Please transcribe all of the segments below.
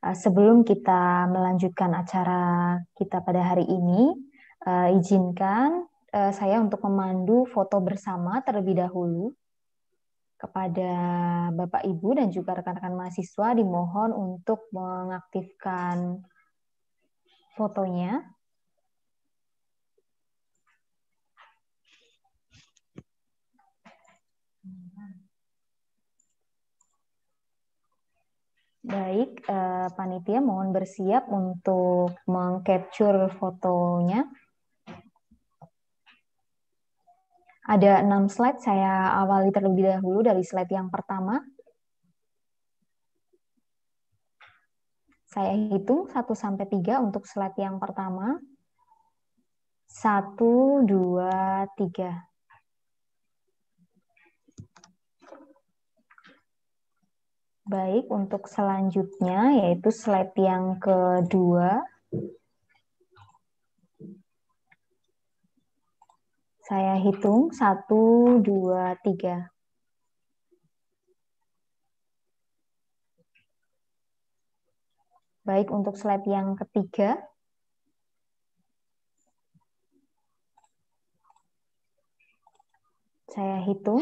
Sebelum kita melanjutkan acara kita pada hari ini, izinkan saya untuk memandu foto bersama terlebih dahulu. Kepada Bapak Ibu dan juga rekan-rekan mahasiswa dimohon untuk mengaktifkan fotonya. Baik, panitia mohon bersiap untuk meng-capture fotonya. Ada 6 slide, saya awali terlebih dahulu dari slide yang pertama. Saya hitung 1-3 untuk slide yang pertama. 1, 2, 3. Baik, untuk selanjutnya yaitu slide yang kedua. Saya hitung 1, 2, 3. Baik, untuk slide yang ketiga. Saya hitung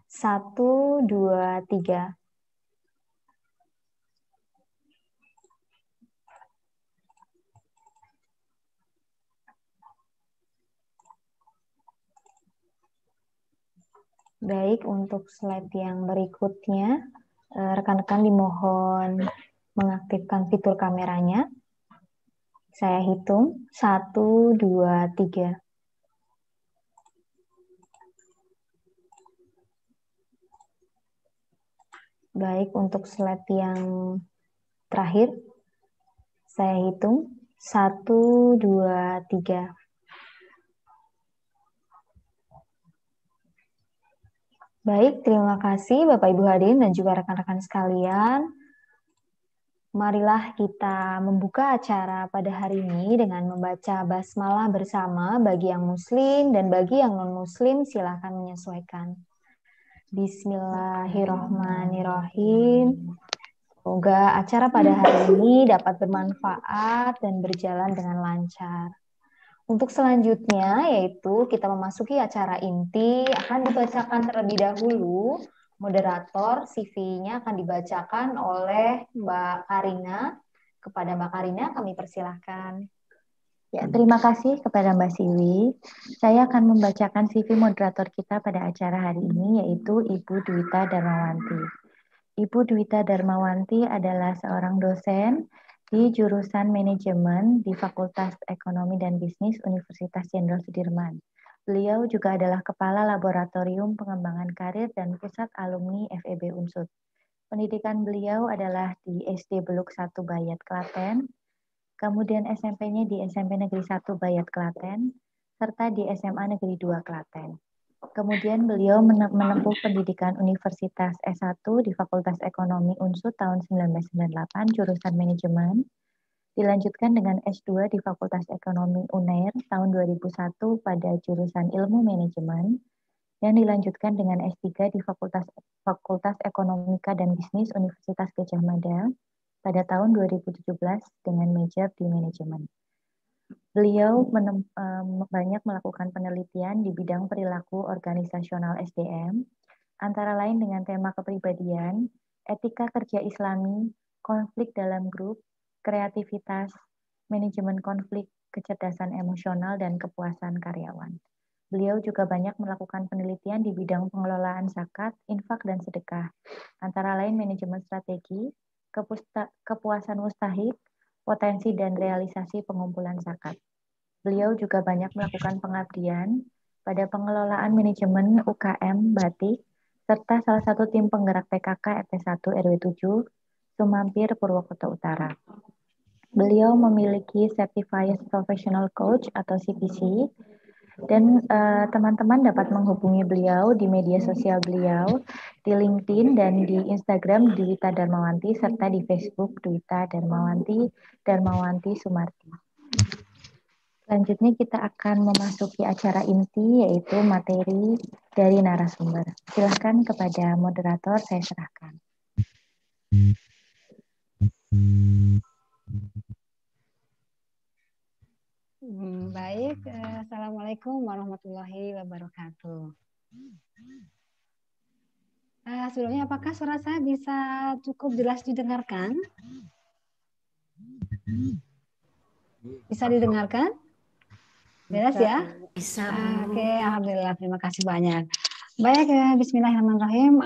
1, 2, 3. Baik, untuk slide yang berikutnya, rekan-rekan dimohon mengaktifkan fitur kameranya. Saya hitung 1, 2, 3. Baik, untuk slide yang terakhir, saya hitung 1, 2, 3. Baik, terima kasih Bapak Ibu hadirin dan juga rekan-rekan sekalian. Marilah kita membuka acara pada hari ini dengan membaca basmalah bersama bagi yang muslim dan bagi yang non-muslim silakan menyesuaikan. Bismillahirrahmanirrahim. Semoga acara pada hari ini dapat bermanfaat dan berjalan dengan lancar. Untuk selanjutnya yaitu kita memasuki acara inti, akan dibacakan terlebih dahulu. Moderator CV-nya akan dibacakan oleh Mbak Karina. Kepada Mbak Karina kami persilahkan. Ya, terima kasih kepada Mbak Siwi. Saya akan membacakan CV moderator kita pada acara hari ini yaitu Ibu Dwita Darmawanti. Ibu Dwita Darmawanti adalah seorang dosen di jurusan manajemen di Fakultas Ekonomi dan Bisnis Universitas Jenderal Sudirman. Beliau juga adalah Kepala Laboratorium Pengembangan Karir dan Pusat Alumni FEB Unsud. Pendidikan beliau adalah di SD Beluk 1 Bayat, Klaten, kemudian SMP-nya di SMP Negeri 1 Bayat, Klaten, serta di SMA Negeri 2 Klaten. Kemudian beliau menempuh pendidikan Universitas S1 di Fakultas Ekonomi Unsud tahun 1998, jurusan manajemen. Dilanjutkan dengan S2 di Fakultas Ekonomi UNER tahun 2001 pada jurusan ilmu manajemen. Dan dilanjutkan dengan S3 di Fakultas Ekonomika dan Bisnis Universitas Gadjah Mada pada tahun 2017 dengan major di manajemen. Beliau banyak melakukan penelitian di bidang perilaku organisasional SDM, antara lain dengan tema kepribadian, etika kerja Islami, konflik dalam grup, kreativitas, manajemen konflik, kecerdasan emosional, dan kepuasan karyawan. Beliau juga banyak melakukan penelitian di bidang pengelolaan zakat, infak, dan sedekah, antara lain manajemen strategi, kepuasan mustahik, potensi dan realisasi pengumpulan zakat. Beliau juga banyak melakukan pengabdian pada pengelolaan manajemen UKM Batik, serta salah satu tim penggerak PKK RT1 RW 7, Sumampir, Purwokerto Utara. Beliau memiliki Certified Professional Coach atau CPC, dan teman-teman dapat menghubungi beliau di media sosial beliau, di LinkedIn dan di Instagram Dwita Darmawanti, serta di Facebook Dwita Darmawanti Sumarti. Selanjutnya kita akan memasuki acara inti yaitu materi dari narasumber. Silakan kepada moderator saya serahkan. Assalamualaikum warahmatullahi wabarakatuh. Sebelumnya apakah suara saya bisa cukup jelas didengarkan? Bisa didengarkan? Jelas ya? Bisa, Oke, alhamdulillah, terima kasih banyak. Baik, bismillahirrahmanirrahim.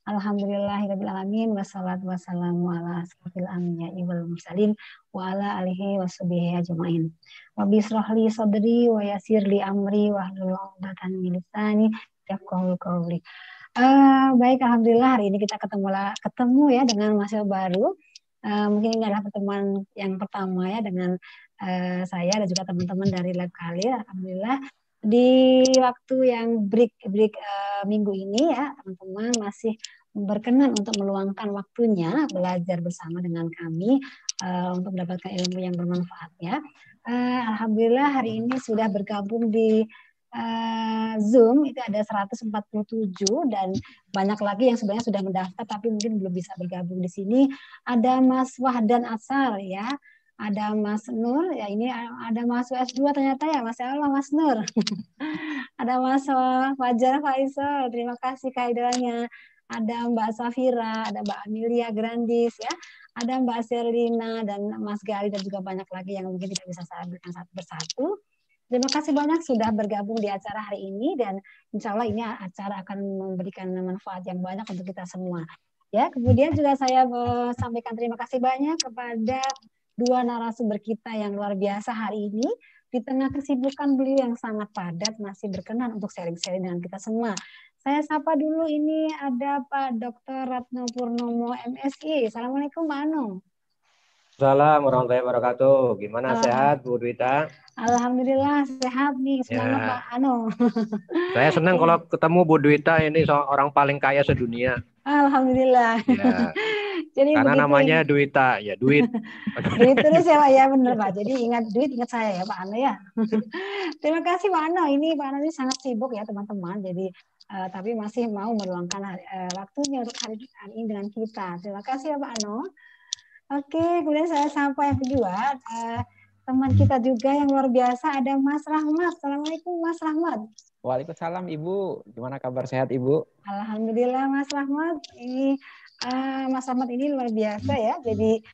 Alhamdulillahirabbil alamin wassalatu wassalamu ala asrofil anbiya'i wal mursalin wa ala alihi washabihi ajmain. Rabbi shrah li sadri wa yassir li amri wahlul 'uqdatam min lisani yafqahu qawli. Baik, alhamdulillah hari ini kita ketemu ya dengan mahasiswa baru. Mungkin ini adalah pertemuan yang pertama ya dengan saya dan juga teman-teman dari Lab Kalir. Alhamdulillah di waktu yang break minggu ini ya teman-teman masih berkenan untuk meluangkan waktunya belajar bersama dengan kami untuk mendapatkan ilmu yang bermanfaat ya. Alhamdulillah hari ini sudah bergabung di Zoom itu ada 147 dan banyak lagi yang sebenarnya sudah mendaftar tapi mungkin belum bisa bergabung di sini. Ada Mas Wahdan Asar ya, ada Mas Nur ya, ini ada Mas S2 ternyata ya, Mas Allah Mas Nur. Ada Mas Fajar Faisal, terima kasih kehadirannya. Ada Mbak Safira, ada Mbak Amelia Grandis ya, ada Mbak Serlina dan Mas Gali dan juga banyak lagi yang mungkin tidak bisa saya berikan satu persatu. Terima kasih banyak sudah bergabung di acara hari ini dan insya Allah ini acara akan memberikan manfaat yang banyak untuk kita semua. Ya, kemudian juga saya sampaikan terima kasih banyak kepada dua narasumber kita yang luar biasa hari ini. Di tengah kesibukan beliau yang sangat padat masih berkenan untuk sharing-sharing dengan kita semua. Saya sapa dulu ini ada Pak Dr. Ratno Purnomo MSI. Assalamualaikum Pak Ano. Assalamualaikum warahmatullahi wabarakatuh. Gimana sehat Bu Dwita? Alhamdulillah sehat nih, semangat Ya. Pak Ano. Saya senang kalau ketemu Bu Dwita, ini orang paling kaya sedunia. Alhamdulillah. Ya. Jadi karena begitu, namanya Dwita, ya duit. duit terus ya Pak ya, benar Pak. Jadi ingat duit, ingat saya ya Pak Ano ya. Terima kasih Pak Ano. Ini Pak Ano ini sangat sibuk ya teman-teman. Jadi tapi masih mau meluangkan waktunya untuk hari ini dengan kita. Terima kasih ya Pak Ano. Oke, kemudian saya sampai yang kedua, teman kita juga yang luar biasa ada Mas Rahmat. Assalamualaikum Mas Rahmat. Waalaikumsalam Ibu. Gimana kabar, sehat Ibu? Alhamdulillah Mas Rahmat. Ini Mas Rahmat ini luar biasa ya. Jadi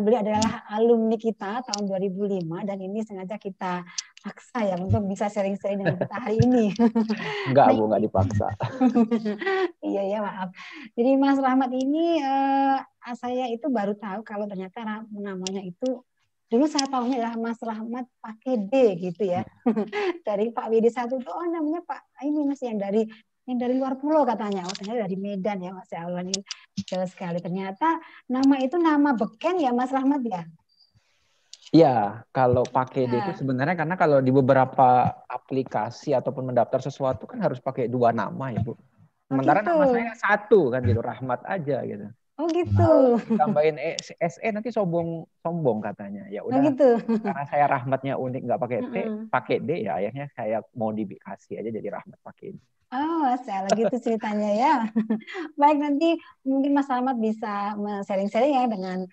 beliau adalah alumni kita tahun 2005 dan ini sengaja kita paksa ya untuk bisa sharing-sharing dengan kita hari ini. Enggak Bu, enggak dipaksa. Iya ya, maaf. Jadi Mas Rahmat ini saya itu baru tahu kalau ternyata namanya itu dulu saya tahunya adalah Mas Rahmat pakai D gitu ya. Dari Pak WD1 itu namanya Pak ini Mas yang dari luar pulau katanya. Oh ternyata dari Medan ya Mas ya Allah, ini jauh sekali. Ternyata nama itu nama beken ya Mas Rahmat ya. Iya, kalau pakai D itu sebenarnya karena kalau di beberapa aplikasi ataupun mendaftar sesuatu kan harus pakai dua nama ya Bu. Sementara gitu. nama saya satu kan gitu, Rahmat aja gitu. Oh gitu. Tambahin SE nanti sombong katanya. Ya udah. gitu. Karena saya Rahmatnya unik nggak pakai T, pakai D ya akhirnya saya modifikasi aja jadi Rahmat pakai D. Oh, salah gitu ceritanya ya. Baik, nanti mungkin Mas Rahmat bisa sharing-sharing ya dengan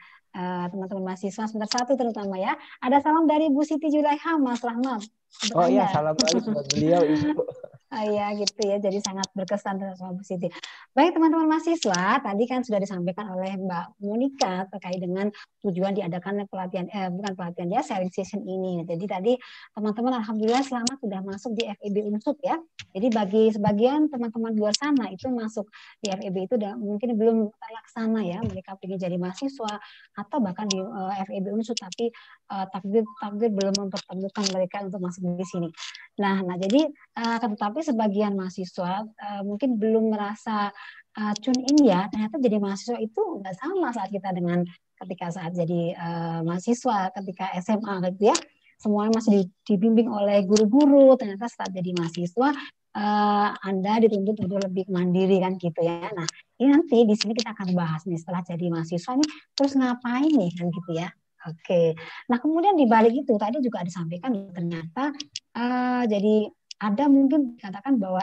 teman-teman mahasiswa semester 1 terutama ya. Ada salam dari Bu Siti Julaiha, Mas Rahmat. Oh iya, salam balik buat beliau Ibu. Oh iya gitu ya, jadi sangat berkesan sama Bu Siti. Baik teman-teman mahasiswa, tadi kan sudah disampaikan oleh Mbak Monika terkait dengan tujuan diadakan pelatihan, bukan pelatihan ya, sharing session ini. Jadi tadi teman-teman alhamdulillah selamat sudah masuk di FEB Unsut ya. Jadi bagi sebagian teman-teman di luar sana itu masuk di FEB itu mungkin belum terlaksana ya, mereka ingin jadi mahasiswa atau bahkan di FEB Unsut tapi takdir belum mempertemukan mereka untuk masuk di sini. Nah jadi tetapi sebagian mahasiswa mungkin belum merasa tune in ya, ternyata jadi mahasiswa itu nggak sama saat kita dengan ketika saat jadi mahasiswa ketika SMA gitu ya. Semuanya masih dibimbing oleh guru-guru, ternyata saat jadi mahasiswa Anda dituntut untuk lebih mandiri kan gitu ya. Nah ini nanti di sini kita akan bahas nih setelah jadi mahasiswa nih terus ngapain nih kan gitu ya. Oke, nah kemudian di balik itu tadi juga disampaikan ternyata jadi ada mungkin dikatakan bahwa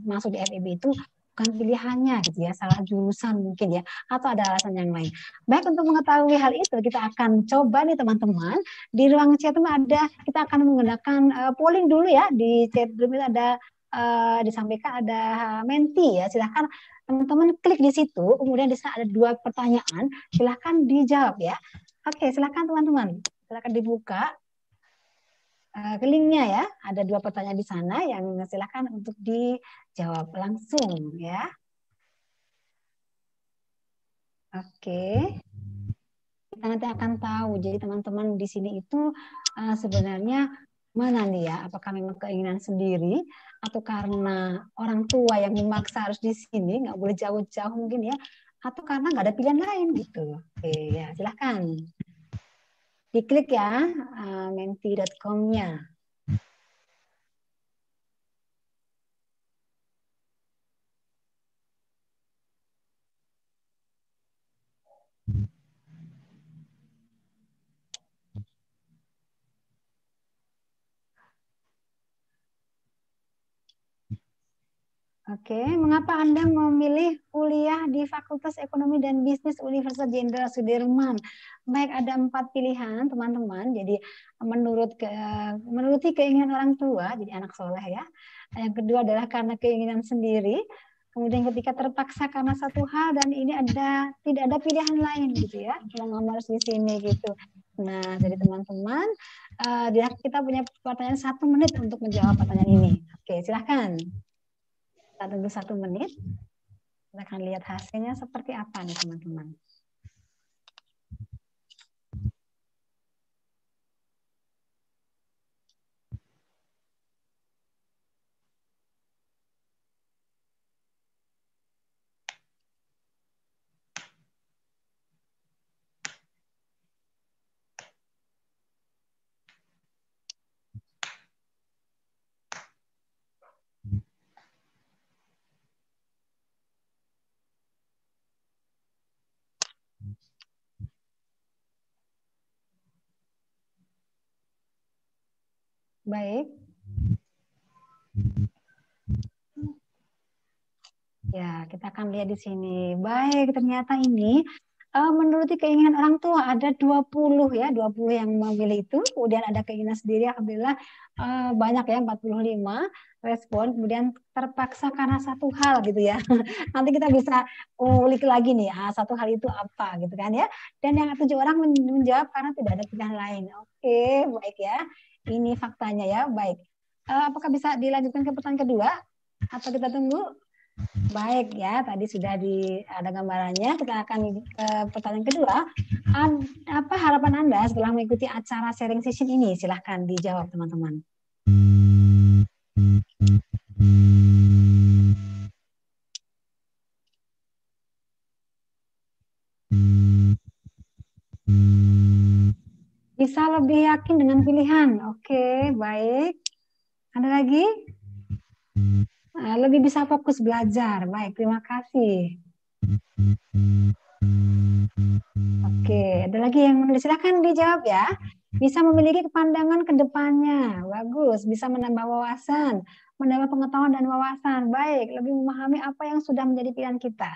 masuk di FEB itu bukan pilihannya gitu ya, salah jurusan mungkin ya, atau ada alasan yang lain. Baik, untuk mengetahui hal itu kita akan coba nih teman-teman, di ruang chat kita akan menggunakan polling dulu ya, di chat room itu ada disampaikan ada Menti ya, silahkan teman-teman klik di situ, kemudian di sana ada 2 pertanyaan, silahkan dijawab ya. Oke, silahkan teman-teman, silahkan dibuka ke linknya ya, ada 2 pertanyaan di sana yang silakan untuk dijawab langsung ya. Oke, kita nanti akan tahu. Jadi teman-teman di sini itu sebenarnya mana nih ya? Apakah memang keinginan sendiri atau karena orang tua yang memaksa harus di sini, nggak boleh jauh-jauh mungkin ya? Atau karena nggak ada pilihan lain gitu. Oke ya, silahkan diklik ya menti.com-nya. Oke, mengapa Anda memilih kuliah di Fakultas Ekonomi dan Bisnis Universitas Jenderal Sudirman? Baik, ada 4 pilihan, teman-teman. Jadi menuruti keinginan orang tua, jadi anak soleh ya. Yang kedua adalah karena keinginan sendiri. Kemudian ketika terpaksa karena satu hal dan ini tidak ada pilihan lain gitu ya. Mau harus di sini gitu. Nah, jadi teman-teman, kita punya pertanyaan 1 menit untuk menjawab pertanyaan ini. Oke, silahkan. Kita tunggu 1 menit. Kita akan lihat hasilnya seperti apa nih teman-teman. Baik. Ya, kita akan lihat di sini. Baik, ternyata ini menuruti keinginan orang tua ada 20 ya, 20 yang memilih itu. Kemudian ada keinginan sendiri, alhamdulillah banyak ya, 45 respon. Kemudian terpaksa karena satu hal gitu ya. Nanti kita bisa ulik lagi nih, satu hal itu apa gitu kan ya. Dan yang 7 orang menjawab karena tidak ada pilihan lain. Oke, baik ya. Ini faktanya ya, baik. Apakah bisa dilanjutkan ke pertanyaan kedua? Atau kita tunggu? Baik ya, tadi sudah ada gambarannya. Kita akan ke pertanyaan kedua. Apa harapan Anda setelah mengikuti acara sharing session ini? Silahkan dijawab teman-teman. Bisa lebih yakin dengan pilihan. Oke, baik. Ada lagi? Lebih bisa fokus belajar. Baik, terima kasih. Oke, ada lagi yang menulis. Silakan dijawab ya. Bisa memiliki pandangan ke depannya. Bagus, bisa menambah wawasan, menambah pengetahuan dan wawasan. Baik, lebih memahami apa yang sudah menjadi pilihan kita.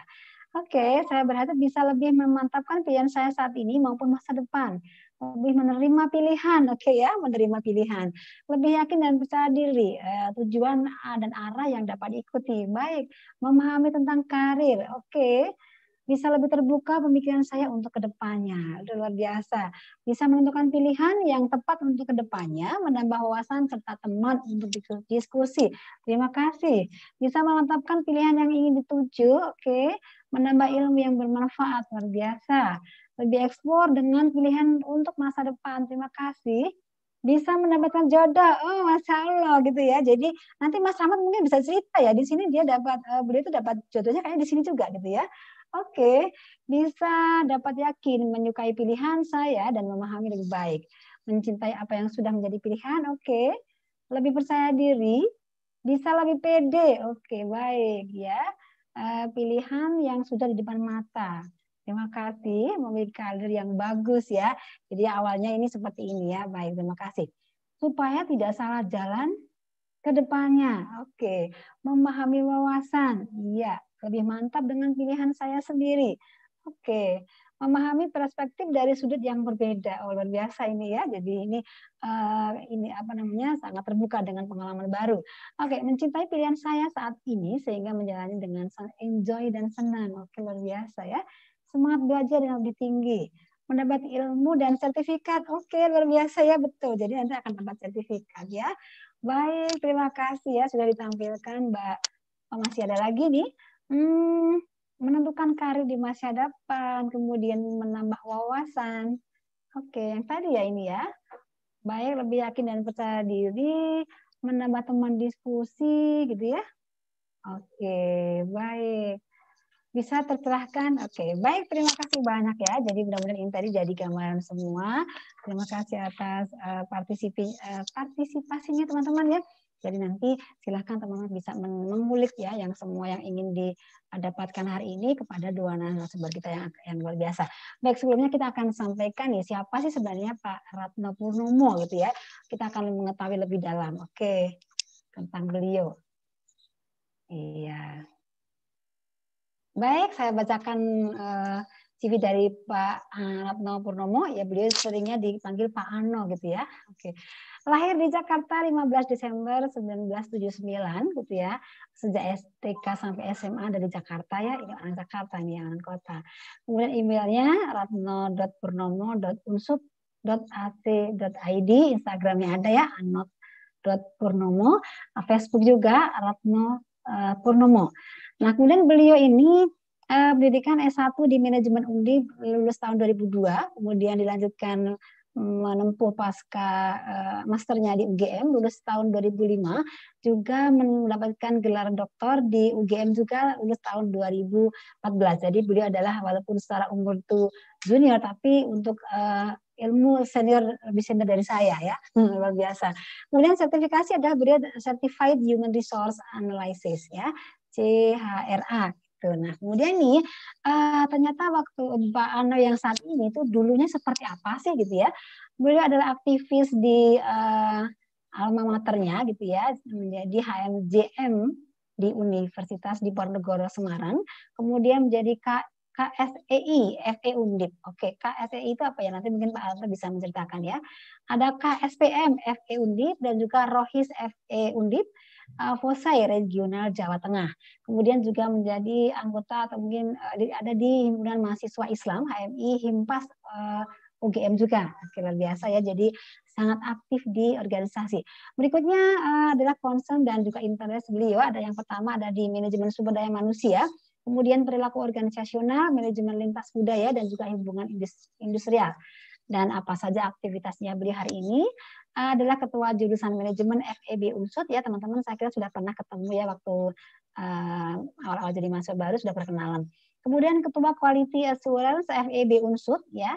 Oke, saya berharap bisa lebih memantapkan pilihan saya saat ini maupun masa depan. Lebih menerima pilihan, oke ya, menerima pilihan. Lebih yakin dan percaya diri, tujuan dan arah yang dapat diikuti. Baik, memahami tentang karir, oke. Bisa lebih terbuka pemikiran saya untuk kedepannya. Luar biasa. Bisa menentukan pilihan yang tepat untuk kedepannya, menambah wawasan serta teman untuk diskusi. Terima kasih. Bisa memantapkan pilihan yang ingin dituju, oke. Menambah ilmu yang bermanfaat, luar biasa. Lebih eksplor dengan pilihan untuk masa depan. Terima kasih. Bisa mendapatkan jodoh, oh masya Allah gitu ya. Jadi nanti Mas Rahmat mungkin bisa cerita ya. Di sini dia beliau itu dapat jodohnya kayak di sini juga gitu ya. Oke, bisa dapat yakin menyukai pilihan saya dan memahami lebih baik. Mencintai apa yang sudah menjadi pilihan, oke. Lebih percaya diri, bisa lebih pede, oke, baik ya. Pilihan yang sudah di depan mata. Terima kasih, memiliki karir yang bagus ya. Jadi awalnya ini seperti ini ya, baik, terima kasih. Supaya tidak salah jalan ke depannya, oke. Memahami wawasan, iya. lebih mantap dengan pilihan saya sendiri. Oke, memahami perspektif dari sudut yang berbeda. Oh, luar biasa ini ya. Jadi ini apa namanya, sangat terbuka dengan pengalaman baru. Oke, mencintai pilihan saya saat ini sehingga menjalani dengan enjoy dan senang. Oke, luar biasa ya. Semangat belajar yang lebih tinggi. Mendapat ilmu dan sertifikat. Oke, luar biasa ya, betul. Jadi nanti akan dapat sertifikat ya. Baik, terima kasih ya sudah ditampilkan, Mbak. Oh, masih ada lagi nih. Menentukan karir di masa depan, kemudian menambah wawasan. Oke, yang tadi ya ini ya. Baik, lebih yakin dan percaya diri, menambah teman diskusi gitu ya. Oke, baik. Bisa tercerahkan. Oke, baik, terima kasih banyak ya. Jadi mudah-mudahan ini tadi jadi gambaran semua. Terima kasih atas partisipasinya teman-teman ya. Jadi nanti silahkan teman-teman bisa mengulik ya yang semua yang ingin didapatkan hari ini kepada dua narasumber kita yang luar biasa. Baik, sebelumnya kita akan sampaikan nih siapa sih sebenarnya Pak Ratno Purnomo gitu ya. Kita akan mengetahui lebih dalam. Oke, tentang beliau. Iya. Baik, saya bacakan CV dari Pak Ratno Purnomo. Ya, beliau seringnya dipanggil Pak Ano gitu ya. Oke. Lahir di Jakarta 15 Desember 1979 gitu ya. Sejak STK sampai SMA dari Jakarta ya. Ini orang Jakarta nih, orang kota. Kemudian emailnya ratno.purnomo.unsud.ac.id. Instagramnya ada ya, anot.purnomo. Facebook juga Ratno Purnomo. Nah, kemudian beliau ini pendidikan S1 di manajemen Undip, lulus tahun 2002, kemudian dilanjutkan menempuh pasca masternya di UGM, lulus tahun 2005, juga mendapatkan gelar doktor di UGM juga lulus tahun 2014. Jadi beliau adalah walaupun secara umur itu junior, tapi untuk ilmu senior, lebih senior dari saya ya, luar biasa. Kemudian sertifikasi adalah beliau Certified Human Resource Analysis ya, CHRA. Gitu. Nah, kemudian nih ternyata waktu Pak Ano yang saat ini tuh dulunya seperti apa sih gitu ya? Beliau adalah aktivis di alma maternya gitu ya, menjadi HMJM di Universitas Diponegoro Semarang, kemudian menjadi KSEI, FE Undip. Oke, KSEI itu apa ya? Nanti mungkin Pak Alta bisa menceritakan ya. Ada KSPM, FE Undip, dan juga Rohis FE Undip, Fosai Regional Jawa Tengah. Kemudian juga menjadi anggota atau mungkin ada di Himpunan Mahasiswa Islam, HMI, Himpas, UGM juga. Luar biasa ya, jadi sangat aktif di organisasi. Berikutnya adalah concern dan juga interest beliau. Ada yang pertama ada di manajemen sumber daya manusia, kemudian perilaku organisasional, manajemen lintas budaya, dan juga hubungan industrial. Dan apa saja aktivitasnya beliau hari ini? Adalah ketua jurusan manajemen FEB Unsud ya teman-teman. Saya kira sudah pernah ketemu ya waktu awal-awal jadi mahasiswa baru, sudah perkenalan. Kemudian ketua Quality Assurance FEB Unsud ya,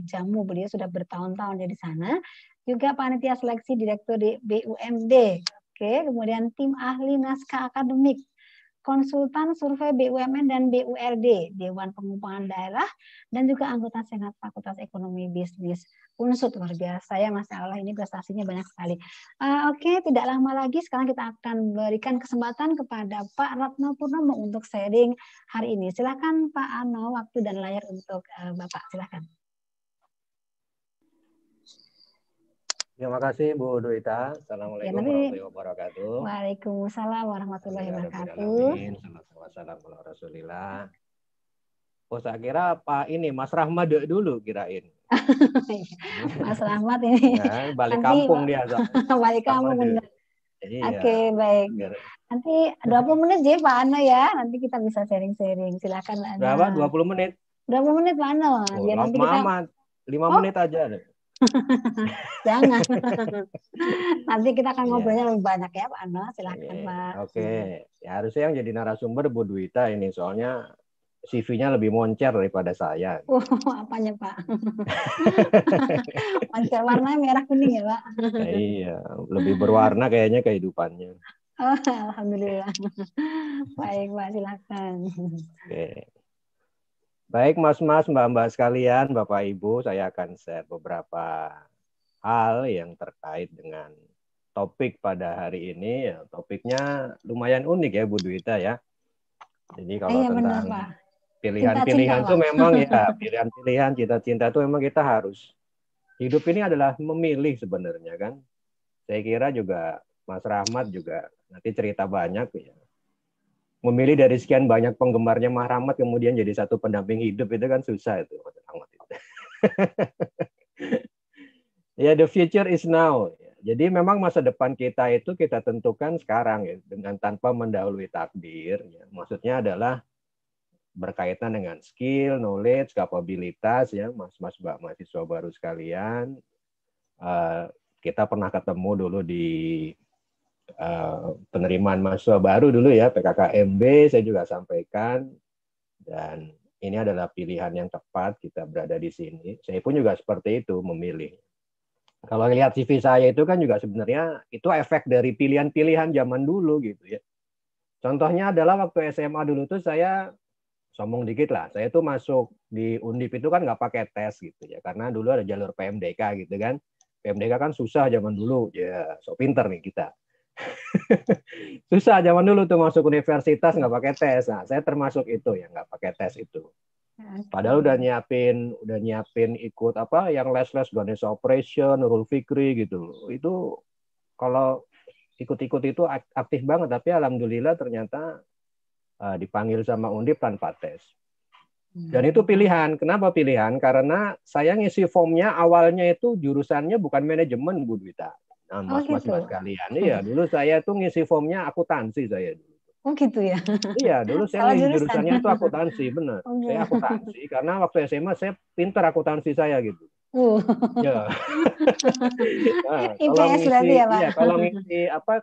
jamu beliau sudah bertahun-tahun di sana. Juga panitia seleksi direktur di BUMD. Oke, kemudian tim ahli naskah akademik, konsultan survei BUMN dan BURD, Dewan Pengupahan Daerah, dan juga anggota Senat Fakultas Ekonomi Bisnis Unsud. Luar biasa ya, Masya Allah, ini prestasinya banyak sekali. Oke, tidak lama lagi sekarang kita akan berikan kesempatan kepada Pak Ratno Purnomo untuk sharing hari ini. Silakan Pak Ano, waktu dan layar untuk Bapak, silakan. Terima kasih Bu Duita. Assalamualaikum warahmatullahi wabarakatuh. Waalaikumsalam warahmatullahi wabarakatuh. Wassalamualaikum Rasulillah. Oh, saya kira Pak ini Mas Rahmat dulu kirain. Mas Rahmat ini. Ya, balik kampung dia. Balik kampung benar. Iya. Oke, baik. Nanti 20 menit ya Pak Ano ya. Nanti kita bisa sharing-sharing. Silakan. Berapa? 20 menit? 20 menit Pak Ano. Oh, biar nanti kita 5 menit aja. Jangan. Nanti kita akan ngobrolnya lebih banyak ya Pak Ano. Silakan Pak. Oke. Ya harusnya yang jadi narasumber Bu Duita ini, soalnya CV-nya lebih moncer daripada saya. Apanya Pak? Moncer warnanya merah kuning ya Pak? Iya, lebih berwarna kayaknya kehidupannya. Oh, alhamdulillah. Baik Pak, silakan. Oke. Baik Mas-mas, Mbak-mbak sekalian, Bapak Ibu, saya akan share beberapa hal yang terkait dengan topik pada hari ini. Topiknya lumayan unik ya Bu Duita ya. Jadi kalau Iya benar tentang Pak. pilihan-pilihan Cinta-cinta itu Pak. memang ya pilihan-pilihan cinta-cinta itu memang kita harus hidup ini adalah memilih sebenarnya kan. Saya kira juga Mas Rahmat juga nanti cerita banyak ya. Memilih dari sekian banyak penggemarnya Mas Rahmat kemudian jadi satu pendamping hidup itu kan susah itu Mas Rahmat itu. Ya, the future is now. Jadi memang masa depan kita itu kita tentukan sekarang ya, dengan tanpa mendahului takdir. Ya. Maksudnya adalah berkaitan dengan skill, knowledge, kapabilitas ya, mas-mas mbak mahasiswa baru sekalian. Kita pernah ketemu dulu di penerimaan mahasiswa baru dulu ya, PKKMB, saya juga sampaikan. Dan ini adalah pilihan yang tepat kita berada di sini. Saya pun juga seperti itu memilih. Kalau lihat CV saya itu kan juga sebenarnya itu efek dari pilihan-pilihan zaman dulu gitu ya. Contohnya adalah waktu SMA dulu tuh saya sombong dikit lah. Saya tuh masuk di Undip itu kan nggak pakai tes gitu ya, karena dulu ada jalur PMDK gitu kan. PMDK kan susah zaman dulu, ya sok pinter nih kita. Susah zaman dulu tuh masuk universitas nggak pakai tes. Nah, saya termasuk itu yang nggak pakai tes itu. Padahal udah nyiapin ikut apa yang les-les Ganesha Operation, Nurul Fikri gitu. Itu kalau ikut-ikut itu aktif banget, tapi alhamdulillah ternyata dipanggil sama Undip tanpa tes. Dan itu pilihan. Kenapa pilihan? Karena saya ngisi formnya awalnya itu jurusannya bukan manajemen, Bu Dwita. Nah, mas-mas kalian. Iya, dulu saya tuh ngisi formnya akuntansi saya dulu. Oh gitu ya. Iya, dulu saya ngisi jurusannya itu akuntansi, benar. Saya akuntansi karena waktu SMA saya pintar akuntansi saya gitu. Ya. Nah,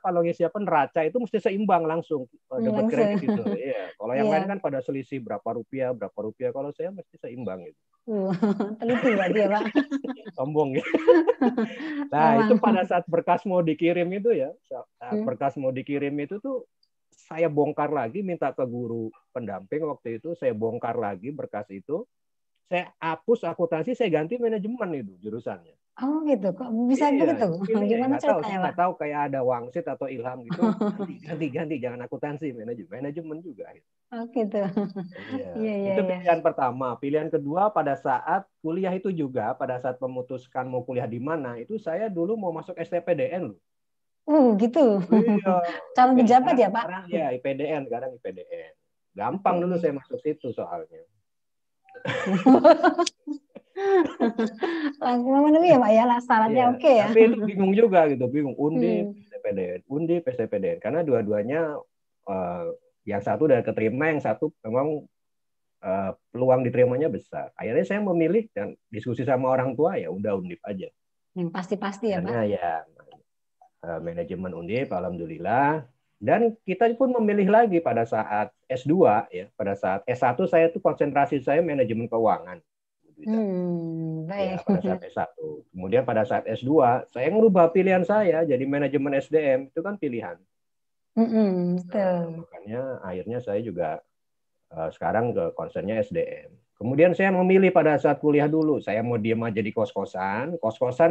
kalau ngisi neraca itu mesti seimbang langsung dapat kredit gitu. Iya. Kalau yang lain kan pada selisih berapa rupiah. Kalau saya mesti seimbang gitu. Teliti berarti ya Pak. Sombong ya. Nah, itu pada saat berkas mau dikirim itu ya, berkas mau dikirim itu tuh saya bongkar lagi, minta ke guru pendamping waktu itu, saya bongkar lagi berkas itu. Saya hapus akuntansi, saya ganti manajemen itu jurusannya. Oh gitu, kok bisa begitu? Gimana ceritanya Pak? Nggak tahu kayak ada wangsit atau ilham gitu. Ganti, jangan akuntansi, manajemen juga. Oh gitu. Iya. Itu pilihan pertama. Pilihan kedua pada saat kuliah itu juga, pada saat memutuskan mau kuliah di mana, itu saya dulu mau masuk STPDN loh. Gitu. Iya. Calon pejabat ya Pak? Sekarang ya IPDN, sekarang IPDN. Gampang dulu saya masuk situ soalnya. Langsung memenuhi ya Pak ya, syaratnya oke ya. Tapi itu bingung juga gitu, bingung Undip, STPDN, karena dua-duanya yang satu udah keterima, yang satu memang peluang diterimanya besar. Akhirnya saya memilih dan diskusi sama orang tua ya udah Undip aja. Yang pasti-pasti ya Pak. Karena ya manajemen Undip, alhamdulillah. Dan kita pun memilih lagi pada saat S2 ya, pada saat S1 saya tuh konsentrasi saya manajemen keuangan. Baik. Ya, pada saat S1. Kemudian pada saat S2 saya ngerubah pilihan saya jadi manajemen SDM, itu kan pilihan. Makanya akhirnya saya juga sekarang ke concernnya SDM. Kemudian saya memilih pada saat kuliah dulu, saya mau diem aja di kos-kosan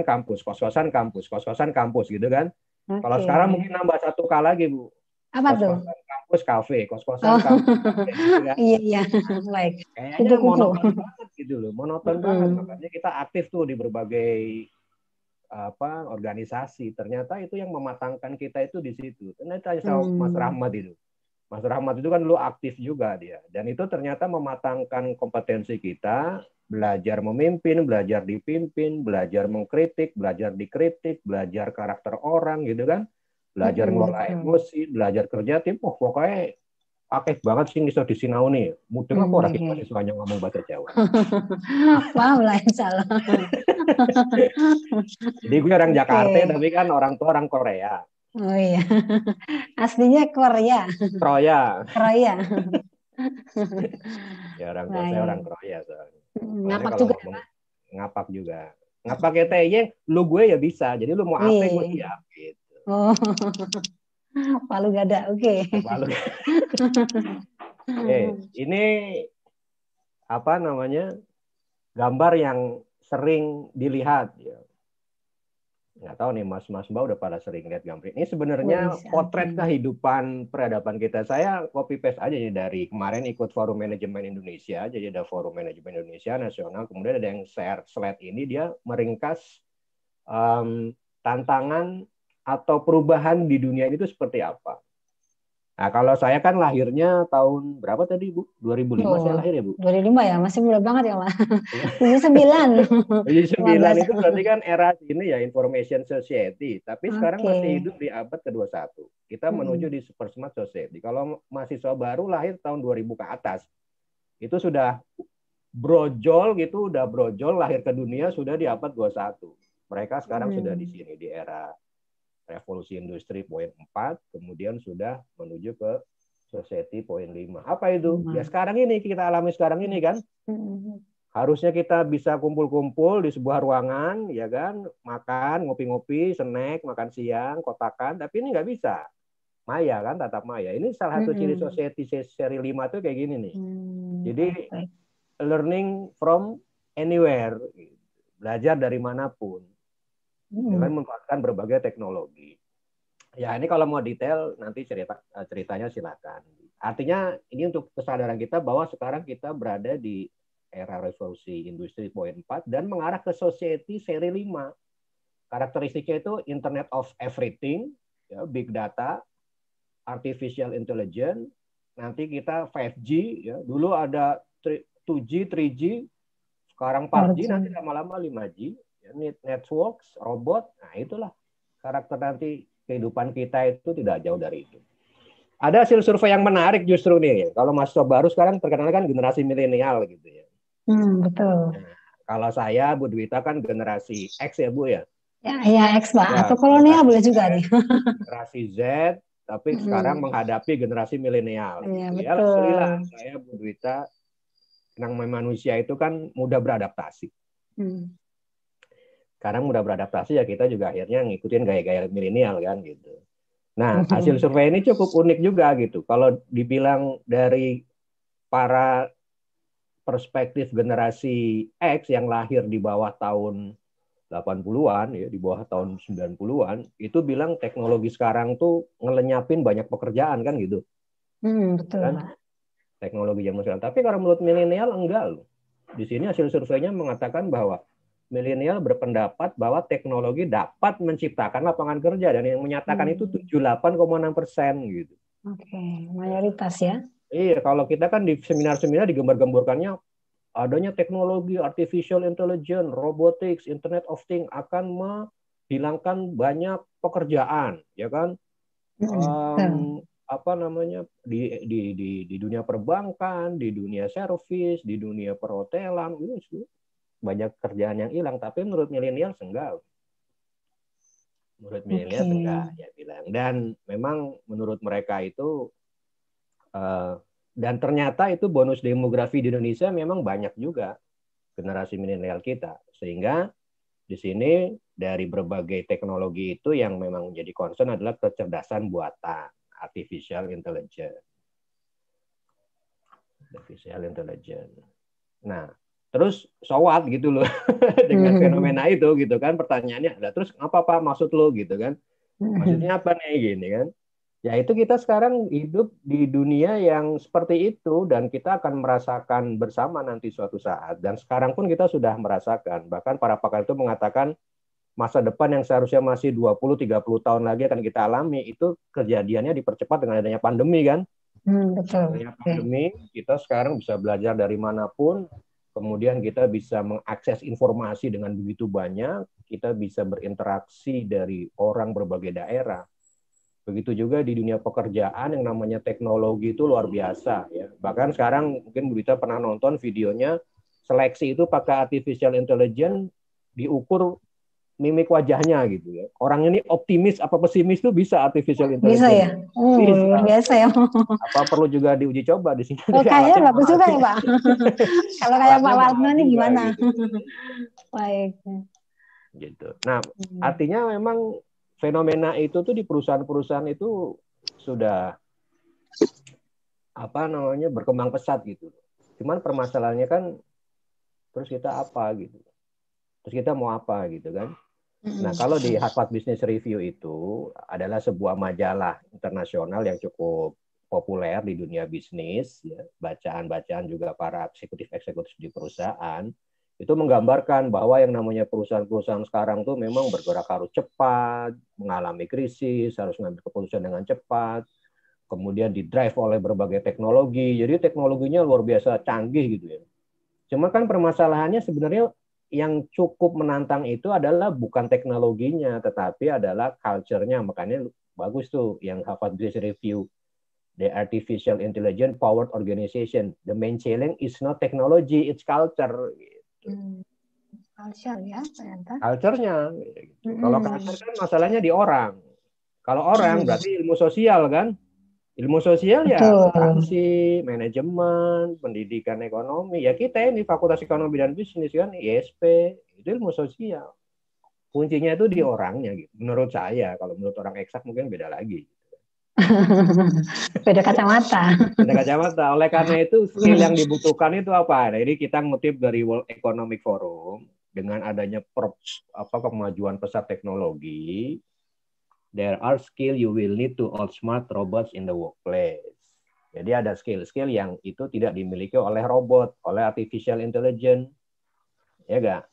kampus, kos-kosan kampus gitu kan. Okay. Kalau sekarang mungkin nambah 1K lagi Bu. Apa tuh? Kampus kafe, kos-kosan kampus kafe, gitu kan. Iya, baik. Kayaknya monoton banget gitu loh, monoton banget. Makanya kita aktif tuh di berbagai organisasi. Ternyata itu yang mematangkan kita itu di situ. Ternyata Mas Rahmat itu. Mas Rahmat itu kan dulu aktif juga dia. Dan itu ternyata mematangkan kompetensi kita, belajar memimpin, belajar dipimpin, belajar mengkritik, belajar dikritik, belajar karakter orang gitu kan. Belajar ngelola emosi, belajar kerja tim. Pokoknya aktif banget sih bisa di sinau nih. Mudeng aku orang mahasiswanya ngomong bahasa Jawa. Paham lah insyaallah. Jadi gue orang Jakarta tapi kan orang tua orang Korea. Oh iya. Aslinya Korea. Kroya. Ya orang tua saya orang Kroya soalnya. Ngapak juga. Ngapak juga. Ngapak ya teyeng, lu gue ya bisa. Jadi lu mau apa gue siap gitu. Oh. Palu gada, oke. Palu. Ini apa namanya? Gambar yang sering dilihat ya. nggak tahu nih Mas Mbak udah pada sering lihat gambar ini. Sebenarnya Wih, potret ampun. kehidupan peradaban kita. Saya copy paste aja nih dari kemarin ikut Forum Manajemen Indonesia. Jadi ada Forum Manajemen Indonesia Nasional. Kemudian ada yang share slide ini, dia meringkas tantangan atau perubahan di dunia ini itu seperti apa. Nah, kalau saya kan lahirnya tahun berapa tadi, Bu? 2005 saya Oh, lahir ya, Bu? 2005 ya, masih muda banget ya, Mas. 79. 79 15. itu berarti kan era ini ya, information society. Tapi sekarang Oke. masih hidup di abad ke-21. Kita menuju Mm-mm. di super smart society. Kalau mahasiswa baru lahir tahun 2000 ke atas, itu sudah brojol gitu, udah brojol lahir ke dunia sudah di abad 21. Mereka sekarang sudah di sini, di era revolusi industri poin 4, kemudian sudah menuju ke society poin 5. Apa itu? Ya sekarang ini, kita alami sekarang ini kan. Harusnya kita bisa kumpul-kumpul di sebuah ruangan, ya kan, makan, ngopi-ngopi, snack, makan siang, kotakan, tapi ini nggak bisa. Maya kan, tatap maya. Ini salah satu ciri society seri 5 tuh kayak gini nih. Jadi learning from anywhere, belajar dari manapun, dengan memanfaatkan berbagai teknologi. Ya ini kalau mau detail nanti ceritanya silakan. Artinya ini untuk kesadaran kita bahwa sekarang kita berada di era revolusi industri poin 4 dan mengarah ke society seri 5. Karakteristiknya itu Internet of Everything, ya, big data, artificial intelligence, nanti kita 5G, ya. Dulu ada 2G, 3G, sekarang 4G, nanti lama-lama 5G, ya, networks, robot. Nah, itulah karakter nanti kehidupan kita itu tidak jauh dari itu. Ada hasil survei yang menarik justru nih. Kalau mahasiswa baru sekarang terkenal kan generasi milenial gitu ya. Betul. Nah, kalau saya, Bu Dwita kan generasi X ya, Bu ya. Ya X, Pak. Ya, atau kolonial boleh juga nih. Generasi Z, tapi sekarang menghadapi generasi milenial. Ya, Gitu. Ya, betul. alhamdulillah saya, Bu Dwita, yang manusia itu kan mudah beradaptasi. Sekarang mudah beradaptasi, ya kita juga akhirnya ngikutin gaya-gaya milenial kan gitu. Nah, hasil survei ini cukup unik juga gitu. Kalau dibilang dari para perspektif generasi X yang lahir di bawah tahun 80-an, ya, di bawah tahun 90-an, itu bilang teknologi sekarang tuh ngelenyapin banyak pekerjaan kan gitu. Betul. Kan? Teknologi zaman sekarang. Tapi kalau menurut milenial enggak loh. Di sini hasil surveinya mengatakan bahwa milenial berpendapat bahwa teknologi dapat menciptakan lapangan kerja, dan yang menyatakan itu 78,6% gitu. Oke, mayoritas ya. Iya, kalau kita kan di seminar-seminar digembar-gemborkannya adanya teknologi artificial intelligence, robotics, Internet of Things akan menghilangkan banyak pekerjaan, ya kan? Apa namanya, di dunia perbankan, di dunia servis, di dunia perhotelan, itu banyak kerjaan yang hilang. Tapi menurut milenial enggak. Menurut milenial enggak, ya bilang. Dan memang menurut mereka itu dan ternyata itu bonus demografi di Indonesia memang banyak juga generasi milenial kita. Sehingga di sini dari berbagai teknologi itu yang memang menjadi concern adalah kecerdasan buatan, artificial intelligence. Artificial intelligence. Nah, terus so what gitu loh dengan fenomena itu gitu kan, pertanyaannya ada terus apa Pak maksud lo gitu kan, maksudnya apa nih gini kan, ya itu kita sekarang hidup di dunia yang seperti itu dan kita akan merasakan bersama nanti suatu saat, dan sekarang pun kita sudah merasakan, bahkan para pakar itu mengatakan masa depan yang seharusnya masih 20-30 tahun lagi akan kita alami, itu kejadiannya dipercepat dengan adanya pandemi kan. Betul. Adanya pandemi, kita sekarang bisa belajar dari manapun. Kemudian kita bisa mengakses informasi dengan begitu banyak, kita bisa berinteraksi dari orang berbagai daerah. Begitu juga di dunia pekerjaan yang namanya teknologi itu luar biasa. Ya. Bahkan sekarang mungkin Berita pernah nonton videonya, seleksi itu pakai artificial intelligence, diukur mimik wajahnya gitu ya. Orang ini optimis apa pesimis tuh bisa artificial intelligence. Bisa ya? Luar biasa ya. Apa perlu juga diuji coba di sini? Oh, kayaknya bagus juga ya Pak. Kalau kayak Pak Warno nih gimana? Gitu. Baik. Gitu. Nah, artinya memang fenomena itu tuh di perusahaan-perusahaan itu sudah apa namanya berkembang pesat gitu. Cuman permasalahannya kan terus kita apa gitu. Terus kita mau apa gitu kan. Nah, kalau di Harvard Business Review itu adalah sebuah majalah internasional yang cukup populer di dunia bisnis, ya. Bacaan-bacaan juga para eksekutif-eksekutif di perusahaan, itu menggambarkan bahwa yang namanya perusahaan-perusahaan sekarang tuh memang bergerak harus cepat, mengalami krisis, harus mengambil keputusan dengan cepat, kemudian didrive oleh berbagai teknologi. Jadi teknologinya luar biasa canggih gitu ya. Cuma kan permasalahannya sebenarnya yang cukup menantang itu adalah bukan teknologinya, tetapi adalah culture-nya. Makanya bagus tuh yang Harvard Business Review, the artificial intelligence powered organization. The main challenge is not technology, it's culture. Culture ya ternyata. Culture-nya. Gitu. Kalau culture kan masalahnya di orang. Kalau orang berarti ilmu sosial kan. Ilmu sosial ya akuntansi, manajemen, pendidikan ekonomi. Ya kita ini Fakultas Ekonomi dan Bisnis kan, ISP, itu ilmu sosial. Kuncinya itu di orangnya gitu. Menurut saya, kalau menurut orang eksak mungkin beda lagi. Beda kacamata. Beda kacamata. Oleh karena itu skill yang dibutuhkan itu apa? Nah, ini kita ngutip dari World Economic Forum, dengan adanya kemajuan pesat teknologi, there are skill you will need to outsmart robots in the workplace. Jadi ada skill-skill yang itu tidak dimiliki oleh robot, oleh artificial intelligence. Ya enggak?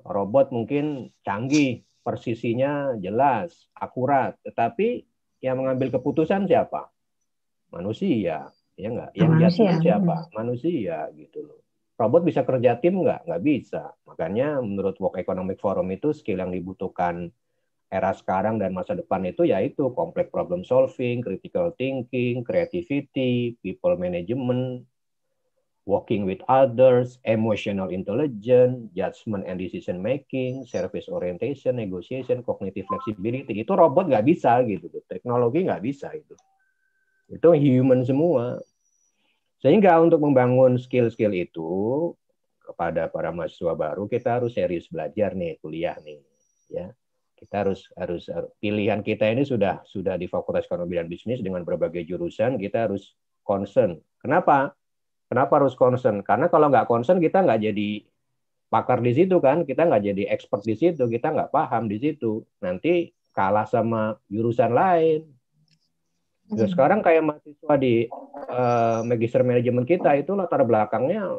Robot mungkin canggih, persisinya jelas, akurat, tetapi yang mengambil keputusan siapa? Manusia, ya enggak? Yang judgment siapa? Manusia gitu loh. Robot bisa kerja tim enggak? Enggak bisa. Makanya menurut World Economic Forum itu skill yang dibutuhkan era sekarang dan masa depan itu yaitu complex problem solving, critical thinking, creativity, people management, working with others, emotional intelligence, judgment and decision making, service orientation, negotiation, cognitive flexibility. Itu robot nggak bisa gitu, teknologi nggak bisa itu. Itu human semua. Sehingga untuk membangun skill-skill itu kepada para mahasiswa baru kita harus serius belajar nih, kuliah nih, ya. Kita harus pilihan kita ini sudah di Fakultas Ekonomi dan Bisnis dengan berbagai jurusan, kita harus concern. Kenapa harus concern? Karena kalau nggak concern kita nggak jadi pakar di situ kan, kita nggak jadi expert di situ, kita nggak paham di situ, nanti kalah sama jurusan lain. Nah, sekarang kayak mahasiswa di magister manajemen kita itu latar belakangnya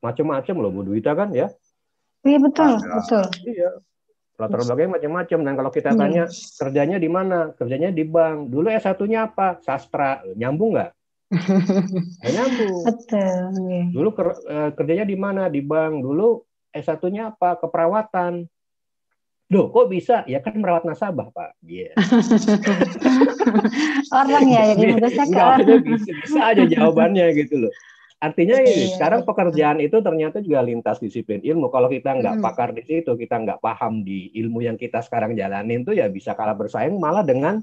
macam-macam loh, Bu Dwita kan ya? Iya betul, betul. Iya. Latar belakangnya macam-macam. Dan kalau kita tanya kerjanya di mana? Kerjanya di bank. Dulu S1-nya apa? Sastra. Nyambung nggak? Nggak nyambung. Betul. Dulu kerjanya di mana? Di bank. Dulu S1-nya apa? Keperawatan. Loh, kok bisa? Ya kan merawat nasabah, Pak. Iya. Orang ya, jadi nugasnya ke orang. Bisa aja jawabannya gitu loh. Artinya ini, sekarang pekerjaan itu ternyata juga lintas disiplin ilmu. Kalau kita nggak pakar di situ, kita nggak paham di ilmu yang kita sekarang jalanin tuh ya bisa kalah bersaing malah dengan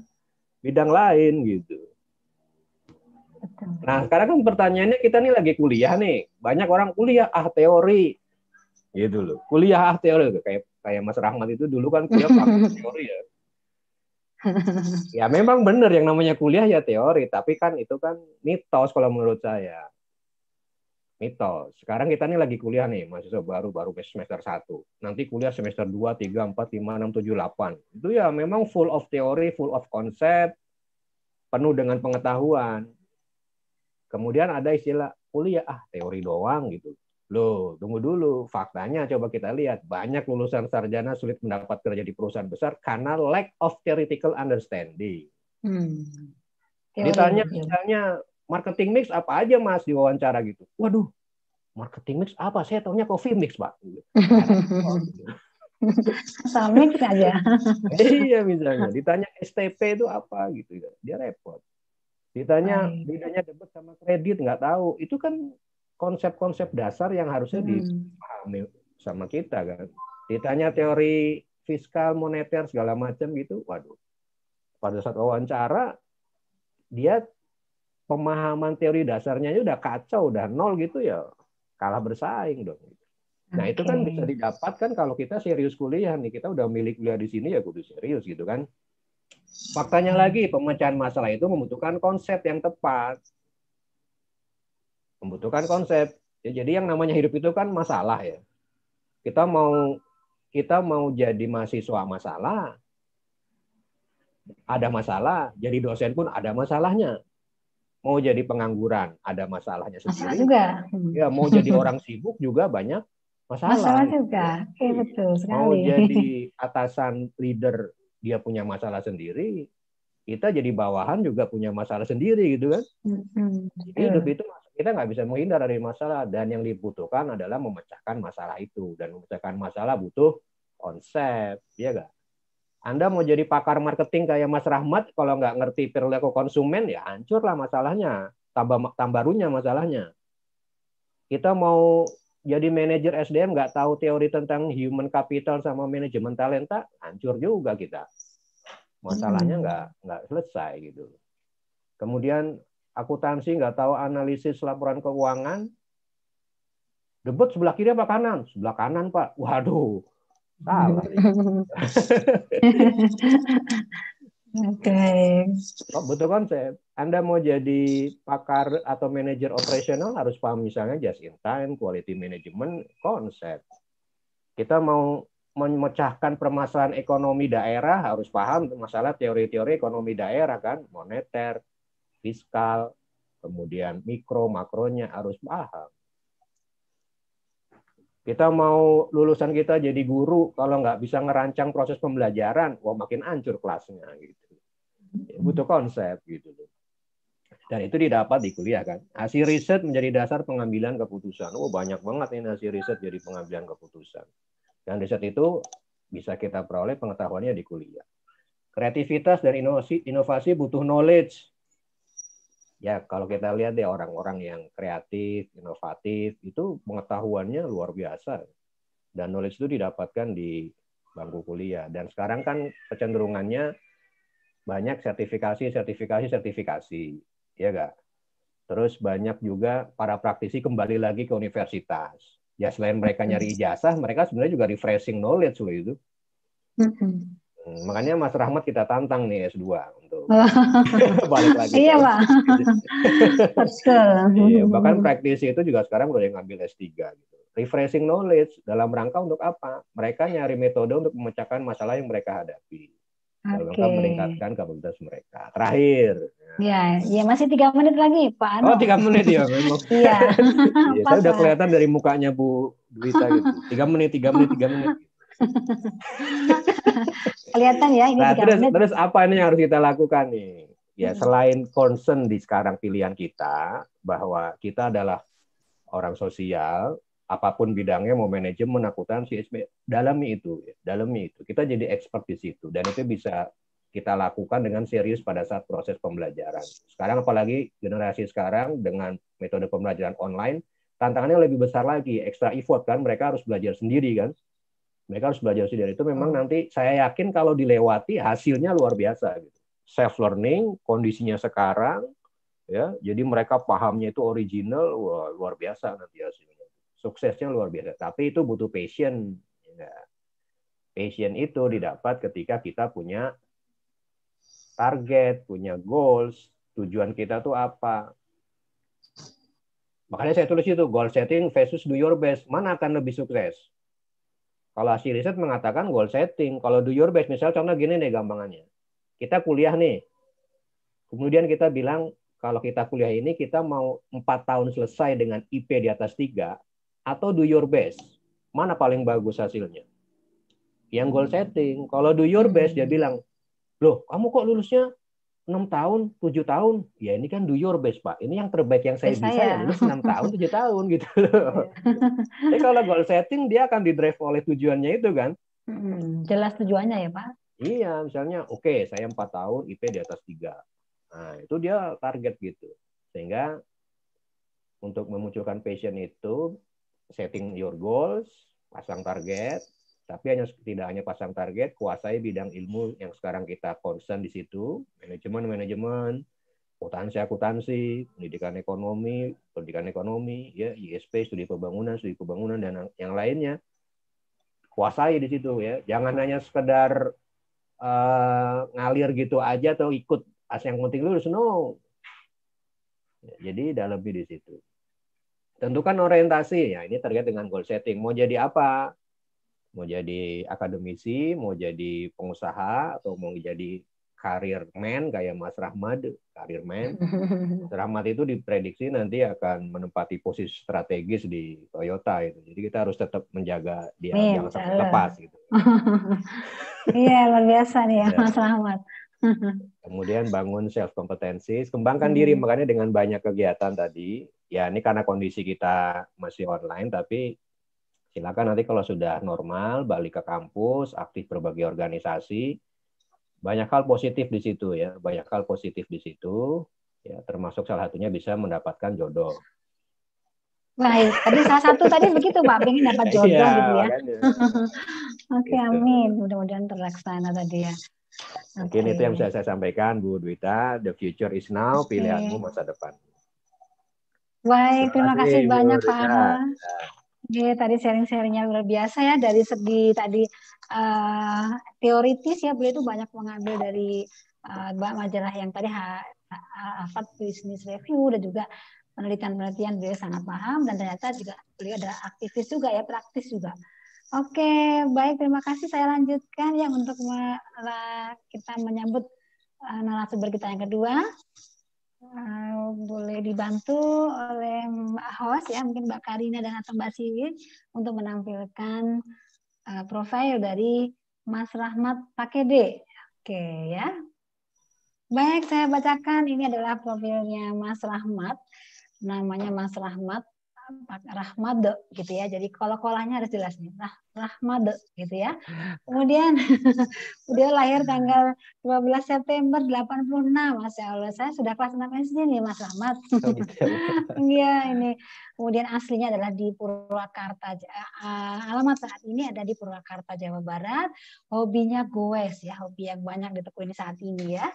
bidang lain gitu. Nah, sekarang kan pertanyaannya kita nih lagi kuliah nih. Banyak orang kuliah teori. Gitu loh. Kuliah teori kayak Mas Rahmat itu dulu kan kuliah pakai teori ya. Ya memang benar yang namanya kuliah ya teori, tapi kan itu kan mitos kalau menurut saya. Mitos. Sekarang kita nih lagi kuliah nih, mahasiswa baru semester 1. Nanti kuliah semester 2, 3, 4, 5, 6, 7, 8. Itu ya memang full of teori, full of konsep, penuh dengan pengetahuan. Kemudian ada istilah kuliah, teori doang gitu. Loh, tunggu dulu. Faktanya coba kita lihat. Banyak lulusan sarjana sulit mendapat kerja di perusahaan besar karena lack of theoretical understanding. Ditanya misalnya, marketing mix apa aja Mas di wawancara gitu. Waduh, marketing mix apa? Saya taunya coffee mix, Pak. Asal mix aja. Iya misalnya. Ditanya STP itu apa gitu. Dia repot. Ditanya bedanya debit sama kredit, nggak tahu. Itu kan konsep-konsep dasar yang harusnya dipahami sama kita kan. Ditanya teori fiskal, moneter, segala macam gitu. Waduh. Pada saat wawancara, dia pemahaman teori dasarnya udah kacau, udah nol gitu ya, kalah bersaing dong. Nah itu kan bisa didapatkan kalau kita serius kuliah nih, kita udah milih kuliah di sini ya kudu serius gitu kan. Faktanya lagi pemecahan masalah itu membutuhkan konsep yang tepat, membutuhkan konsep. Ya, jadi yang namanya hidup itu kan masalah ya. Kita mau kita mau jadi mahasiswa masalah, ada masalah, jadi dosen pun ada masalahnya. Mau jadi pengangguran, ada masalahnya Masalah sendiri. juga. Ya, mau jadi orang sibuk juga banyak masalah. Masalah gitu. juga. Oke, betul Mau sekali. jadi atasan leader, dia punya masalah sendiri. Kita jadi bawahan juga punya masalah sendiri gitu kan. Jadi hidup itu kita nggak bisa menghindar dari masalah, dan yang dibutuhkan adalah memecahkan masalah itu, dan memecahkan masalah butuh konsep, ya nggak? Anda mau jadi pakar marketing kayak Mas Rahmat, kalau nggak ngerti perilaku konsumen, ya hancurlah masalahnya, tambah barunya masalahnya. Kita mau jadi manajer SDM nggak tahu teori tentang human capital sama manajemen talenta, hancur juga kita. Masalahnya nggak selesai gitu. Kemudian akuntansi nggak tahu analisis laporan keuangan, debat sebelah kiri apa kanan? Sebelah kanan, Pak. Waduh, salah. Oke. Oh, betul konsep. Anda mau jadi pakar atau manajer operasional harus paham misalnya just in time, quality management, konsep. Kita mau memecahkan permasalahan ekonomi daerah harus paham masalah teori-teori ekonomi daerah kan, moneter, fiskal, kemudian mikro, makronya harus paham. Kita mau lulusan kita jadi guru, kalau nggak bisa ngerancang proses pembelajaran, wah makin hancur kelasnya gitu. Butuh konsep gitu. Dan itu didapat di kuliah kan. Hasil riset menjadi dasar pengambilan keputusan. Oh banyak banget ini hasil riset jadi pengambilan keputusan. Dan riset itu bisa kita peroleh pengetahuannya di kuliah. Kreativitas dan inovasi butuh knowledge. Ya, kalau kita lihat deh orang-orang yang kreatif, inovatif, itu pengetahuannya luar biasa. Dan knowledge itu didapatkan di bangku kuliah. Dan sekarang kan kecenderungannya banyak sertifikasi, ya enggak? Terus banyak juga para praktisi kembali lagi ke universitas. Ya selain mereka nyari ijazah, mereka sebenarnya juga refreshing knowledge loh itu. Makanya Mas Rahmat kita tantang nih S2 untuk balik lagi. Iya, Pak. Iya, bahkan praktisi itu juga sekarang udah yang ngambil S3 gitu. Refreshing knowledge dalam rangka untuk apa? Mereka nyari metode untuk memecahkan masalah yang mereka hadapi. Dalam rangka meningkatkan kapabilitas mereka. Terakhir. Ya, masih 3 menit lagi, Pak Ano. Oh, 3 menit ya memang. Iya. Iya, saya udah kelihatan dari mukanya Bu Dwita gitu. 3 menit. Kelihatan ya ini 3 menit. Terus apa ini yang harus kita lakukan nih? Ya, selain concern di sekarang pilihan kita bahwa kita adalah orang sosial, apapun bidangnya, mau manajemen, akuntansi, dalami itu. Kita jadi expert di situ, dan itu bisa kita lakukan dengan serius pada saat proses pembelajaran. Sekarang apalagi generasi sekarang dengan metode pembelajaran online, tantangannya lebih besar lagi, extra effort kan, mereka harus belajar sendiri kan. Mereka harus belajar sendiri. Itu memang nanti saya yakin kalau dilewati hasilnya luar biasa gitu. Self learning, kondisinya sekarang ya. Jadi mereka pahamnya itu original, wah, luar biasa nanti hasilnya. Suksesnya luar biasa. Tapi itu butuh passion. Ya. Passion itu didapat ketika kita punya target, punya goals, tujuan kita tuh apa. Makanya saya tulis itu, goal setting versus do your best. Mana akan lebih sukses? Kalau hasil riset mengatakan goal setting. Kalau do your best, misalnya contoh gini nih gampangannya. Kita kuliah nih. Kemudian kita bilang, kalau kita kuliah ini, kita mau 4 tahun selesai dengan IP di atas 3, atau do your best. Mana paling bagus hasilnya? Yang goal setting. Kalau do your best, dia bilang, loh, kamu kok lulusnya 6 tahun, 7 tahun? Ya ini kan do your best, Pak. Ini yang terbaik yang saya bisa, ya lulus 6 tahun, 7 tahun gitu loh. Jadi kalau goal setting, dia akan didrive oleh tujuannya itu kan. Jelas tujuannya ya, Pak. Iya, misalnya, oke, saya 4 tahun, IP di atas 3. Nah, itu dia target gitu. Sehingga untuk memunculkan passion itu, setting your goals, pasang target, tapi tidak hanya pasang target, kuasai bidang ilmu yang sekarang kita concern di situ, manajemen, akuntansi, pendidikan ekonomi, ya, ISP, studi pembangunan, dan yang lainnya. Kuasai di situ ya. Jangan hanya sekedar ngalir gitu aja atau ikut yang penting lulus, no. Jadi dalami di situ. Tentukan orientasi, ya ini terkait dengan goal setting. Mau jadi apa? Mau jadi akademisi, mau jadi pengusaha, atau mau jadi karir man kayak Mas Rahmat, karir man. Mas Rahmat itu diprediksi nanti akan menempati posisi strategis di Toyota itu. Jadi kita harus tetap menjaga dia jangan sampai lepas gitu. Iya, luar biasa nih ya, Ya. Mas Rahmat. Kemudian bangun self kompetensi, kembangkan diri, makanya dengan banyak kegiatan tadi. Ya ini karena kondisi kita masih online, tapi silakan nanti kalau sudah normal balik ke kampus, aktif berbagai organisasi. Banyak hal positif di situ ya, banyak hal positif di situ. Ya, termasuk salah satunya bisa mendapatkan jodoh. Baik, tadi salah satu tadi begitu Pak, pengen dapat jodoh Iya, gitu ya. makanya. Oke, Gitu. amin. Mudah-mudahan terlaksana tadi ya. Mungkin itu yang bisa saya sampaikan, Bu Dwita. The future is now, pilihanmu masa depan. Baik, terima kasih banyak Pak Arno. Ya. Oke, tadi sharing-sharingnya luar biasa ya, dari segi tadi teoritis ya, beliau itu banyak mengambil dari majalah yang tadi Harvard Business Review, dan juga penelitian-penelitian beliau sangat paham, dan ternyata juga beliau ada aktivis juga ya, praktis juga. Oke, baik, terima kasih. Saya lanjutkan ya untuk kita menyambut narasumber kita yang kedua. Boleh dibantu oleh Mbak host ya, mungkin Mbak Karina dan atau Mbak Siwi untuk menampilkan profil dari Mas Rahmat Pakede. Oke ya. Baik, saya bacakan, ini adalah profilnya Mas Rahmat. Namanya Mas Rahmat Rahmade gitu ya. Jadi kolanya harus jelas nih. Rahmade gitu ya. Kemudian dia lahir tanggal 12 September 86. Masya Allah, saya sudah kelas 6 SD nih Mas Rahmat. Iya, ini. Kemudian aslinya adalah di Purwakarta. Alamat saat ini ada di Purwakarta, Jawa Barat. Hobinya goes ya, hobi yang banyak ditekuni saat ini ya.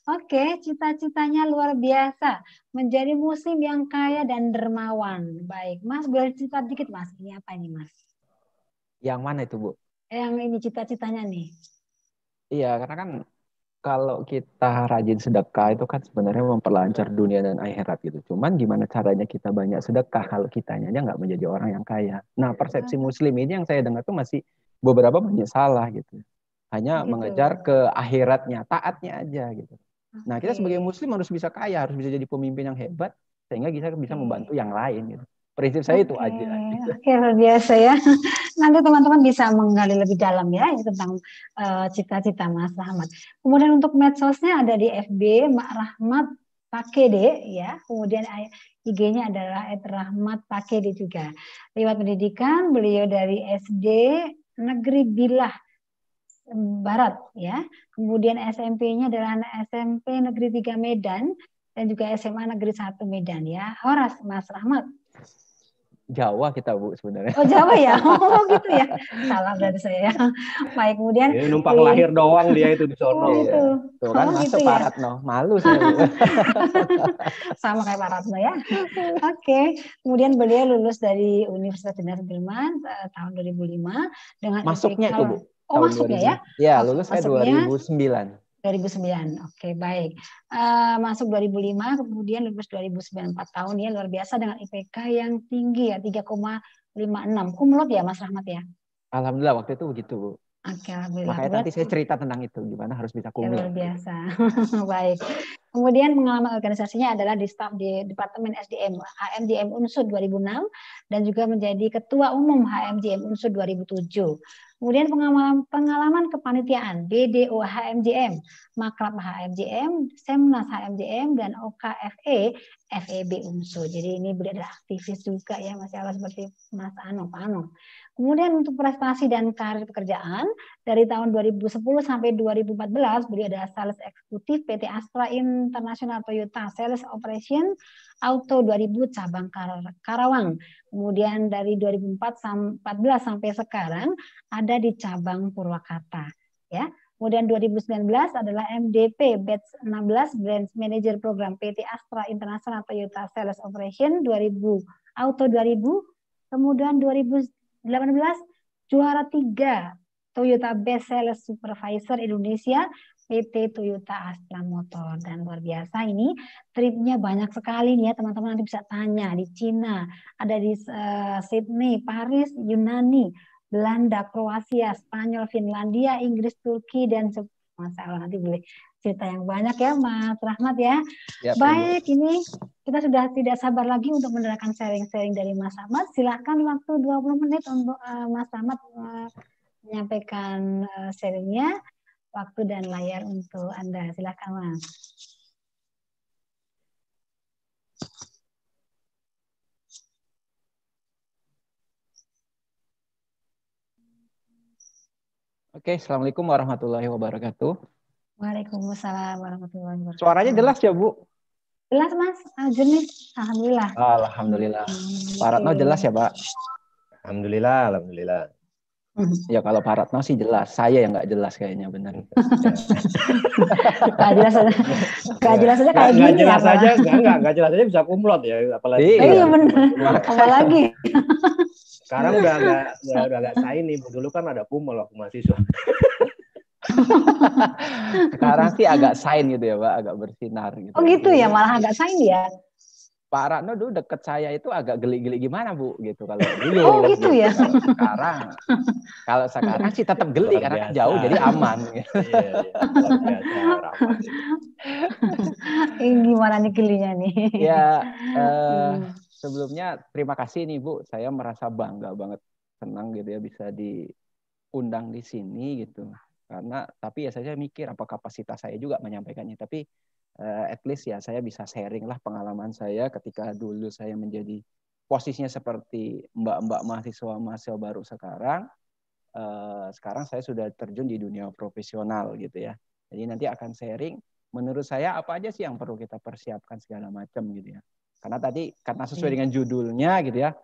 Oke, cita-citanya luar biasa, menjadi muslim yang kaya dan dermawan. Baik, Mas, boleh cerita dikit Mas, ini apa ini Mas? Yang mana itu Bu? Yang ini cita-citanya nih. Iya, karena kan kalau kita rajin sedekah itu kan sebenarnya memperlancar dunia dan akhirat gitu. Cuman gimana caranya kita banyak sedekah kalau kitanya aja nggak menjadi orang yang kaya. Nah, persepsi muslim ini yang saya dengar tuh masih beberapa banyak salah gitu. Hanya mengejar ke akhiratnya, taatnya aja gitu. Nah, kita sebagai muslim harus bisa kaya, harus bisa jadi pemimpin yang hebat, sehingga kita bisa membantu yang lain gitu. Prinsip saya itu aja. Oke, luar biasa ya. Nanti teman-teman bisa menggali lebih dalam ya tentang cita-cita Mas Rahmat. Kemudian untuk medsosnya ada di FB Mak Rahmat Pakede ya. Kemudian IG-nya adalah @rahmatpakede juga. Lewat pendidikan beliau dari SD Negeri Bilah Barat ya. Kemudian SMP-nya adalah SMP Negeri 3 Medan dan juga SMA Negeri 1 Medan ya. Horas Mas Rahmat. Jawa kita Bu sebenarnya. Oh Jawa ya, oh gitu ya. Salah dari saya. Baik, kemudian. Ini numpang lahir doang dia itu di sono. Oh, gitu. Tuh kan masuk gitu Pak Ratno, malu saya. Sama kayak Pak Ratno ya. Oke, kemudian beliau lulus dari Universitas Jenderal Sudirman tahun 2005 dengan masuknya itu Bu. Oh masuknya 2000. ya? Ya, lulus saya 2009. 2009, oke baik. Masuk 2005, kemudian lulus 2009, 4 tahun ya, luar biasa dengan IPK yang tinggi ya, 3,56. Kumlot ya Mas Rahmat ya? Alhamdulillah waktu itu begitu Bu. Oke, alhamdulillah. Makanya nanti saya cerita tentang itu, gimana harus bisa kumlot. Ya, luar biasa. Baik. Kemudian pengalaman organisasinya adalah di staf di Departemen SDM HMJM Unsur 2006 dan juga menjadi Ketua Umum HMJM Unsur 2007. Kemudian pengalaman kepanitiaan BDO HMJM, Makrab HMJM, Semnas HMJM, dan OKFE FEB Unsur. Jadi ini beliau adalah aktivis juga ya, Masya Allah, seperti Mas Ano, Pak Ano. Kemudian untuk prestasi dan karir pekerjaan, dari tahun 2010 sampai 2014, beliau adalah Sales Eksekutif PT Astra International Toyota Sales Operation Auto 2000 cabang Karawang. Kemudian dari 2014 sampai sekarang ada di cabang Purwakarta. Ya. Kemudian 2019 adalah MDP Batch 16 Branch Manager Program PT Astra International Toyota Sales Operation 2000 Auto 2000. Kemudian 2018 juara 3 Toyota Best Sales Supervisor Indonesia PT Toyota Astra Motor. Dan luar biasa ini tripnya banyak sekali nih ya teman-teman, nanti bisa tanya di Cina, ada di Sydney, Paris, Yunani, Belanda, Kroasia, Spanyol, Finlandia, Inggris, Turki, dan masalah nanti boleh cerita yang banyak ya Mas Rahmat ya. Siap, Baik, ini kita sudah tidak sabar lagi untuk mendengarkan sharing-sharing dari Mas Rahmat. Silakan waktu 20 menit untuk Mas Rahmat menyampaikan sharingnya. Waktu dan layar untuk Anda. Silakan Mas. Oke, Assalamualaikum warahmatullahi wabarakatuh. Waalaikumsalam warahmatullahi wabarakatuh. Suaranya jelas ya, Bu? Jelas, Mas. Jenis. Alhamdulillah. Alhamdulillah. Pak Ratno jelas ya, Pak? Alhamdulillah, alhamdulillah. Ya kalau Pak Ratno sih jelas, saya yang nggak jelas kayaknya benar. Nggak jelas aja, nggak jelas aja kayak Nggak gini jelas ya, aja, nggak jelas aja bisa kumlot ya, apalagi. Iya benar. Apalagi. Sekarang udah nggak shiny. Dulu kan ada kumlot waktu mahasiswa. Sekarang sih agak shine gitu ya, Pak, agak bersinar gitu. Oh gitu ya, malah agak shine ya. Pak Ratno dulu deket saya itu agak geli-geli gimana, Bu, gitu kalau dulu. Oh gitu ya. Kalau sekarang sih tetap geli Luar karena kan biasa. jauh jadi aman. Iya, luar biasa Rahmat itu. Ini gimana nih gelinya nih? Ya, sebelumnya terima kasih nih Bu, saya merasa bangga banget, senang gitu ya bisa diundang di sini gitu. Karena tapi ya saya mikir apa kapasitas saya juga menyampaikannya, tapi at least ya saya bisa sharing lah pengalaman saya ketika dulu saya menjadi posisinya seperti mbak-mbak mahasiswa baru sekarang. Sekarang saya sudah terjun di dunia profesional gitu ya. Jadi nanti akan sharing menurut saya apa aja sih yang perlu kita persiapkan segala macam gitu ya. Karena sesuai dengan judulnya gitu ya,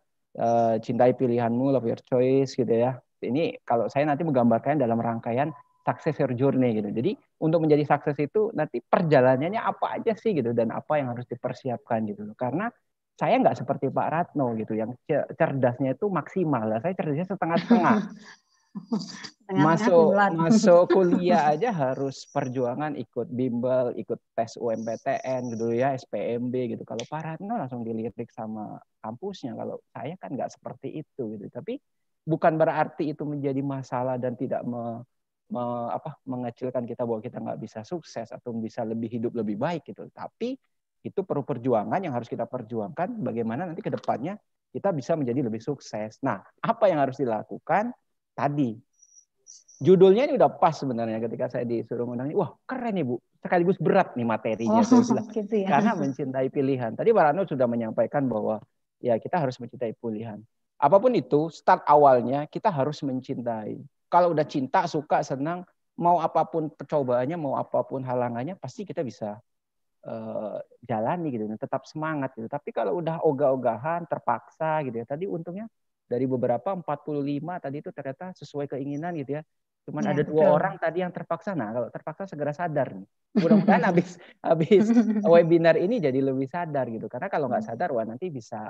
cintai pilihanmu, love your choice gitu ya. Ini kalau saya nanti menggambarkan dalam rangkaian success your journey gitu. Jadi untuk menjadi sukses itu nanti perjalanannya apa aja sih gitu dan apa yang harus dipersiapkan gitu. Karena saya nggak seperti Pak Ratno gitu yang cerdasnya itu maksimal lah. Saya cerdasnya setengah-setengah. Masuk kuliah aja harus perjuangan, ikut bimbel, ikut tes UMPTN gitu ya, SPMB gitu. Kalau Pak Ratno langsung dilirik sama kampusnya. Kalau saya kan nggak seperti itu gitu. Tapi bukan berarti itu menjadi masalah dan tidak mengecilkan kita bahwa kita nggak bisa sukses atau bisa hidup lebih baik gitu. Tapi itu perlu perjuangan yang harus kita perjuangkan bagaimana nanti ke depannya kita bisa menjadi lebih sukses. Nah, apa yang harus dilakukan? Tadi judulnya ini udah pas sebenarnya ketika saya disuruh ngundang ini. Wah, keren nih Bu. Sekaligus berat nih materinya. Gitu ya. Karena mencintai pilihan. Tadi Pak Ratno sudah menyampaikan bahwa ya kita harus mencintai pilihan. Apapun itu, start awalnya kita harus mencintai. Kalau udah cinta, suka, senang, mau apapun percobaannya, mau apapun halangannya, pasti kita bisa jalani gitu, tetap semangat gitu. Tapi kalau udah ogah-ogahan, terpaksa gitu ya. Tadi untungnya dari beberapa 45 tadi itu ternyata sesuai keinginan gitu ya. Cuman ada 2 orang tadi yang terpaksa. Nah, kalau terpaksa segera sadar nih. Mudah-mudahan habis webinar ini jadi lebih sadar gitu. Karena kalau nggak sadar, wah nanti bisa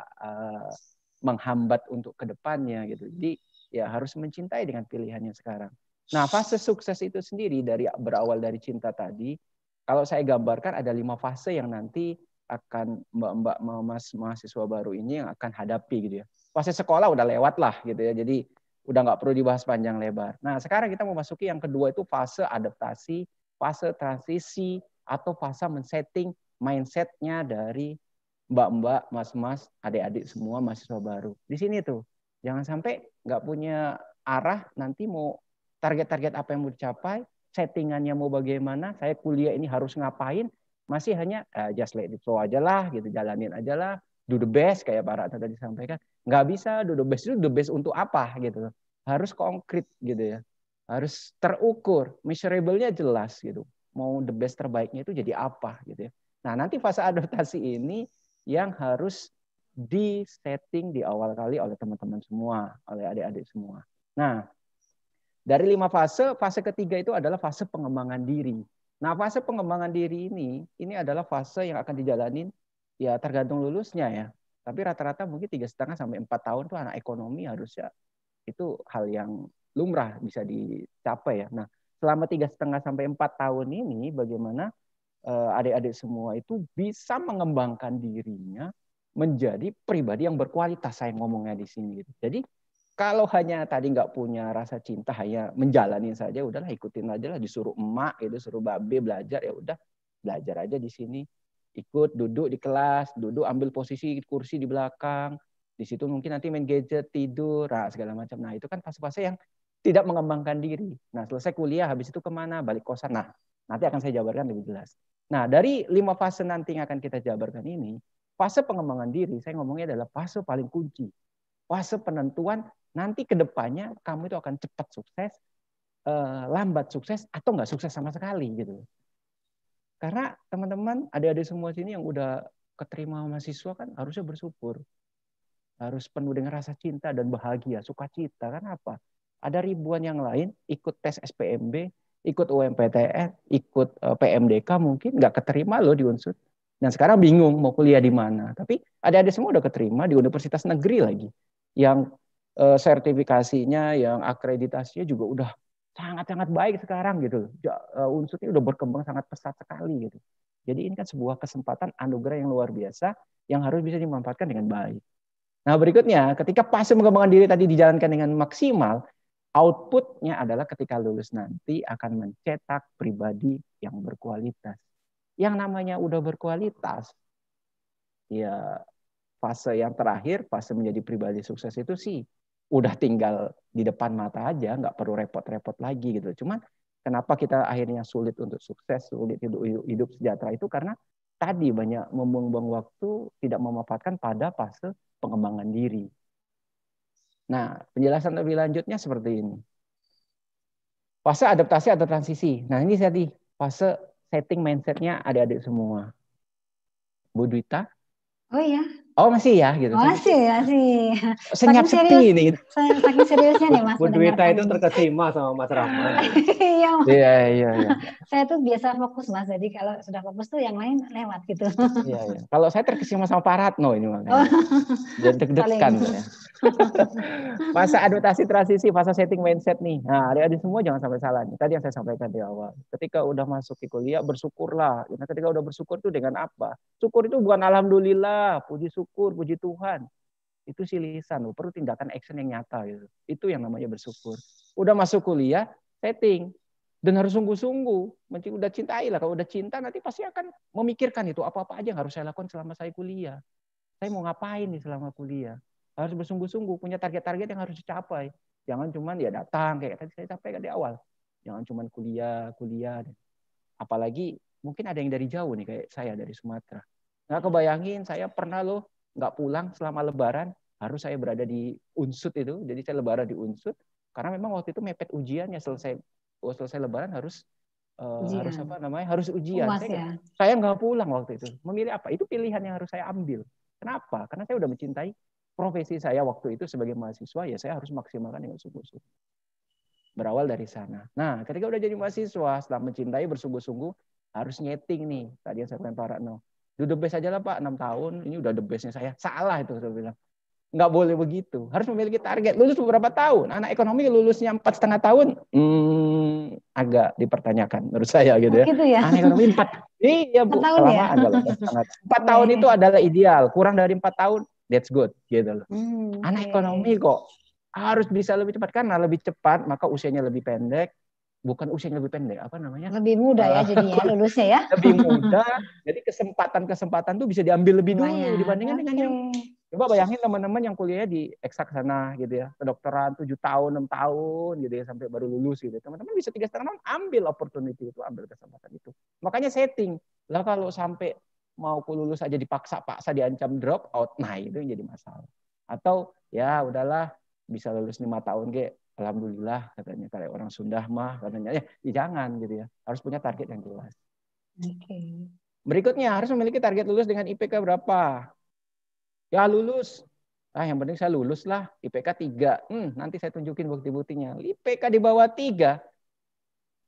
menghambat untuk kedepannya gitu. Jadi ya harus mencintai dengan pilihannya sekarang. Nah, fase sukses itu sendiri berawal dari cinta tadi. Kalau saya gambarkan ada 5 fase yang nanti akan mbak-mbak mahasiswa baru ini yang akan hadapi gitu ya. Fase sekolah udah lewat lah gitu ya. Jadi udah nggak perlu dibahas panjang lebar. Nah, sekarang kita mau masuki yang kedua itu fase adaptasi, fase transisi, atau fase men-setting mindset-nya dari mbak-mbak, mas-mas, adik-adik semua mahasiswa baru. Di sini tuh, jangan sampai nggak punya arah, nanti mau target-target apa yang mau dicapai, settingannya mau bagaimana, saya kuliah ini harus ngapain, masih hanya just let it flow aja lah, gitu, jalanin aja lah, do the best, kayak Pak Ratno tadi sampaikan. Nggak bisa do the best itu the best untuk apa, gitu. Harus konkret, gitu ya. Harus terukur, measurable-nya jelas, gitu. Mau the best terbaiknya itu jadi apa, gitu ya. Nah, nanti fase adaptasi ini yang harus di-setting di awal kali oleh teman-teman semua, oleh adik-adik semua. Nah, dari 5 fase, fase ketiga itu adalah fase pengembangan diri. Nah, fase pengembangan diri ini adalah fase yang akan dijalanin ya tergantung lulusnya ya. Tapi rata-rata mungkin 3,5 sampai 4 tahun tuh anak ekonomi harusnya itu hal yang lumrah bisa dicapai ya. Nah, selama 3,5 sampai 4 tahun ini bagaimana adik-adik semua itu bisa mengembangkan dirinya menjadi pribadi yang berkualitas, saya ngomongnya di sini gitu. Jadi Kalau hanya tadi nggak punya rasa cinta, hanya menjalani saja, udahlah ikutin aja lah. Disuruh emak, itu suruh babe belajar, ya udah belajar aja di sini. Ikut duduk di kelas, duduk ambil posisi kursi di belakang. Di situ mungkin nanti main gadget, tidur, nah, segala macam. Nah itu kan fase-fase yang tidak mengembangkan diri. Nah selesai kuliah, habis itu kemana? Balik kosan. Nah nanti akan saya jabarkan lebih jelas. Nah dari 5 fase nanti yang akan kita jabarkan ini, fase pengembangan diri, saya ngomongnya adalah fase paling kunci. Fase penentuan nanti ke depannya kamu itu akan cepat sukses, lambat sukses, atau nggak sukses sama sekali gitu. Karena teman-teman, adik-adik semua sini yang udah keterima mahasiswa kan harusnya bersyukur. Harus penuh dengan rasa cinta dan bahagia, sukacita. Kan apa? Ada ribuan yang lain ikut tes SPMB, ikut UMPTN, ikut PMDK mungkin nggak keterima loh di Unsud. Dan sekarang bingung mau kuliah di mana. Tapi adik-adik semua udah keterima di universitas negeri lagi. Yang sertifikasinya, yang akreditasinya juga udah sangat-sangat baik sekarang gitu. Unsud ini udah berkembang sangat pesat sekali gitu. Jadi ini kan sebuah kesempatan anugerah yang luar biasa yang harus bisa dimanfaatkan dengan baik. Nah berikutnya, ketika fase pengembangan diri tadi dijalankan dengan maksimal, outputnya adalah ketika lulus nanti akan mencetak pribadi yang berkualitas. Yang namanya udah berkualitas, ya fase yang terakhir, fase menjadi pribadi sukses itu sih udah tinggal di depan mata aja, nggak perlu repot-repot lagi gitu. Cuman kenapa kita akhirnya sulit untuk sukses, sulit hidup sejahtera itu karena tadi banyak membuang-buang waktu, tidak memanfaatkan pada fase pengembangan diri. Nah, penjelasan lebih lanjutnya seperti ini. Fase adaptasi atau transisi. Nah, ini tadi fase setting mindset-nya adik-adik semua. Bu Dwita? Oh iya. Oh masih ya gitu. Masih. Senyap sepi ini. Saking seriusnya nih Mas. Bu Dwita itu terkesima sama Mas Rahman. Iya. Saya tuh biasa fokus Mas, jadi kalau sudah fokus tuh yang lain lewat gitu. Iya. Kalau saya terkesima sama Pak Ratno ini makanya. Dan deg-degan ya. Masa adaptasi transisi, fase setting mindset nih. Nah, adik-adik semua jangan sampai salah nih. Tadi yang saya sampaikan di awal. Ketika udah masuk ke kuliah, bersyukurlah. Nah, ketika udah bersyukur itu dengan apa? Syukur itu bukan alhamdulillah, puji syukur, puji Tuhan. Itu sih lisan, perlu tindakan action yang nyata gitu. Itu yang namanya bersyukur. Udah masuk kuliah, setting. Dan harus sungguh-sungguh. Udah cintai lah. Kalau udah cinta nanti pasti akan memikirkan itu apa-apa aja yang harus saya lakukan selama saya kuliah. Saya mau ngapain nih selama kuliah? Harus bersungguh-sungguh, punya target-target yang harus dicapai. Jangan cuman ya datang kayak tadi saya sampaikan di awal. Jangan cuman kuliah. Apalagi mungkin ada yang dari jauh nih kayak saya dari Sumatera. Nggak kebayangin saya pernah loh nggak pulang selama Lebaran, harus saya berada di Unsud itu. Jadi saya Lebaran di Unsud karena memang waktu itu mepet ujiannya, selesai Lebaran harus harus ujian. Saya nggak pulang waktu itu. Memilih apa? Itu pilihan yang harus saya ambil. Kenapa? Karena saya udah mencintai profesi saya waktu itu sebagai mahasiswa, ya saya harus maksimalkan dengan sungguh-sungguh. Berawal dari sana. Nah, ketika udah jadi mahasiswa, setelah mencintai bersungguh-sungguh, harus nyeting nih. Tadi yang saya bilang Pak Ratno. Do the best aja lah Pak, 6 tahun. Ini udah the bestnya saya. Salah itu saya bilang. Nggak boleh begitu. Harus memiliki target. Lulus beberapa tahun. Anak ekonomi lulusnya 4,5 tahun. Agak dipertanyakan menurut saya gitu ya. Gitu ya? Anak ekonomi 4. Iya Bu, kelamaan kalau 4 tahun itu adalah ideal. Kurang dari 4 tahun, that's good gitu loh. Anak ekonomi kok harus bisa lebih cepat, karena lebih cepat maka usianya lebih pendek. Bukan usianya lebih pendek, apa namanya? Lebih mudah ya jadinya lulusnya ya. Lebih mudah. Jadi kesempatan tuh bisa diambil lebih dulu dibandingkan dengan yang. Coba bayangin teman-teman yang kuliahnya di eksak sana gitu ya, kedokteran 7 tahun, 6 tahun gitu ya sampai baru lulus gitu. Teman-teman bisa 3,5 tahun ambil opportunity itu, ambil kesempatan itu. Makanya setting. Lah kalau sampai mau lulus aja dipaksa-paksa diancam drop out, nah itu yang jadi masalah. Atau ya udahlah bisa lulus 5 tahun alhamdulillah katanya, kayak orang Sunda mah katanya ya jangan gitu ya. Harus punya target yang jelas. Berikutnya harus memiliki target lulus dengan IPK berapa? Ya lulus. Yang penting saya lulus lah. IPK 3. Nanti saya tunjukin bukti-buktinya. IPK di bawah 3.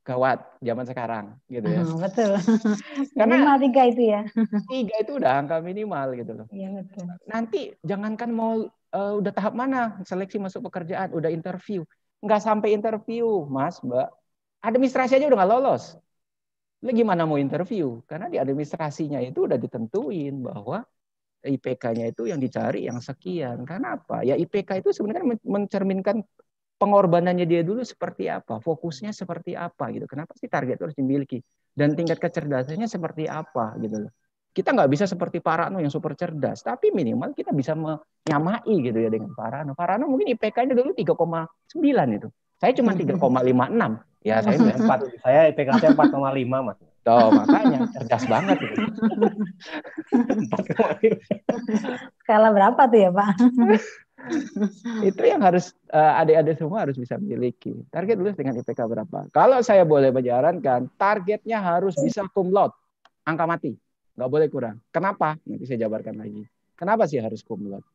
Gawat zaman sekarang gitu ya. Betul. Karena minimal 3 itu ya. 3 itu udah angka minimal gitu loh. Iya betul. Nanti jangankan mau udah tahap mana seleksi masuk pekerjaan, udah interview. Nggak sampai interview, Mas, Mbak. Administrasi aja udah nggak lolos. Lu gimana mau interview? Karena di administrasinya itu udah ditentuin bahwa IPK-nya itu yang dicari yang sekian. Karena apa? Ya IPK itu sebenarnya mencerminkan pengorbanannya dia dulu seperti apa, fokusnya seperti apa gitu. Kenapa sih target itu harus dimiliki? Dan tingkat kecerdasannya seperti apa gitu loh. Kita nggak bisa seperti Parano yang super cerdas, tapi minimal kita bisa menyamai gitu ya dengan Parano. Parano mungkin IPK-nya dulu 3,9 itu. Saya cuma 3,56. Ya saya 4. Saya IPK saya 4,5 Mas. Tuh, makanya cerdas banget gitu. 4,5. Skala berapa tuh ya Pak? Itu yang harus adik-adik semua harus bisa miliki. Target lulus dengan IPK berapa? Kalau saya boleh menyarankan, targetnya harus bisa cum laude, angka mati, nggak boleh kurang. Kenapa? Nanti saya jabarkan lagi. Kenapa sih harus cum laude?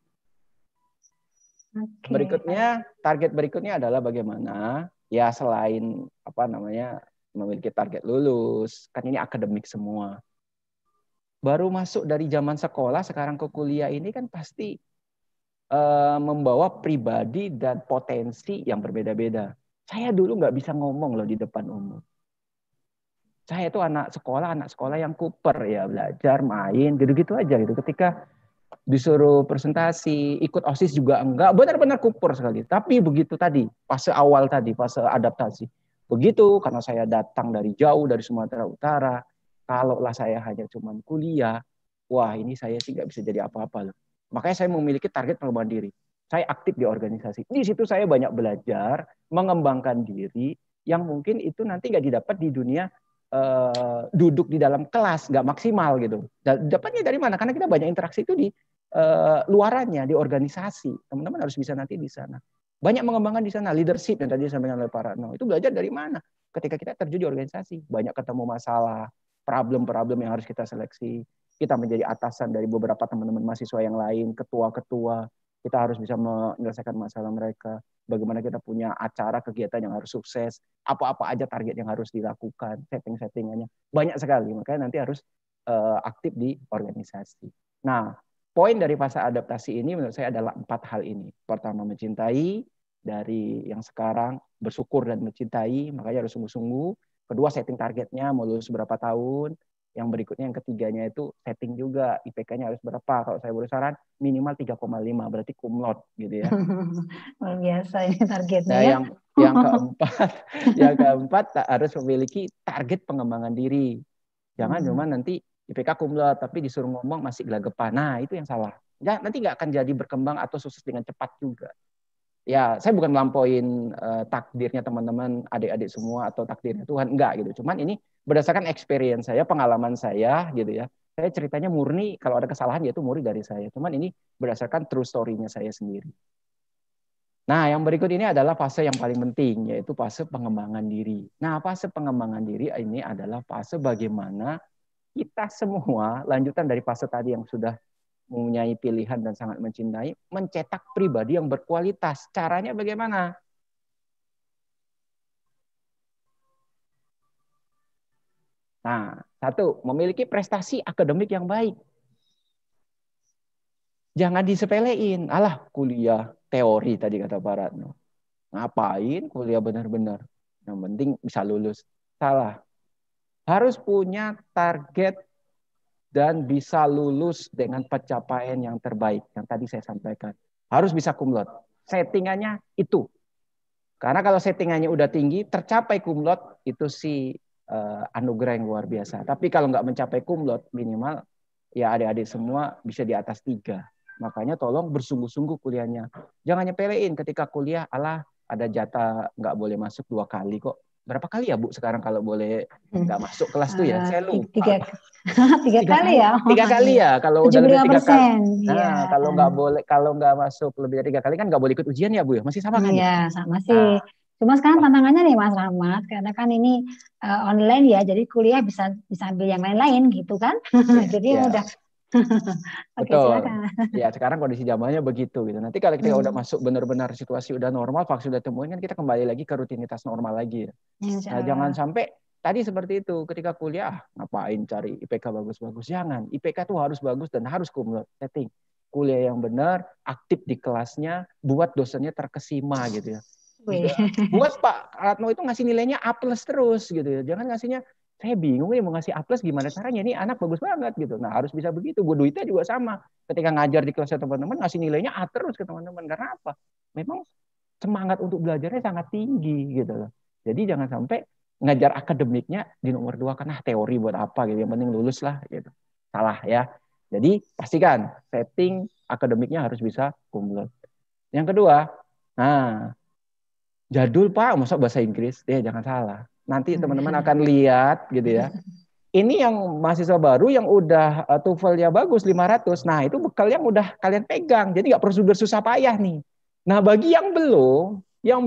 Okay. Berikutnya, target berikutnya adalah bagaimana ya selain memiliki target lulus, kan ini akademik semua. Baru masuk dari zaman sekolah sekarang ke kuliah ini kan pasti membawa pribadi dan potensi yang berbeda-beda. Saya dulu nggak bisa ngomong loh di depan umum. Saya itu anak sekolah yang kuper ya, belajar, main, gitu-gitu aja gitu. Ketika disuruh presentasi, ikut OSIS juga enggak, benar-benar kuper sekali. Tapi begitu tadi, fase awal tadi, fase adaptasi. Begitu karena saya datang dari jauh, dari Sumatera Utara, kalaulah saya hanya cuman kuliah, wah ini saya sih nggak bisa jadi apa-apa loh. Makanya saya memiliki target pengembangan diri. Saya aktif di organisasi. Di situ saya banyak belajar, mengembangkan diri, yang mungkin itu nanti nggak didapat di dunia duduk di dalam kelas, nggak maksimal gitu. Dapatnya dari mana? Karena kita banyak interaksi itu di luarannya, di organisasi. Teman-teman harus bisa nanti di sana. Banyak mengembangkan di sana. Leadership yang tadi disampaikan oleh Pak Ratno. Itu belajar dari mana? Ketika kita terjun di organisasi. Banyak ketemu masalah, problem-problem yang harus kita seleksi. Kita menjadi atasan dari beberapa teman-teman mahasiswa yang lain, ketua-ketua. Kita harus bisa menyelesaikan masalah mereka. Bagaimana kita punya acara, kegiatan yang harus sukses. Apa-apa aja target yang harus dilakukan. Setting-settingannya. Banyak sekali. Makanya nanti harus aktif di organisasi. Nah, poin dari fase adaptasi ini menurut saya adalah 4 hal ini. Pertama, mencintai. Dari yang sekarang bersyukur dan mencintai. Makanya harus sungguh-sungguh. Kedua, setting targetnya. Mau lulus berapa tahun. Yang berikutnya, yang ketiganya itu setting juga. IPK-nya harus berapa. Kalau saya boleh saran, minimal 3,5. Berarti cum laude gitu ya. Luar biasa ini targetnya. Nah, yang keempat harus memiliki target pengembangan diri. Jangan cuma nanti IPK cum laude, tapi disuruh ngomong masih gelagapan. Nah, itu yang salah. Nanti nggak akan jadi berkembang atau sukses dengan cepat juga. Ya, saya bukan melampauin takdirnya teman-teman, adik-adik semua atau takdirnya Tuhan, enggak gitu. Cuman ini berdasarkan experience saya, pengalaman saya gitu ya. Saya ceritanya murni, kalau ada kesalahan yaitu murni dari saya. Cuman ini berdasarkan true story-nya saya sendiri. Nah, yang berikut ini adalah fase yang paling penting, yaitu fase pengembangan diri. Nah, fase pengembangan diri ini adalah fase bagaimana kita semua, lanjutan dari fase tadi yang sudah mempunyai pilihan dan sangat mencintai, mencetak pribadi yang berkualitas. Caranya bagaimana? Nah, satu, memiliki prestasi akademik yang baik. Jangan disepelein. Alah, kuliah teori tadi kata Pak Ratno. Ngapain kuliah benar-benar? Yang penting bisa lulus. Salah. Harus punya target dan bisa lulus dengan pencapaian yang terbaik. Yang tadi saya sampaikan. Harus bisa cum laude. Settingannya itu. Karena kalau settingannya udah tinggi, tercapai cum laude, itu sih anugerah yang luar biasa. Tapi kalau nggak mencapai cum laude, minimal ya adik-adik semua bisa di atas 3. Makanya tolong bersungguh-sungguh kuliahnya. Jangan nyepelein ketika kuliah, alah ada jatah nggak boleh masuk 2 kali kok. Berapa kali ya Bu sekarang kalau boleh nggak masuk kelas tuh ya? Saya lupa. 3 kali ya? 3 kali ya. Kalau udah lebih 3 kali. Nah, ya. kalau nggak masuk lebih dari 3 kali kan nggak boleh ikut ujian ya Bu ya? Masih sama kan? Iya, sama sih. Cuma sekarang tantangannya nih Mas Rahmat, karena kan ini online ya, jadi kuliah bisa ambil yang lain-lain gitu kan? Jadi udah. Oke, betul. silakan. Ya, sekarang kondisi zamannya begitu gitu. Nanti kalau kita udah masuk benar-benar situasi udah normal, vaksin udah temuin kan kita kembali lagi ke rutinitas normal lagi. Nah, jangan sampai tadi seperti itu ketika kuliah ngapain cari IPK bagus-bagus. Jangan. IPK tuh harus bagus dan harus cum laude. Setting. Kuliah yang benar, aktif di kelasnya, buat dosennya terkesima gitu ya. Buat Pak Ratno itu ngasih nilainya A+ terus gitu ya. Jangan ngasihnya Saya bingung nih mau ngasih A+ gimana caranya, ini anak bagus banget gitu. Nah harus bisa begitu. Bu Duita juga sama. Ketika ngajar di kelasnya teman-teman ngasih nilainya A terus ke teman-teman. Karena apa? Memang semangat untuk belajarnya sangat tinggi gitu loh. Jadi jangan sampai ngajar akademiknya di nomor 2 karena teori buat apa gitu. Yang penting lulus lah gitu. Salah ya. Jadi pastikan setting akademiknya harus bisa cum laude. Yang kedua, nah jadul Pak, masa bahasa Inggris? Jangan salah. Nanti teman-teman akan lihat gitu ya. Ini yang mahasiswa baru yang udah TOEFL-nya bagus 500. Nah, itu bekal yang udah kalian pegang. Jadi nggak perlu bersusah payah nih. Nah, bagi yang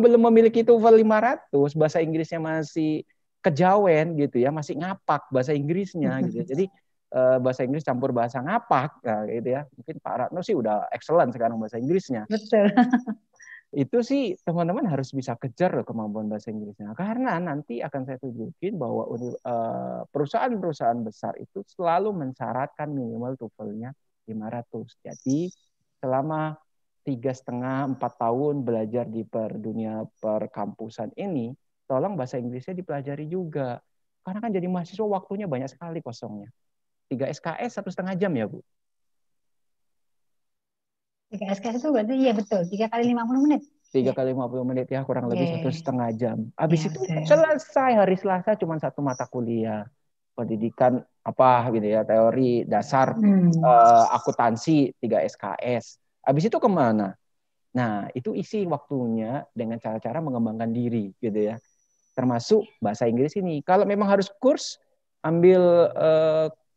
belum memiliki TOEFL 500, bahasa Inggrisnya masih kejawen gitu ya, masih ngapak bahasa Inggrisnya gitu ya. Jadi bahasa Inggris campur bahasa ngapak gitu ya. Mungkin Pak Ratno sih udah excellent sekarang bahasa Inggrisnya. Betul. Itu sih teman-teman harus bisa kejar loh kemampuan bahasa Inggrisnya. Karena nanti akan saya tunjukin bahwa perusahaan-perusahaan besar itu selalu mensyaratkan minimal TOEFL-nya 500. Jadi selama 3,5-4 tahun belajar di dunia perkampusan ini, tolong bahasa Inggrisnya dipelajari juga. Karena kan jadi mahasiswa waktunya banyak sekali kosongnya. 3 SKS 1,5 jam ya Bu? 3 SKS itu berarti iya betul 3 kali 50 menit. 3 kali 50 menit ya, kurang lebih 1,5 jam. Habis itu betul. selesai hari Selasa cuma 1 mata kuliah. Pendidikan apa gitu ya, teori dasar akuntansi 3 SKS. Habis itu kemana? Nah, itu isi waktunya dengan cara-cara mengembangkan diri gitu ya. Termasuk bahasa Inggris ini. Kalau memang harus ambil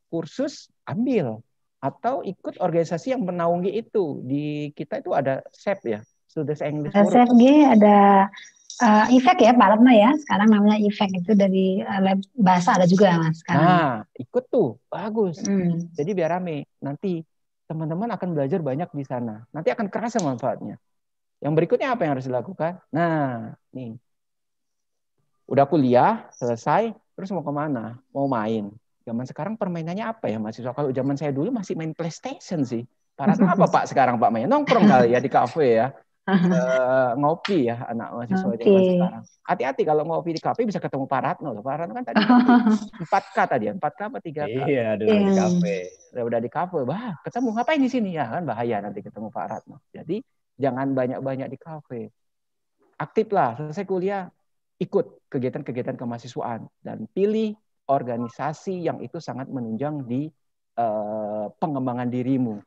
kursus, ambil. Atau ikut organisasi yang menaungi itu. Di kita itu ada SEP ya, Students English Forum. SFG ada IFEK ya Pak Ratno ya. Sekarang namanya IFEK itu dari lab bahasa ada juga Mas sekarang. Nah, ikut tuh. Bagus. Jadi biar rame. Nanti teman-teman akan belajar banyak di sana. Nanti akan kerasa manfaatnya. Yang berikutnya apa yang harus dilakukan? Nah, nih. Udah kuliah, selesai, terus mau kemana? Mau main. Zaman sekarang permainannya apa ya mahasiswa? Kalau zaman saya dulu masih main PlayStation sih. Pak Ratno apa Pak sekarang Pak main? Nongkrong kali ya di kafe ya. Ngopi ya anak mahasiswa zaman sekarang. Hati-hati kalau ngopi di kafe bisa ketemu Pak Ratno. Pak Ratno kan tadi 4K tadi ya, 4K apa 3K? Iya, dulu di kafe. Udah di kafe, ketemu ngapain di sini ya kan bahaya nanti ketemu Pak Ratno. Jadi jangan banyak-banyak di kafe. Aktif lah, selesai kuliah ikut kegiatan-kegiatan kemahasiswaan dan pilih organisasi yang itu sangat menunjang di pengembangan dirimu.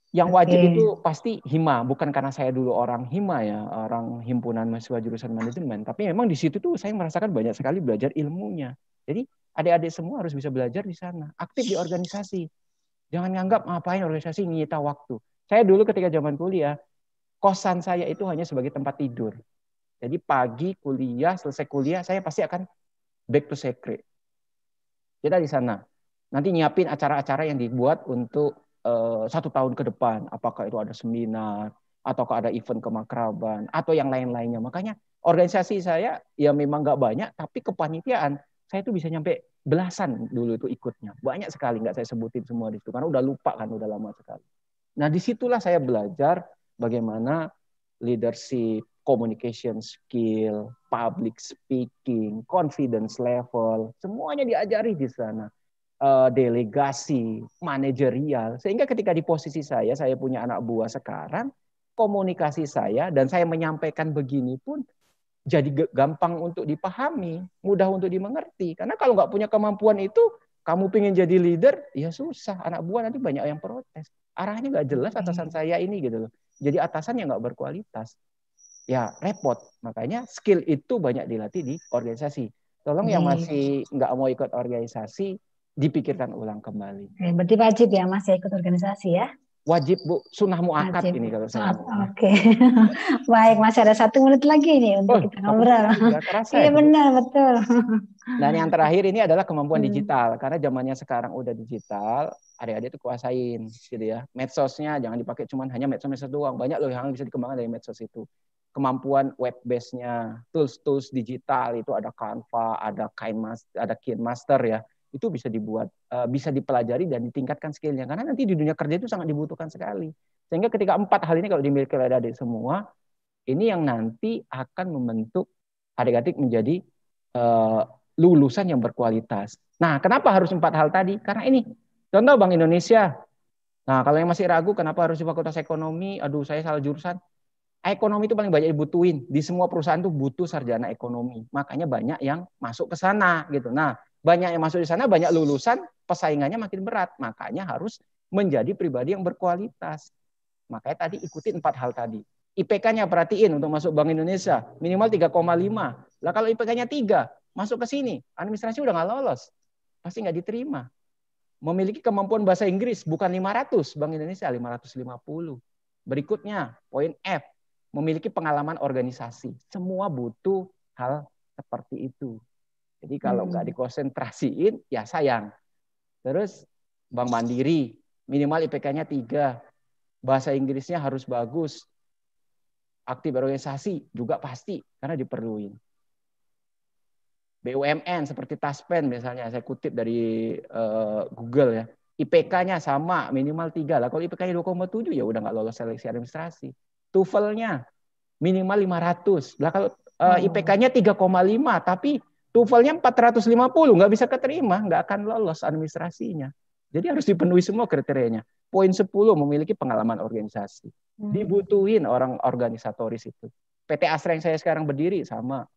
Yang wajib itu pasti HIMA, bukan karena saya dulu orang HIMA ya, orang himpunan mahasiswa jurusan manajemen, tapi memang di situ tuh saya merasakan banyak sekali belajar ilmunya. Jadi adik-adik semua harus bisa belajar di sana, aktif di organisasi. Jangan nganggap ngapain organisasi nyita waktu. Saya dulu ketika zaman kuliah, kosan saya itu hanya sebagai tempat tidur. Jadi pagi kuliah, selesai kuliah, saya pasti akan back to secret. Kita di sana. Nanti nyiapin acara-acara yang dibuat untuk 1 tahun ke depan. Apakah itu ada seminar, ataukah ada event kemakraban, atau yang lain-lainnya. Makanya organisasi saya ya memang nggak banyak, tapi kepanitiaan saya itu bisa nyampe belasan dulu itu ikutnya. Banyak sekali, nggak saya sebutin semua di situ. Karena udah lupa kan, udah lama sekali. Nah disitulah saya belajar bagaimana leadership, communication skill, public speaking, confidence level, semuanya diajari di sana. Delegasi, manajerial, sehingga ketika di posisi saya punya anak buah sekarang, komunikasi saya dan saya menyampaikan begini pun jadi gampang untuk dipahami, mudah untuk dimengerti. Karena kalau nggak punya kemampuan itu, kamu pengen jadi leader, ya susah. Anak buah nanti banyak yang protes. Arahnya nggak jelas atasan saya ini gitu loh. Jadi atasan yang nggak berkualitas. Ya repot. Makanya skill itu banyak dilatih di organisasi. Tolong yang masih nggak mau ikut organisasi, dipikirkan ulang kembali. Berarti wajib ya Mas ya ikut organisasi ya? Wajib Bu, sunnah muakkad ini kalau saya. Oke. Baik, masih ada 1 menit lagi nih untuk kita ngobrol. Iya benar, betul. Dan yang terakhir ini adalah kemampuan digital. Karena zamannya sekarang udah digital, adik-adik itu kuasain gitu ya. Medsosnya jangan dipakai cuma hanya medsos doang. Banyak loh yang bisa dikembangkan dari medsos itu. Kemampuan web base-nya, tools digital itu ada Canva, ada KineMaster ya. Itu bisa dibuat, bisa dipelajari dan ditingkatkan skillnya. Karena nanti di dunia kerja itu sangat dibutuhkan sekali. Sehingga ketika 4 hal ini kalau dimiliki oleh adik semua, ini yang nanti akan membentuk adik-adik menjadi lulusan yang berkualitas. Nah, kenapa harus 4 hal tadi? Karena ini, contoh Bank Indonesia. Nah, kalau yang masih ragu kenapa harus di Fakultas Ekonomi, aduh saya salah jurusan. Ekonomi itu paling banyak dibutuhin. Di semua perusahaan tuh butuh sarjana ekonomi. Makanya banyak yang masuk ke sana gitu. Nah, banyak yang masuk di sana, banyak lulusan, persaingannya makin berat. Makanya harus menjadi pribadi yang berkualitas. Makanya tadi ikutin 4 hal tadi. IPK-nya perhatiin untuk masuk Bank Indonesia minimal 3,5. Lah kalau IPK-nya 3, masuk ke sini, administrasi udah nggak lolos. Pasti nggak diterima. Memiliki kemampuan bahasa Inggris bukan 500, Bank Indonesia 550. Berikutnya, poin F, memiliki pengalaman organisasi. Semua butuh hal seperti itu. Jadi kalau nggak dikonsentrasiin, ya sayang. Terus Bank Mandiri, minimal IPK-nya 3. Bahasa Inggrisnya harus bagus. Aktif organisasi juga pasti, karena diperluin. BUMN seperti Taspen misalnya, saya kutip dari Google ya. IPK-nya sama, minimal 3. Lah kalau IPK-nya 2,7 ya udah nggak lolos seleksi administrasi. TOEFL-nya minimal 500. Lah kalau IPK-nya 3,5 tapi TOEFL-nya 450, nggak bisa keterima, nggak akan lolos administrasinya. Jadi harus dipenuhi semua kriterianya. Poin 10, memiliki pengalaman organisasi. Dibutuhin orang organisatoris itu. PT Astra yang saya sekarang berdiri sama.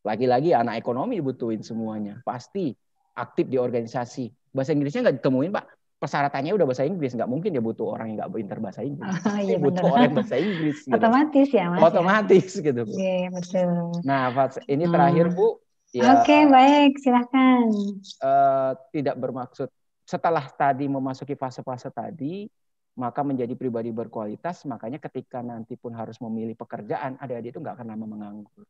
Lagi-lagi anak ekonomi dibutuhin semuanya. Pasti aktif di organisasi. Bahasa Inggrisnya nggak ditemuin, Pak. Persyaratannya udah bahasa Inggris. Nggak mungkin dia butuh orang yang nggak pintar bahasa Inggris. Iya, butuh benar. orang yang bahasa Inggris. Gitu. Otomatis ya, Mas. Otomatis ya? Gitu. Iya, betul. Nah, ini terakhir, Bu. Ya, Oke, baik. Silahkan. Tidak bermaksud, setelah tadi memasuki fase-fase tadi, maka menjadi pribadi berkualitas, makanya ketika nanti pun harus memilih pekerjaan, adik-adik itu nggak akan lama menganggur.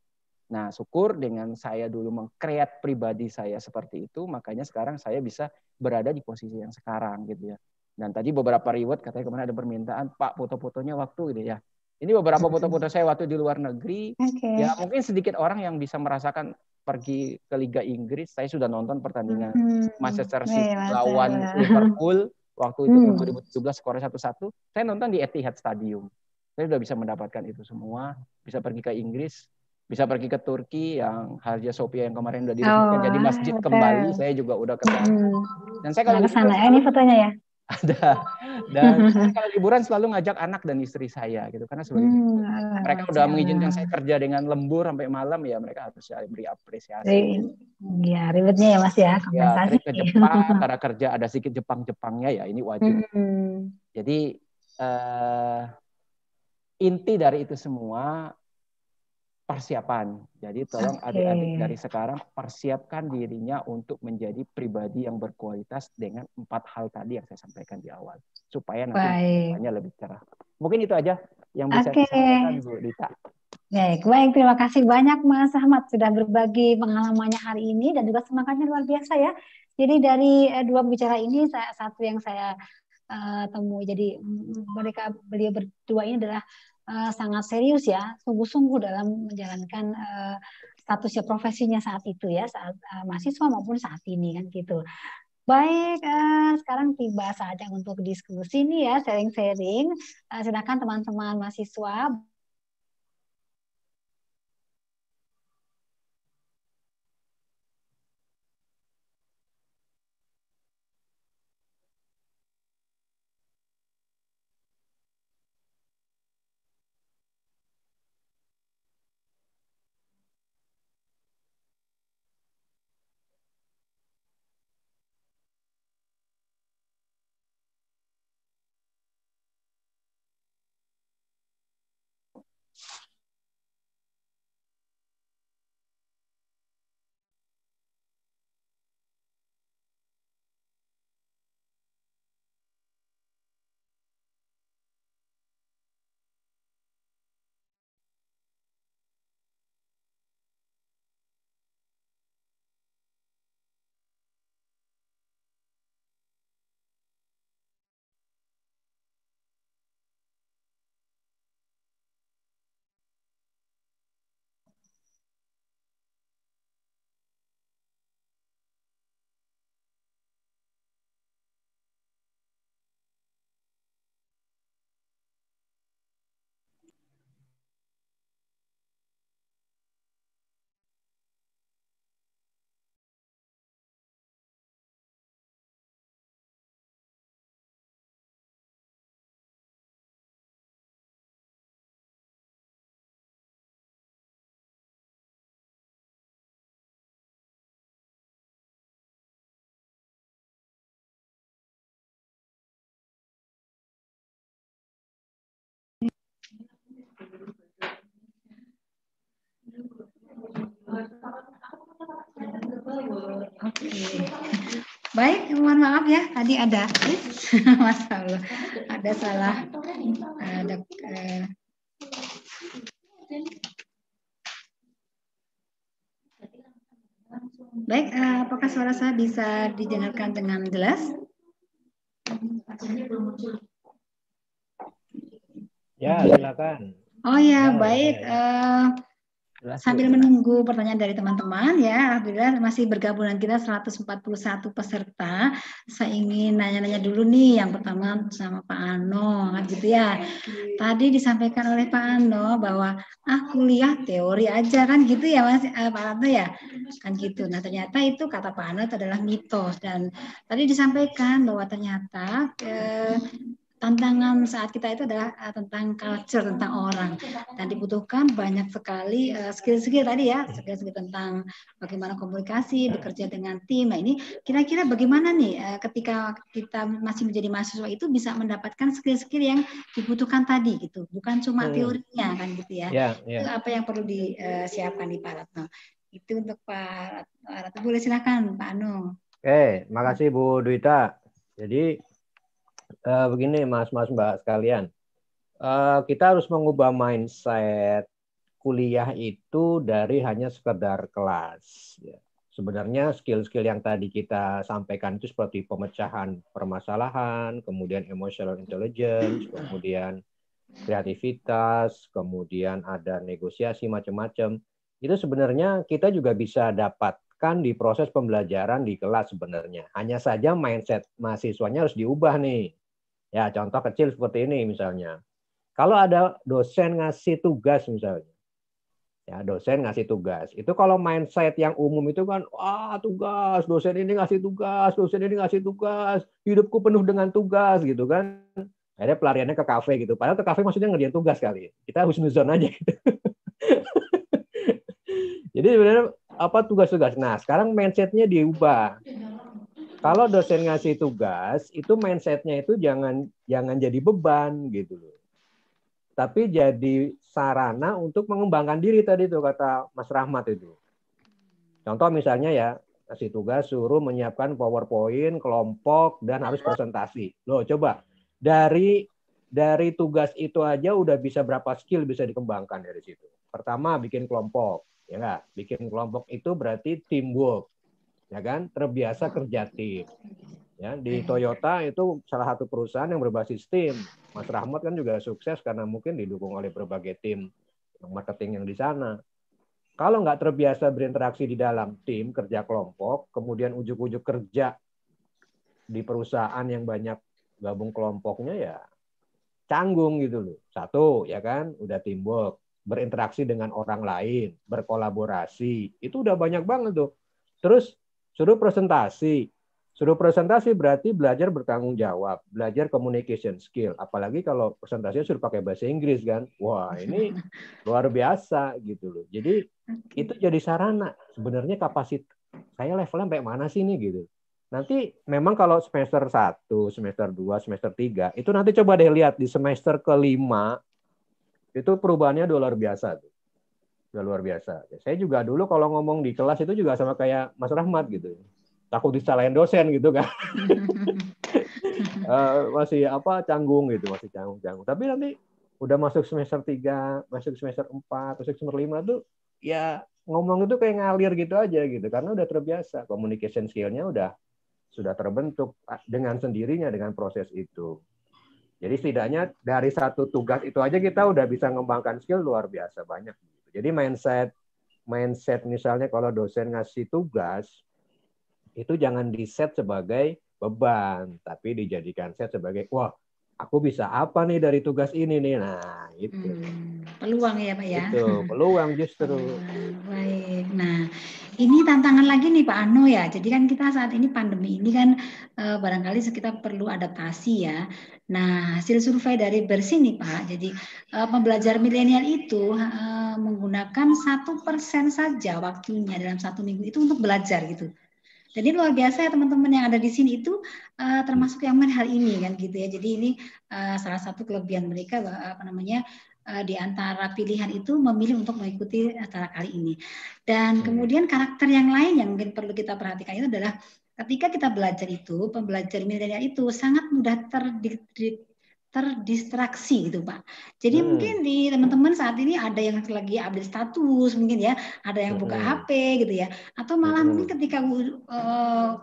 Nah, syukur dengan saya dulu mengkreat pribadi saya seperti itu, makanya sekarang saya bisa berada di posisi yang sekarang gitu ya. Dan tadi beberapa reward katanya kemarin ada permintaan, Pak foto-fotonya waktu gitu ya. Ini beberapa foto-foto saya waktu di luar negeri. Ya mungkin sedikit orang yang bisa merasakan pergi ke Liga Inggris. Saya sudah nonton pertandingan Manchester City lawan Liverpool waktu itu tahun 2017 skornya 1-1. Saya nonton di Etihad Stadium. Saya sudah bisa mendapatkan itu semua. Bisa pergi ke Inggris. Bisa pergi ke Turki yang Hagia Sophia yang kemarin udah diresmikan jadi masjid kembali. Saya juga udah ke sana. Dan saya kalau liburan ini fotonya ya. Ada. Dan saya kalau liburan selalu ngajak anak dan istri saya gitu karena sebagai mereka udah mengizinkan saya kerja dengan lembur sampai malam ya mereka harus beri apresiasi. Ya ribetnya ya Mas ya kompensasi. Ya trip ke Jepang karena kerja ada sedikit Jepang-Jepangnya ya ini wajib. Jadi inti dari itu semua persiapan. Jadi tolong adik-adik dari sekarang persiapkan dirinya untuk menjadi pribadi yang berkualitas dengan 4 hal tadi yang saya sampaikan di awal. Supaya nanti hanya lebih cerah. Mungkin itu aja yang bisa saya sampaikan Bu Dita. Baik, terima kasih banyak Mas Ahmad sudah berbagi pengalamannya hari ini dan juga semangatnya luar biasa ya. Jadi dari 2 bicara ini satu yang saya temui. Jadi beliau berdua ini adalah sangat serius ya, sungguh-sungguh dalam menjalankan statusnya profesinya saat itu ya, saat mahasiswa maupun saat ini kan gitu. Baik, sekarang tiba saatnya untuk diskusi nih ya, sharing-sharing. Silakan teman-teman mahasiswa. Oke. Baik, mohon maaf ya, tadi ada masalah, ada salah, ada baik, apakah suara saya bisa didengarkan dengan jelas? Ya, silakan. Oh ya, baik. Sambil Jelas. menunggu pertanyaan dari teman-teman ya, alhamdulillah masih bergabung dengan kita 141 peserta. Saya ingin nanya-nanya dulu nih, yang pertama sama Pak Ano, kan gitu ya. Tadi disampaikan oleh Pak Ano bahwa kuliah teori aja kan gitu ya Mas Pak Ano ya, kan gitu. Nah ternyata itu kata Pak Ano itu adalah mitos, dan tadi disampaikan bahwa ternyata tantangan saat kita itu adalah tentang culture, tentang orang, dan dibutuhkan banyak sekali skill-skill tadi ya, skill-skill tentang bagaimana komunikasi, bekerja dengan tim. Nah ini kira-kira bagaimana nih ketika kita masih menjadi mahasiswa itu bisa mendapatkan skill-skill yang dibutuhkan tadi gitu, bukan cuma teorinya kan gitu ya. Itu apa yang perlu disiapkan di Pak Ratno? Itu untuk Pak Ratno, boleh silakan Pak Ano. Oke, makasih Bu Dwita. Jadi begini Mas Mbak sekalian, kita harus mengubah mindset kuliah itu dari hanya sekedar kelas. Ya. Sebenarnya skill-skill yang tadi kita sampaikan itu seperti pemecahan permasalahan, kemudian emotional intelligence, kemudian kreativitas, kemudian ada negosiasi macam-macam. Itu sebenarnya kita juga bisa dapatkan di proses pembelajaran di kelas sebenarnya. Hanya saja mindset mahasiswanya harus diubah nih. Ya, contoh kecil seperti ini misalnya. Kalau ada dosen ngasih tugas misalnya, ya dosen ngasih tugas, itu kalau mindset yang umum itu kan, wah tugas, dosen ini ngasih tugas, dosen ini ngasih tugas, hidupku penuh dengan tugas gitu kan. Akhirnya pelariannya ke kafe gitu. Padahal ke kafe maksudnya ngerjain tugas kali. Kita husnuzon aja gitu. Jadi sebenarnya apa tugas-tugas. Nah sekarang mindsetnya diubah. Kalau dosen ngasih tugas, itu mindsetnya itu jangan jadi beban gitu loh. Tapi jadi sarana untuk mengembangkan diri tadi tuh kata Mas Rahmat itu. Contoh misalnya ya, kasih tugas suruh menyiapkan PowerPoint, kelompok, dan harus presentasi. Loh coba, dari tugas itu aja udah bisa berapa skill bisa dikembangkan dari situ. Pertama, bikin kelompok. Ya nggak? Bikin kelompok itu berarti teamwork. Ya kan? Terbiasa kerja tim. Ya, di Toyota itu salah satu perusahaan yang berbasis tim. Mas Rahmat kan juga sukses karena mungkin didukung oleh berbagai tim marketing yang di sana. Kalau nggak terbiasa berinteraksi di dalam tim, kerja kelompok, kemudian ujuk-ujuk kerja di perusahaan yang banyak gabung kelompoknya ya canggung gitu loh. Satu, ya kan, udah teamwork, berinteraksi dengan orang lain, berkolaborasi, itu udah banyak banget tuh. Terus suruh presentasi. Suruh presentasi berarti belajar bertanggung jawab, belajar communication skill. Apalagi kalau presentasinya suruh pakai bahasa Inggris kan. Wah, ini luar biasa gitu loh. Jadi itu jadi sarana. Sebenarnya kapasitas saya levelnya sampai mana sih nih gitu. Nanti memang kalau semester 1, semester 2, semester 3, itu nanti coba deh lihat di semester ke-5 itu perubahannya luar biasa tuh. Udah luar biasa. Saya juga dulu kalau ngomong di kelas itu juga sama kayak Mas Rahmat gitu. Takut disalahin dosen gitu kan. Masih canggung gitu, masih canggung. Tapi nanti udah masuk semester 3, masuk semester 4, masuk semester 5 tuh ya ngomong itu kayak ngalir gitu aja gitu karena udah terbiasa. Communication skill-nya sudah terbentuk dengan sendirinya dengan proses itu. Jadi setidaknya dari satu tugas itu aja kita udah bisa mengembangkan skill luar biasa banyak. Jadi mindset misalnya kalau dosen ngasih tugas itu jangan di-set sebagai beban, tapi dijadikan set sebagai wah aku bisa apa nih dari tugas ini nih. Nah, itu. Peluang ya, Pak ya. Itu, peluang justru. Baik. Nah, ini tantangan lagi nih Pak Ano ya. Jadi kan kita saat ini pandemi ini kan barangkali kita perlu adaptasi ya. Nah, hasil survei dari Bersih nih Pak. Jadi pembelajar milenial itu menggunakan 1% saja waktunya dalam 1 minggu itu untuk belajar gitu. Jadi luar biasa ya teman-teman yang ada di sini itu termasuk yang main hal ini kan gitu ya. Jadi ini salah satu kelebihan mereka di antara pilihan itu memilih untuk mengikuti acara kali ini. Dan kemudian karakter yang lain yang mungkin perlu kita perhatikan itu adalah ketika kita belajar itu, pembelajar milenial itu sangat mudah terdistraksi gitu Pak. Jadi mungkin di teman-teman saat ini ada yang lagi update status mungkin ya, ada yang buka HP gitu ya, atau malah mungkin ketika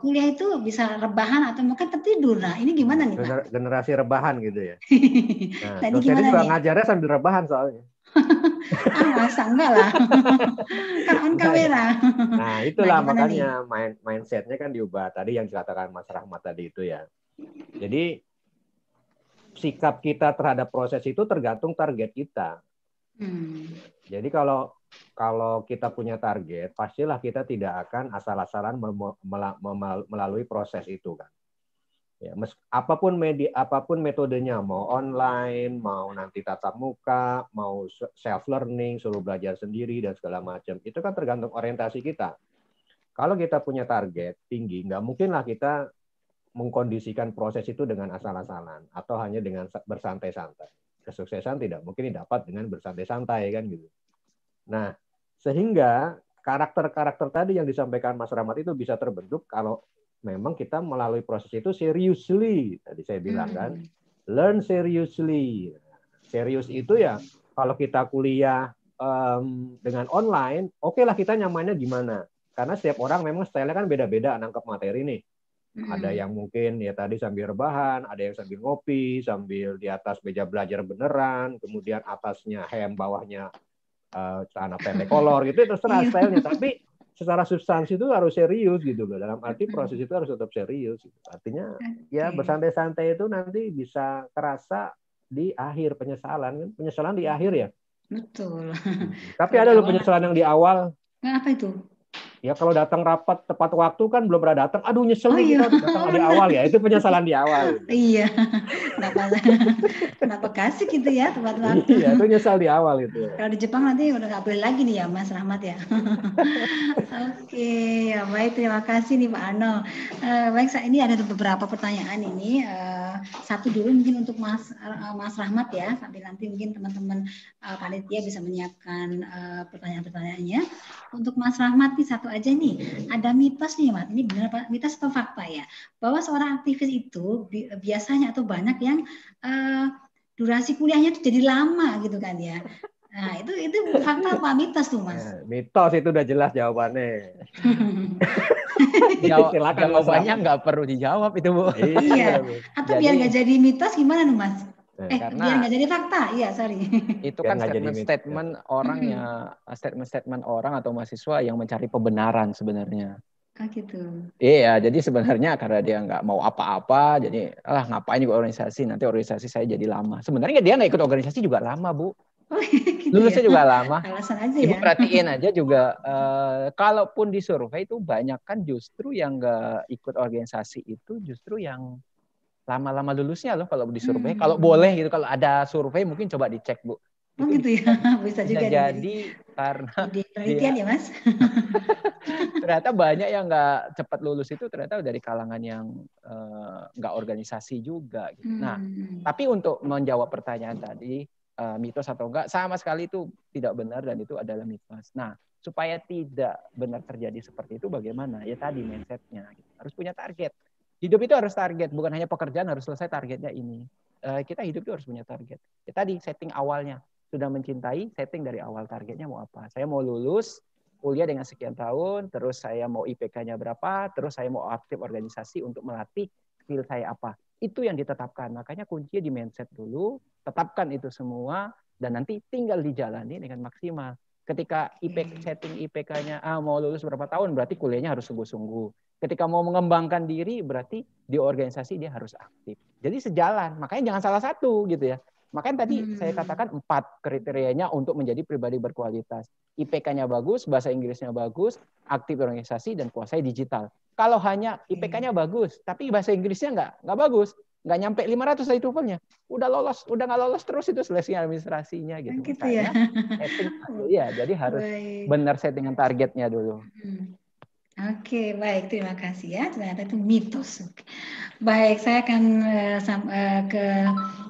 kuliah itu bisa rebahan atau mungkin tertidur. Nah ini gimana nih Pak? Generasi rebahan gitu ya. Nah, dosennya juga ngajarnya sambil rebahan soalnya. Masa enggak lah. Kan on kamera. Nah itulah makanya mindsetnya kan diubah. Tadi yang dikatakan Mas Rahmat tadi itu ya. Jadi sikap kita terhadap proses itu tergantung target kita. Jadi kalau kita punya target, pastilah kita tidak akan asal-asalan melalui proses itu kan. Ya, apapun metodenya, mau online, mau nanti tatap muka, mau self learning, suruh belajar sendiri dan segala macam, itu kan tergantung orientasi kita. Kalau kita punya target tinggi, nggak mungkinlah kita mengkondisikan proses itu dengan asal-asalan atau hanya dengan bersantai-santai. Kesuksesan tidak mungkin didapat dengan bersantai-santai kan gitu. Nah, sehingga karakter-karakter tadi yang disampaikan Mas Rahmat itu bisa terbentuk kalau memang kita melalui proses itu seriously. Tadi saya bilang kan, learn seriously. Serius itu ya kalau kita kuliah dengan online, oke lah kita nyamannya gimana. Karena setiap orang memang style-nya kan beda-beda nangkep materi nih. Ada yang mungkin ya tadi sambil rebahan, ada yang sambil ngopi, sambil di atas meja belajar beneran, kemudian atasnya hem, bawahnya celana pendek kolor gitu, terserah stylenya. Tapi secara substansi itu harus serius gitu loh. Dalam arti proses itu harus tetap serius. Artinya ya bersantai-santai itu nanti bisa terasa di akhir penyesalan. Penyesalan di akhir ya. Betul. Tapi ada loh penyesalan yang di awal. Apa itu? Ya kalau datang rapat tepat waktu kan belum pernah datang. Aduh nyesel nih kita datang di awal ya. Itu penyesalan di awal. Iya. Kenapa kasih gitu ya tepat waktu. Iya itu nyesal di awal itu. Kalau di Jepang nanti udah nggak boleh lagi nih ya Mas Rahmat ya. Oke, ya baik terima kasih nih Pak Ano. Baik ini ada beberapa pertanyaan ini. Satu dulu mungkin untuk Mas Rahmat ya. Sambil nanti mungkin teman-teman panitia bisa menyiapkan pertanyaan-pertanyaannya. Untuk Mas Rahmat nih satu aja nih, ada mitos nih Mas, ini benar Pak, mitos atau fakta ya, bahwa seorang aktivis itu biasanya atau banyak yang durasi kuliahnya itu jadi lama gitu kan ya. Nah itu fakta apa mitos tuh Mas? Mitos itu udah jelas jawabannya. Jawabannya nggak perlu dijawab itu Bu. Iya. Atau biar nggak jadi mitos gimana nih Mas? Karena biar nggak jadi fakta, iya sorry. Itu kan statement orang atau mahasiswa yang mencari pembenaran sebenarnya. Gitu. Iya, jadi sebenarnya karena dia nggak mau apa-apa, jadi ngapain ikut organisasi, nanti organisasi saya jadi lama. Sebenarnya dia nggak ikut organisasi juga lama Bu. Gitu lulusnya ya? juga lama. Alasan aja Ibu ya. perhatiin aja juga, kalaupun di survei itu banyak kan justru yang nggak ikut organisasi itu justru yang lama-lama lulusnya loh kalau di survei. Kalau boleh gitu, kalau ada survei mungkin coba dicek Bu. Oh gitu ya, bisa juga. Jadi karena penelitian ya Mas. Ternyata banyak yang nggak cepat lulus itu ternyata dari kalangan yang nggak organisasi juga. Gitu. Nah, tapi untuk menjawab pertanyaan tadi, mitos atau enggak, sama sekali itu tidak benar dan itu adalah mitos. Nah, supaya tidak benar terjadi seperti itu bagaimana? Ya tadi mindsetnya, gitu. Harus punya target. Hidup itu harus target, bukan hanya pekerjaan harus selesai targetnya ini. Kita hidup itu harus punya target. Ya tadi setting awalnya, sudah mencintai, setting dari awal targetnya mau apa. Saya mau lulus kuliah dengan sekian tahun, terus saya mau IPK-nya berapa, terus saya mau aktif organisasi untuk melatih skill saya apa. Itu yang ditetapkan. Makanya kuncinya di mindset dulu, tetapkan itu semua, dan nanti tinggal dijalani dengan maksimal. Ketika setting IPK-nya mau lulus berapa tahun, berarti kuliahnya harus sungguh-sungguh. Ketika mau mengembangkan diri, berarti di organisasi dia harus aktif. Jadi sejalan, makanya jangan salah satu gitu ya. Makanya tadi saya katakan 4 kriterianya untuk menjadi pribadi berkualitas. IPK-nya bagus, bahasa Inggrisnya bagus, aktif organisasi, dan kuasai digital. Kalau hanya IPK-nya bagus, tapi bahasa Inggrisnya nggak bagus, nggak nyampe 500 dari TOEFL-nya, udah nggak lolos terus itu seleksi administrasinya gitu. Gitu ya. Iya, jadi harus benar settingan targetnya dulu. Oke, baik, terima kasih ya. Ternyata itu mitos. Baik, saya akan ke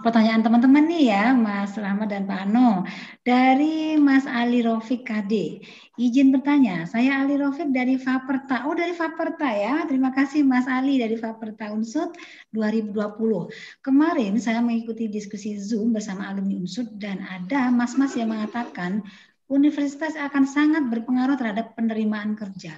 pertanyaan teman-teman nih ya, Mas Rahmat dan Pak Ano. Dari Mas Ali Rofik KD. Izin bertanya, saya Ali Rofik dari Faperta. Oh, dari Faperta ya. Terima kasih Mas Ali dari Faperta Unsud 2020. Kemarin saya mengikuti diskusi Zoom bersama alumni Unsud dan ada mas-mas yang mengatakan universitas akan sangat berpengaruh terhadap penerimaan kerja.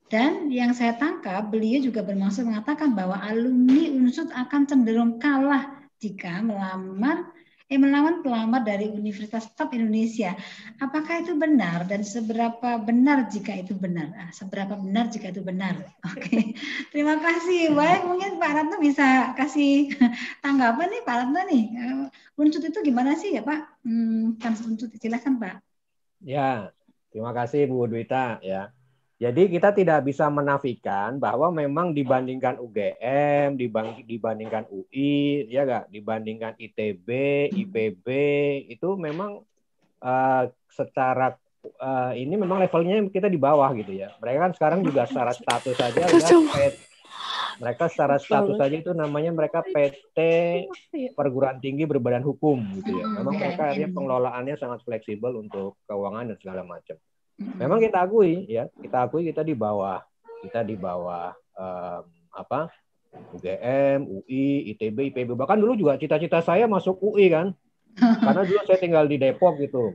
Dan yang saya tangkap, beliau juga bermaksud mengatakan bahwa alumni Unsud akan cenderung kalah jika melawan pelamar dari Universitas Top Indonesia. Apakah itu benar dan seberapa benar jika itu benar? Seberapa benar jika itu benar? Oke, terima kasih. Baik, mungkin Pak Ratno bisa kasih tanggapan nih Pak Ratno nih. Unsud itu gimana sih ya Pak? Kan Unsud, silakan Pak. Ya, terima kasih Bu Dwita ya. Jadi kita tidak bisa menafikan bahwa memang dibandingkan UGM, dibandingkan UI, ya nggak, dibandingkan ITB, IPB itu memang secara ini memang levelnya kita di bawah gitu ya. Mereka kan sekarang juga secara status saja mereka secara status saja itu namanya mereka PT Perguruan Tinggi Berbadan Hukum gitu ya. Memang mereka akhirnya pengelolaannya sangat fleksibel untuk keuangan dan segala macam. Memang kita akui ya, kita di bawah UGM, UI, ITB, IPB. Bahkan dulu juga cita-cita saya masuk UI kan, karena dulu saya tinggal di Depok gitu.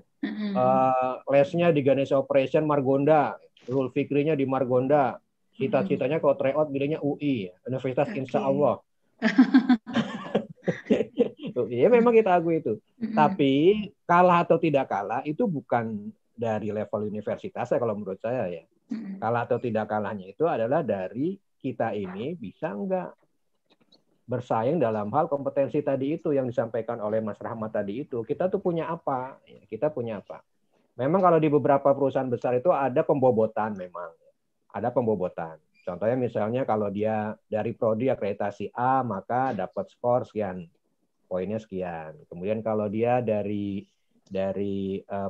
Lesnya di Ganesha Operation Margonda, Nurul Fikrinya di Margonda. Cita-citanya kalau tryout milihnya UI, Universitas Insya Allah. Ya memang kita akui itu. Tapi kalah atau tidak kalah itu bukan dari level universitas ya kalau menurut saya ya. Kalah atau tidak kalahnya itu adalah dari kita ini bisa enggak bersaing dalam hal kompetensi tadi itu yang disampaikan oleh Mas Rahmat tadi itu. Kita tuh punya apa? Kita punya apa? Memang kalau di beberapa perusahaan besar itu ada pembobotan memang. Ada pembobotan. Contohnya misalnya kalau dia dari prodi akreditasi A maka dapat skor sekian. Poinnya sekian. Kemudian kalau dia dari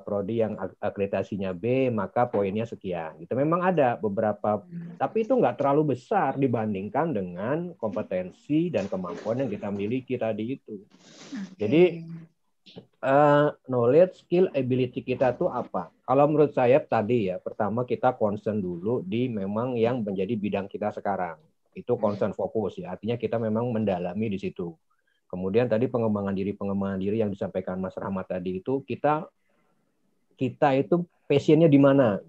prodi yang akreditasinya B maka poinnya sekian. Itu memang ada beberapa, tapi itu nggak terlalu besar dibandingkan dengan kompetensi dan kemampuan yang kita miliki tadi itu. Jadi knowledge, skill, ability kita tuh apa? Kalau menurut saya tadi ya, pertama kita concern dulu di memang yang menjadi bidang kita sekarang. Itu concern fokus ya, artinya kita memang mendalami di situ. Kemudian tadi pengembangan diri yang disampaikan Mas Rahmat tadi itu kita itu passionnya di mana?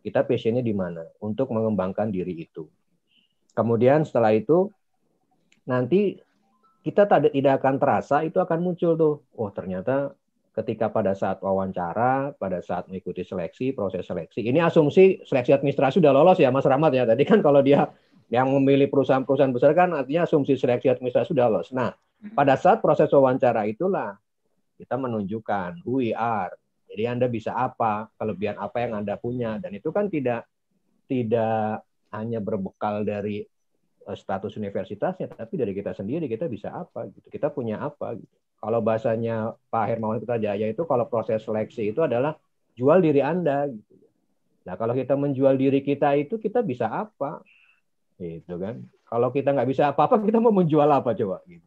Kita passionnya di mana untuk mengembangkan diri itu. Kemudian setelah itu nanti kita tidak akan terasa itu akan muncul tuh. Oh ternyata ketika pada saat wawancara, pada saat mengikuti seleksi, proses seleksi. Ini asumsi seleksi administrasi sudah lolos ya Mas Rahmat ya. Tadi kan kalau dia yang memilih perusahaan-perusahaan besar kan artinya asumsi seleksi administrasi sudah lolos. Nah, pada saat proses wawancara itulah kita menunjukkan who we are. Jadi Anda bisa apa, kelebihan apa yang Anda punya. Dan itu kan tidak hanya berbekal dari status universitasnya, tapi dari kita sendiri kita bisa apa gitu. Kita punya apa gitu. Kalau bahasanya Pak Hermawan Kertajaya itu kalau proses seleksi itu adalah jual diri Anda gitu. Nah, kalau kita menjual diri kita itu kita bisa apa? Gitu kan. Kalau kita nggak bisa apa-apa, kita mau menjual apa coba gitu.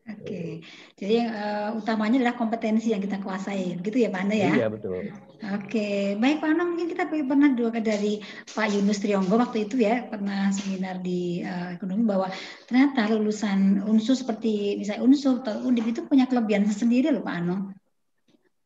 Oke, jadi yang utamanya adalah kompetensi yang kita kuasai, begitu ya Pak Anda ya? Iya betul. Oke, baik Pak Anda, mungkin kita pernah dari Pak Yunus Trionggo waktu itu ya, pernah seminar di ekonomi bahwa ternyata lulusan Unsur seperti misalnya Unsur atau Undip itu punya kelebihan tersendiri loh Pak Ano.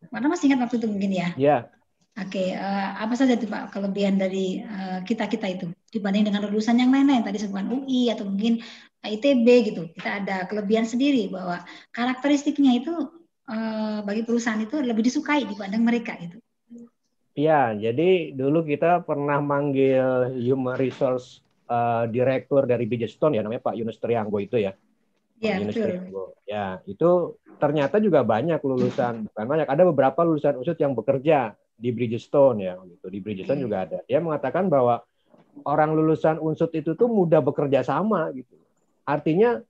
Pak Ano masih ingat waktu itu mungkin ya? Iya. Oke, apa saja itu Pak kelebihan dari kita-kita itu dibanding dengan lulusan yang lain-lain tadi sebutkan UI atau mungkin ITB gitu. Kita ada kelebihan sendiri bahwa karakteristiknya itu bagi perusahaan itu lebih disukai dibanding mereka gitu. Iya, jadi dulu kita pernah manggil Human Resource Director dari Bridgestone ya, namanya Pak Yunus Trianggo itu ya. Iya, Yunus betul. Trianggo. Ya, itu ternyata juga banyak lulusan, bukan banyak, ada beberapa lulusan Unsud yang bekerja di Bridgestone ya, gitu. Di Bridgestone juga ada. Dia mengatakan bahwa orang lulusan Unsud itu tuh mudah bekerja sama gitu. Artinya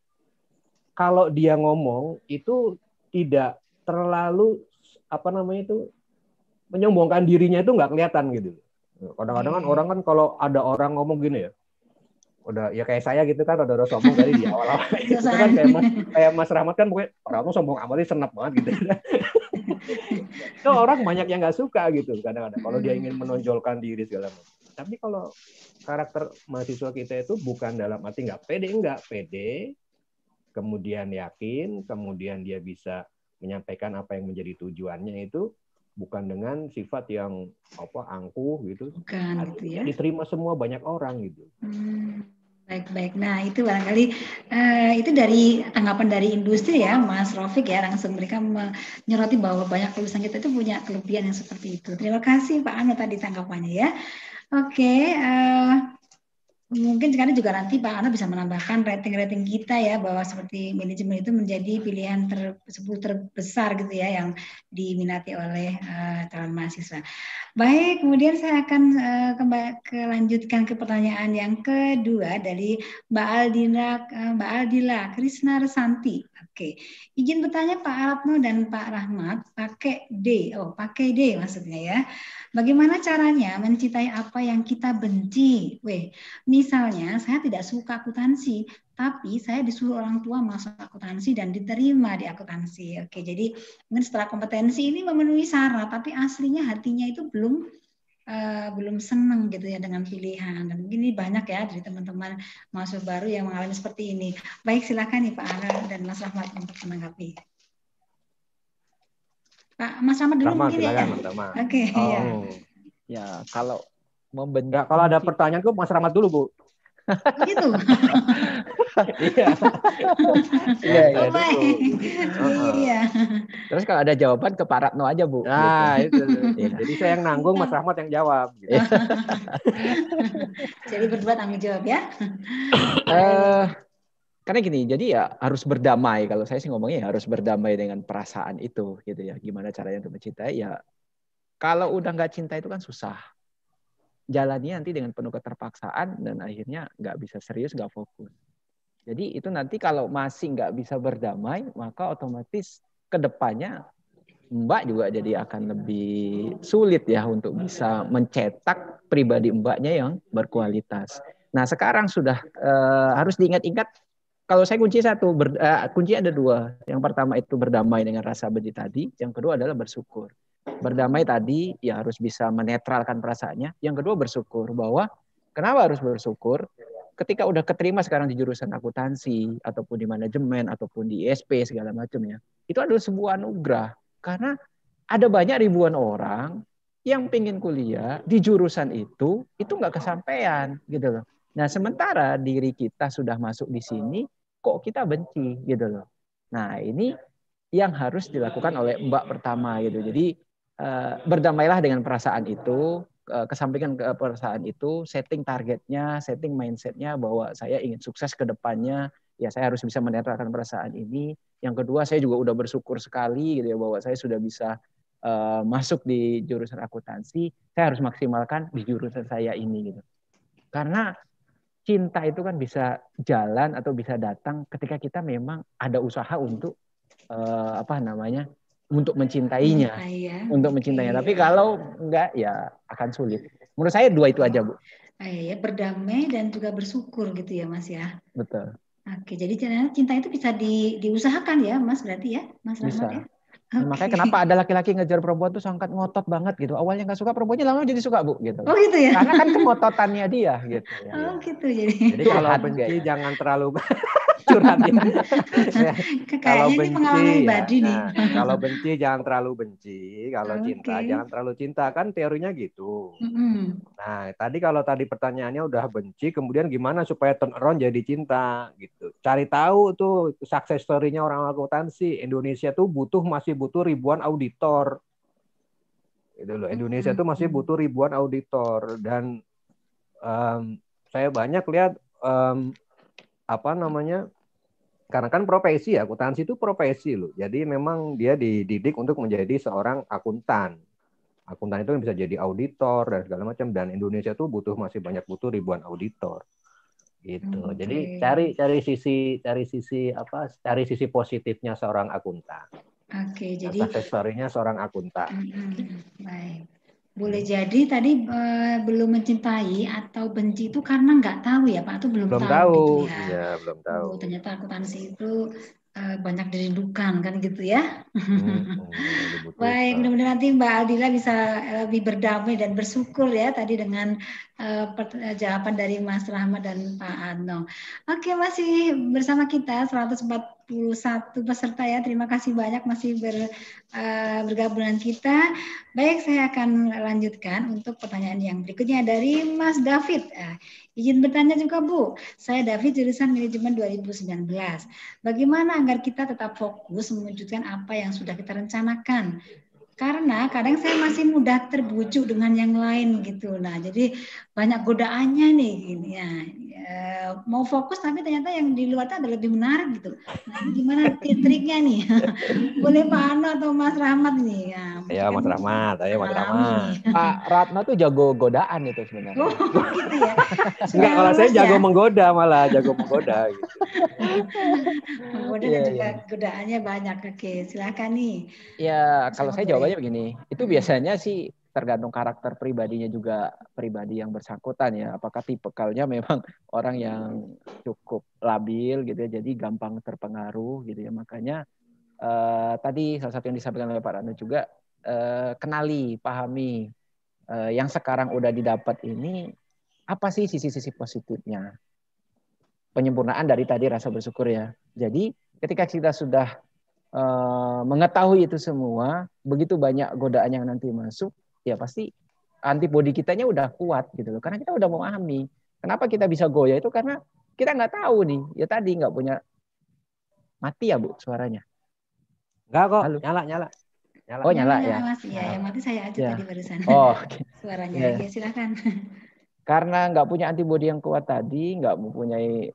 kalau dia ngomong itu tidak terlalu menyombongkan dirinya itu nggak kelihatan gitu. Kadang-kadang kan orang kan kalau ada orang ngomong gini ya, udah ya kayak saya gitu kan, udah sombong dari di awal-awal. Itu kan kayak Mas Rahmat kan pokoknya orang tuh sombong amat, senep banget gitu. Itu orang banyak yang nggak suka gitu kadang-kadang kalau dia ingin menonjolkan diri segala macam. Tapi kalau karakter mahasiswa kita itu bukan dalam arti nggak pede, kemudian yakin, kemudian dia bisa menyampaikan apa yang menjadi tujuannya, itu bukan dengan sifat yang angkuh gitu. Bukan gitu ya. Diterima semua banyak orang gitu. Baik. Nah, itu barangkali itu dari tanggapan dari industri ya, Mas Rafiq ya, langsung mereka menyoroti bahwa banyak lulusan kita itu punya kelebihan yang seperti itu. Terima kasih Pak Ano tadi tanggapannya ya. Oke, mungkin sekarang juga nanti Pak Ano bisa menambahkan rating kita ya, bahwa seperti manajemen itu menjadi pilihan 10 terbesar gitu ya yang diminati oleh calon mahasiswa. Baik, kemudian saya akan lanjutkan ke pertanyaan yang kedua dari Mbak Aldila Krisna Resanti. Oke, izin bertanya Pak Aratno dan Pak Rahmat, pakai D maksudnya ya. Bagaimana caranya mencintai apa yang kita benci? Misalnya saya tidak suka akuntansi, tapi saya disuruh orang tua masuk akuntansi dan diterima di akuntansi. Oke, jadi mungkin setelah kompetensi ini memenuhi syarat, tapi aslinya hatinya itu belum senang gitu ya dengan pilihan. Dan ini banyak ya dari teman-teman mahasiswa baru yang mengalami seperti ini. Baik, silakan nih Pak Ara dan Mas Rahmat untuk menanggapi. Pak Mas Rahmat dulu mungkin ya. Oke. Ya, kalau membenci. Ya, kalau ada pertanyaan tuh Mas Rahmat dulu, Bu. Gitu. Iya. Terus kalau ada jawaban ke Pak Ratno aja, Bu. Nah, gitu. Itu. Jadi saya yang nanggung, Mas Rahmat yang jawab. Gitu. Jadi berdua tanggung jawab ya. Karena gini, jadi ya harus berdamai. Kalau saya sih ngomongnya ya harus berdamai dengan perasaan itu, gitu ya. Gimana caranya untuk mencintai? Ya, kalau udah nggak cinta itu kan susah. Jalannya nanti dengan penuh keterpaksaan dan akhirnya nggak bisa serius, nggak fokus. Jadi itu nanti kalau masih nggak bisa berdamai, maka otomatis ke depannya Mbak juga jadi akan lebih sulit ya untuk bisa mencetak pribadi Mbaknya yang berkualitas. Nah sekarang sudah harus diingat-ingat. Kalau saya kunci kunci ada dua. Yang pertama itu berdamai dengan rasa benci tadi. Yang kedua adalah bersyukur. Berdamai tadi ya harus bisa menetralkan perasaannya. Yang kedua bersyukur bahwa kenapa harus bersyukur? Ketika udah keterima sekarang di jurusan akuntansi ataupun di manajemen ataupun di ISP segala macamnya, itu adalah sebuah anugerah. Karena ada banyak ribuan orang yang pengen kuliah di jurusan itu nggak kesampaian gitu loh. Nah sementara diri kita sudah masuk di sini, kok kita benci gitu loh. Nah ini yang harus dilakukan oleh Mbak pertama gitu. Jadi berdamailah dengan perasaan itu, kesampaikan ke perasaan itu, setting targetnya, setting mindsetnya bahwa saya ingin sukses ke depannya, ya saya harus bisa menetralkan perasaan ini. Yang kedua saya juga udah bersyukur sekali gitu ya bahwa saya sudah bisa masuk di jurusan akuntansi, saya harus maksimalkan di jurusan saya ini gitu. Karena cinta itu kan bisa jalan atau bisa datang ketika kita memang ada usaha untuk untuk mencintainya, untuk mencintainya. Tapi kalau enggak ya akan sulit. Menurut saya dua itu aja, Bu. Ya, berdamai dan juga bersyukur gitu ya, Mas ya. Betul. Oke, jadi cinta itu bisa diusahakan ya, Mas berarti ya, Mas Rahmat ya. Okay. Makanya kenapa ada laki-laki ngejar perempuan tuh sangat ngotot banget gitu. Awalnya nggak suka, perempuannya lama jadi suka, Bu. Gitu. Oh gitu ya. Karena kan kemototannya dia gitu. Oh gitu jadi. Jadi kalau benci jangan terlalu curhat ya. Kalau benci, kalau benci jangan terlalu benci. Kalau cinta jangan terlalu cinta. Kan teorinya gitu. Nah tadi pertanyaannya udah benci, kemudian gimana supaya turn around jadi cinta gitu. Cari tahu tuh success story-nya orang akuntansi. Indonesia tuh masih butuh ribuan auditor. Gitu loh. Indonesia tuh masih butuh ribuan auditor dan saya banyak lihat karena kan profesi ya, akuntansi itu profesi loh. Jadi memang dia dididik untuk menjadi seorang akuntan. Akuntan itu bisa jadi auditor dan segala macam, dan Indonesia tuh masih banyak butuh ribuan auditor. Gitu. Jadi cari sisi positifnya seorang akuntan. Oke, jadi success story-nya seorang akuntan. Baik. Boleh jadi tadi belum mencintai atau benci itu karena nggak tahu ya Pak, atau belum Belum tahu tahu, gitu ya. iya belum tahu. Oh, ternyata akuntansi itu banyak dirindukan kan gitu ya. Memang Baik, dibutuhkan. mudah-mudahan nanti Mbak Aldila bisa lebih berdamai dan bersyukur ya tadi dengan jawaban dari Mas Rahmat dan Pak Adno. Oke, masih bersama kita 141 peserta ya. Terima kasih banyak masih bergabung dengan kita. Baik, saya akan lanjutkan untuk pertanyaan yang berikutnya dari Mas David. Izin bertanya juga Bu, saya David jurusan manajemen 2019. Bagaimana agar kita tetap fokus mewujudkan apa yang sudah kita rencanakan? Karena kadang saya masih mudah terbujuk dengan yang lain gitu. Nah, jadi banyak godaannya nih gini ya. Mau fokus tapi ternyata yang di luar itu ada lebih menarik gitu. Nah, ini gimana triknya nih? Boleh Pak Ano atau Mas Rahmat nih? Ya, Ya Mas Rahmat, ayo Mas alami Rahmat. nih. Pak Ratna tuh jago godaan itu sebenarnya. Oh, gitu ya. Enggak, kalau saya Sudah jago ya. menggoda malah, jago menggoda gitu. Kemudian Iya, juga iya. godaannya banyak. Oke, silakan nih. Ya, kalau Sama saya boleh. jawabannya begini, itu biasanya sih tergantung karakter pribadinya juga, pribadi yang bersangkutan ya. Apakah tipikalnya memang orang yang cukup labil gitu ya, jadi gampang terpengaruh gitu ya. Makanya tadi salah satu yang disampaikan oleh Pak Rano juga, kenali, pahami yang sekarang udah didapat ini, apa sih sisi-sisi positifnya. Penyempurnaan dari tadi rasa bersyukur ya. Jadi ketika kita sudah mengetahui itu semua, begitu banyak godaan yang nanti masuk, ya pasti antibodi kitanya udah kuat gitu loh. Karena kita udah memahami. Kenapa kita bisa goyah itu karena kita nggak tahu nih. Ya tadi nggak punya, mati ya Bu suaranya. Enggak kok, Halo. nyala. Oh nyala Nyala ya. Mas, ya, yang mati saya aja Ya. tadi barusan. Oh, Suaranya. ya. Ya, silakan. Karena nggak punya antibodi yang kuat tadi, nggak mempunyai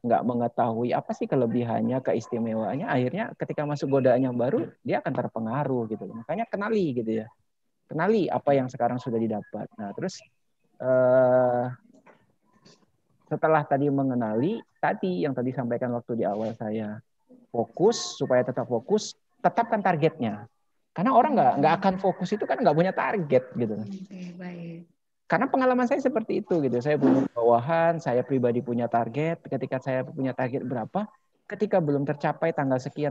nggak mengetahui apa sih kelebihannya, keistimewaannya, akhirnya ketika masuk godaan yang baru, dia akan terpengaruh gitu. Makanya kenali gitu ya, kenali apa yang sekarang sudah didapat. Nah terus setelah tadi mengenali, tadi yang tadi sampaikan waktu di awal saya, fokus supaya tetap fokus, tetapkan targetnya. Karena orang nggak akan fokus itu kan nggak punya target gitu. Oke, baik. Karena pengalaman saya seperti itu gitu. Saya punya bawahan, saya pribadi punya target. Ketika saya punya target berapa, ketika belum tercapai tanggal sekian,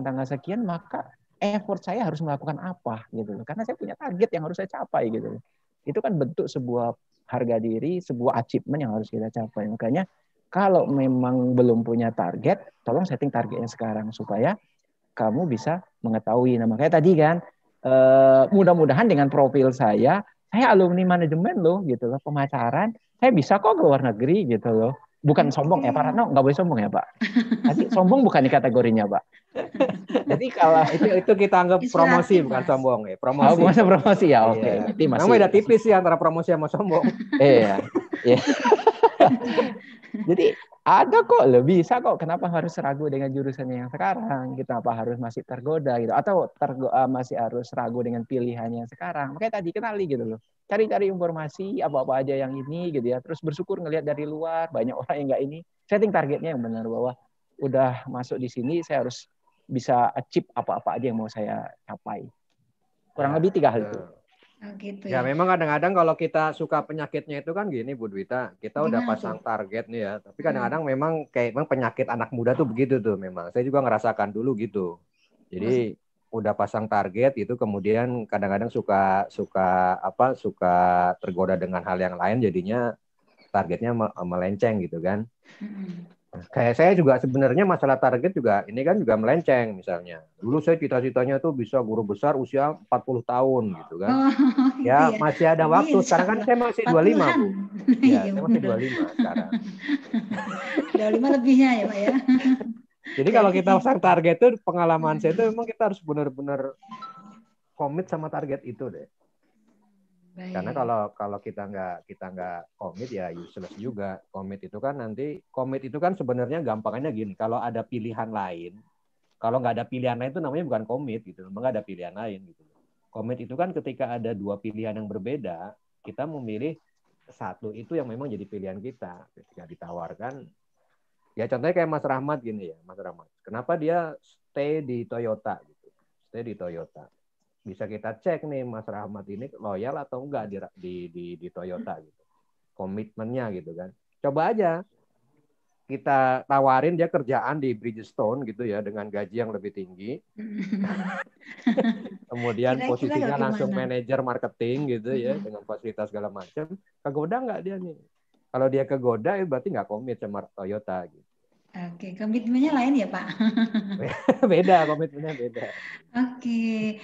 maka effort saya harus melakukan apa gitu. Karena saya punya target yang harus saya capai gitu. Itu kan bentuk sebuah harga diri, sebuah achievement yang harus kita capai. Makanya kalau memang belum punya target, tolong setting targetnya sekarang supaya kamu bisa mengetahui. Nah, makanya tadi kan mudah-mudahan dengan profil saya alumni manajemen loh gitu loh, pemasaran, saya bisa kok ke luar negeri gitu loh. Bukan sombong ya Pak Ratno, nggak boleh sombong ya Pak. Tadi sombong bukan di kategorinya Pak. Jadi kalau itu kita anggap promosi Inspiratif, bukan Mas. sombong ya, oh, promosi. bukan promosi ya, oke. Iya. Berarti Memang masih beda tipis sih antara promosi sama sombong. iya. Iya. Jadi ada kok, bisa kok. Kenapa harus ragu dengan jurusannya yang sekarang? Kenapa harus masih tergoda gitu? Atau masih harus ragu dengan pilihannya yang sekarang? Makanya tadi kenali gitu loh. Cari-cari informasi apa-apa aja yang ini gitu ya. Terus bersyukur ngelihat dari luar banyak orang yang nggak ini. Setting targetnya yang benar bahwa udah masuk di sini saya harus bisa achieve apa-apa aja yang mau saya capai. Kurang lebih 3 hal itu. Oh, gitu Ya ya. memang kadang-kadang kalau kita suka penyakitnya itu kan gini Bu Dwita, kita udah Gimana pasang tuh? target nih ya, tapi kadang-kadang memang penyakit anak muda tuh begitu tuh memang. Saya juga ngerasakan dulu gitu. Jadi udah pasang target itu kemudian kadang-kadang suka tergoda dengan hal yang lain jadinya targetnya melenceng gitu kan. Kayak saya juga sebenarnya masalah target juga ini kan juga melenceng misalnya. Dulu saya cita-citanya tuh bisa guru besar usia 40 tahun gitu kan. Oh, gitu Ya ya. masih ada waktu. Sekarang kan saya masih 25 Bu. Ya, saya masih 25 sekarang. 25 lebihnya ya Pak ya. Jadi kalau kita pasang target itu pengalaman saya itu memang kita harus benar-benar komit sama target itu deh. Baik. Karena kalau kita nggak komit ya useless juga. Komit itu kan sebenarnya gampangannya gini. Kalau ada pilihan lain, kalau nggak ada pilihan lain itu namanya bukan komit gitu. Memang nggak ada pilihan lain gitu. Komit itu kan ketika ada dua pilihan yang berbeda, kita memilih satu itu yang memang jadi pilihan kita. Ketika ditawarkan, ya contohnya kayak Mas Rahmat gini ya, Mas Rahmat. Kenapa dia stay di Toyota gitu? Stay di Toyota. bisa kita cek nih Mas Rahmat ini loyal atau enggak di Toyota gitu. Komitmennya gitu kan. Coba aja kita tawarin dia kerjaan di Bridgestone gitu ya dengan gaji yang lebih tinggi. Kemudian Kira-kira posisinya langsung gimana? manajer marketing gitu ya dengan fasilitas segala macam. Kegoda nggak dia nih? Kalau dia kegoda berarti nggak komit sama Toyota gitu. Oke, komitmennya lain ya Pak. Beda, komitmennya beda. Oke.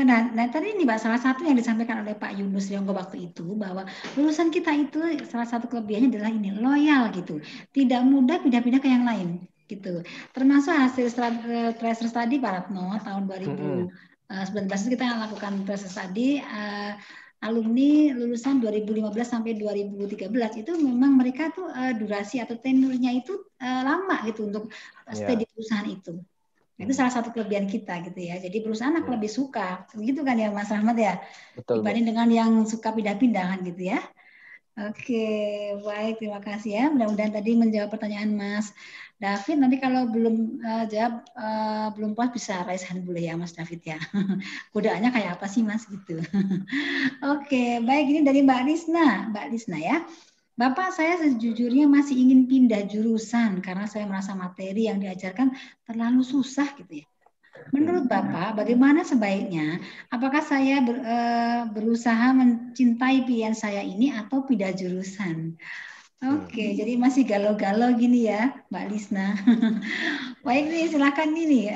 Nah, tadi ini Mbak, salah satu yang disampaikan oleh Pak Yunus Yonggo waktu itu bahwa lulusan kita itu salah satu kelebihannya adalah ini loyal gitu, tidak mudah pindah-pindah ke yang lain gitu. Termasuk hasil tracer study Pak Ratno tahun 2019 kita lakukan tracer study alumni lulusan 2015 sampai 2013 itu memang mereka tuh durasi atau tenurnya itu lama gitu untuk stay di perusahaan itu. Itu salah satu kelebihan kita gitu ya. Jadi perusahaan akan lebih suka, begitu kan ya Mas Rahmat ya, Betul, dibanding dengan yang suka pindah-pindahan gitu ya. Oke, baik, terima kasih ya. Mudah-mudahan tadi menjawab pertanyaan Mas David. Nanti kalau belum jawab, belum puas bisa raise hand boleh ya Mas David ya. Godaannya kayak apa sih Mas gitu. Oke, baik, ini dari Mbak Lisna ya. Bapak, saya sejujurnya masih ingin pindah jurusan karena saya merasa materi yang diajarkan terlalu susah gitu ya. Menurut Bapak, bagaimana sebaiknya? Apakah saya berusaha mencintai pilihan saya ini atau pindah jurusan? Oke, jadi masih galau-galau gini ya, Mbak Lisna. Baik nih, silakan nih,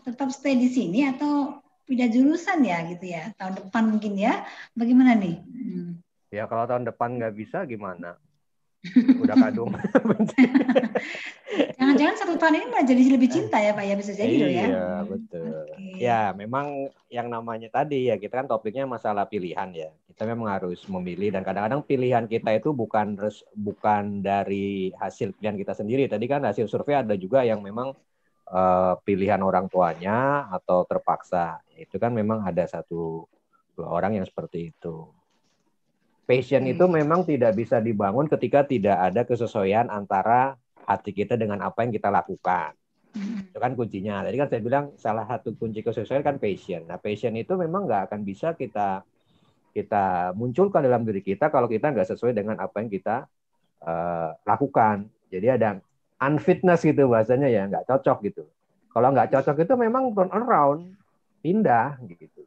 tetap stay di sini atau pindah jurusan ya gitu ya, tahun depan mungkin ya. Bagaimana nih? Ya kalau tahun depan nggak bisa gimana? Udah kadung. Jangan-jangan 1 tahun ini malah jadi lebih cinta ya Pak ya, bisa jadi loh ya. Iya betul. Ya memang yang namanya tadi ya kita kan topiknya masalah pilihan ya. Kita memang harus memilih dan kadang-kadang pilihan kita itu bukan dari hasil pilihan kita sendiri. Tadi kan hasil survei ada juga yang memang pilihan orang tuanya atau terpaksa. Itu kan memang ada 1-2 orang yang seperti itu. Passion itu memang tidak bisa dibangun ketika tidak ada kesesuaian antara hati kita dengan apa yang kita lakukan. Itu kan kuncinya. Tadi kan saya bilang salah satu kunci kesesuaian kan passion. Nah, passion itu memang nggak akan bisa kita munculkan dalam diri kita kalau kita nggak sesuai dengan apa yang kita lakukan. Jadi ada unfitness gitu bahasanya ya, nggak cocok gitu. Kalau nggak cocok itu memang turn around, pindah gitu.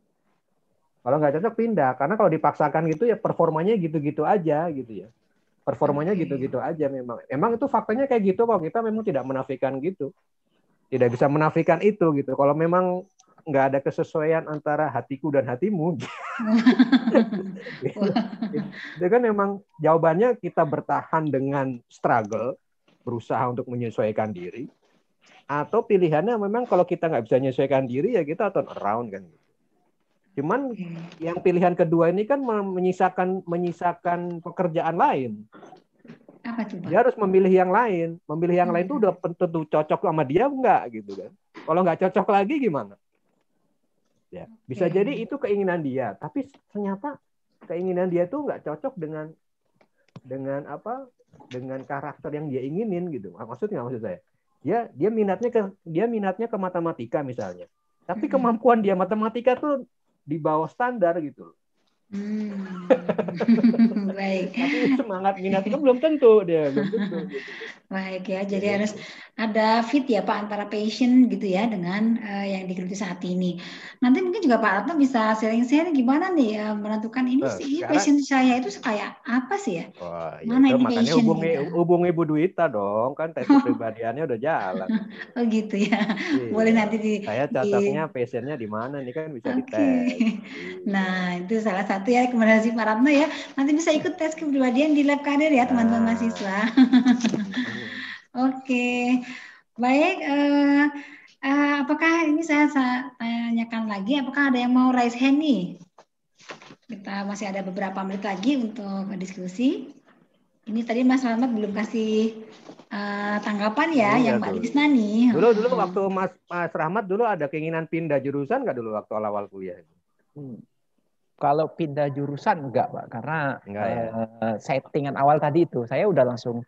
Kalau nggak cocok pindah, karena kalau dipaksakan gitu ya performanya gitu-gitu aja gitu ya. Performanya gitu-gitu aja memang. Emang itu faktanya kayak gitu kok, kita memang tidak menafikan gitu. Tidak bisa menafikan itu gitu. Kalau memang nggak ada kesesuaian antara hatiku dan hatimu. Itu kan memang jawabannya kita bertahan dengan struggle, berusaha untuk menyesuaikan diri. Atau pilihannya memang kalau kita nggak bisa menyesuaikan diri ya kita turn around kan. Cuman yang pilihan kedua ini kan menyisakan pekerjaan lain. Apa tuh, Pak? Dia harus memilih yang lain. Memilih yang lain itu udah tentu cocok sama dia enggak gitu kan. Kalau nggak cocok lagi gimana? Ya, bisa jadi itu keinginan dia, tapi ternyata keinginan dia tuh nggak cocok dengan karakter yang dia inginin gitu. Maksud saya. Dia minatnya ke matematika misalnya. Tapi kemampuan dia matematika tuh di bawah standar gitu. Baik. Tapi semangat minatnya belum tentu dia, belum tentu. Gitu. Baik ya, jadi harus ada fit ya Pak antara passion gitu ya dengan yang digeluti saat ini. Nanti mungkin juga Pak Ratno bisa sharing-sharing gimana nih menentukan ini sih passion saya itu kayak apa sih ya? Wah, mana ya ini makanya passion hubungi Bu Dwita dong, kan tes kepribadiannya udah jalan. Oh gitu ya. Iya. Boleh nanti saya cocoknya passionnya di mana nih kan bisa dites. Nah itu salah satu ya rekomendasi Pak Ratno ya. Nanti bisa ikut tes kepribadian di lab karir ya teman-teman mahasiswa. Oke, baik. Apakah ini saya tanyakan lagi? Apakah ada yang mau raise hand nih? Kita masih ada beberapa menit lagi untuk diskusi. Ini tadi Mas Rahmat belum kasih tanggapan ya, yang Mbak Lisna nih. Dulu waktu Mas Rahmat dulu ada keinginan pindah jurusan nggak dulu waktu awal kuliah? Kalau pindah jurusan enggak Pak, karena settingan awal tadi itu saya udah langsung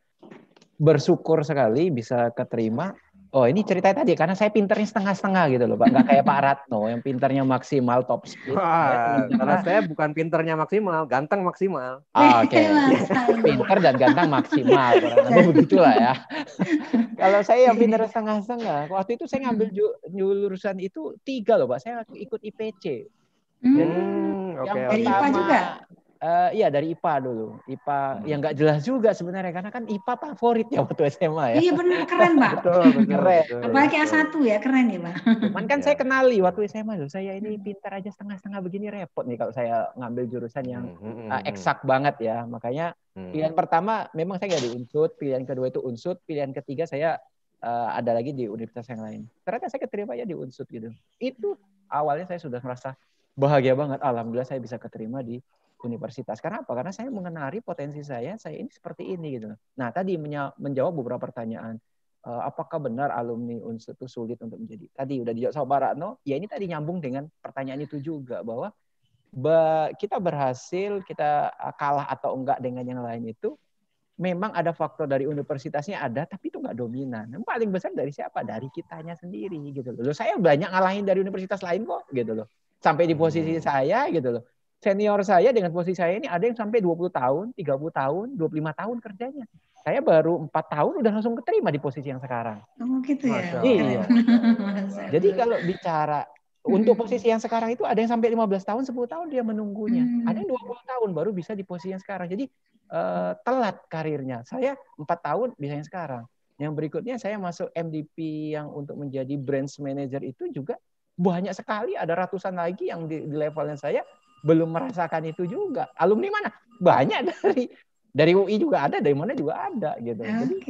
bersyukur sekali bisa keterima Oh, ini ceritanya tadi karena saya pinternya setengah-setengah gitu loh, Pak. Nggak kayak Pak Ratno yang pinternya maksimal top speed. Wah, kalau saya bukan pinternya maksimal, ganteng maksimal. Oke. Pinter dan ganteng maksimal, kurang lebih begitulah ya. Kalau saya yang pinter setengah-setengah, waktu itu saya ngambil jurusan itu 3 loh, Pak. Saya ikut IPC. Jadi yang Oke, Dari IPA pertama, juga? iya dari IPA dulu. IPA yang nggak jelas juga sebenarnya karena kan IPA favorit ya waktu SMA ya. Iya benar, keren Pak. betul, Keren. Apalagi A1 ya, keren ya Pak. Cuman kan Ya. saya kenali waktu SMA loh, saya ini pintar aja setengah-setengah begini repot nih kalau saya ngambil jurusan yang eksak banget ya. Makanya pilihan pertama memang saya nggak di Unsud, pilihan kedua itu Unsud, pilihan ketiga saya ada lagi di universitas yang lain. Ternyata saya keterima ya di Unsud gitu. Itu awalnya saya sudah merasa bahagia banget. Alhamdulillah saya bisa keterima di universitas. Karena apa? Karena saya mengenali potensi saya ini seperti ini gitu. Nah tadi menjawab beberapa pertanyaan. Apakah benar alumni Unsud itu sulit untuk menjadi? Tadi udah dijawab sama Pak Ratno. Ya ini tadi nyambung dengan pertanyaan itu juga bahwa kita berhasil, kita kalah atau enggak dengan yang lain itu memang ada faktor dari universitasnya ada, tapi itu enggak dominan. Yang paling besar dari siapa? Dari kitanya sendiri gitu loh. Saya banyak ngalahin dari universitas lain kok gitu loh. Sampai di posisi saya gitu loh. Senior saya dengan posisi saya ini ada yang sampai 20 tahun, 30 tahun, 25 tahun kerjanya. Saya baru 4 tahun udah langsung keterima di posisi yang sekarang. Oh gitu ya. Iya. Jadi kalau bicara untuk posisi yang sekarang itu ada yang sampai 15 tahun, 10 tahun dia menunggunya. Ada yang 20 tahun baru bisa di posisi yang sekarang. Jadi telat karirnya. Saya 4 tahun bisa yang sekarang. Yang berikutnya saya masuk MDP yang untuk menjadi branch manager itu juga banyak sekali. Ada ratusan lagi yang di levelnya saya belum merasakan itu juga. Alumni mana? Banyak dari UI juga ada, dari mana juga ada gitu. Jadi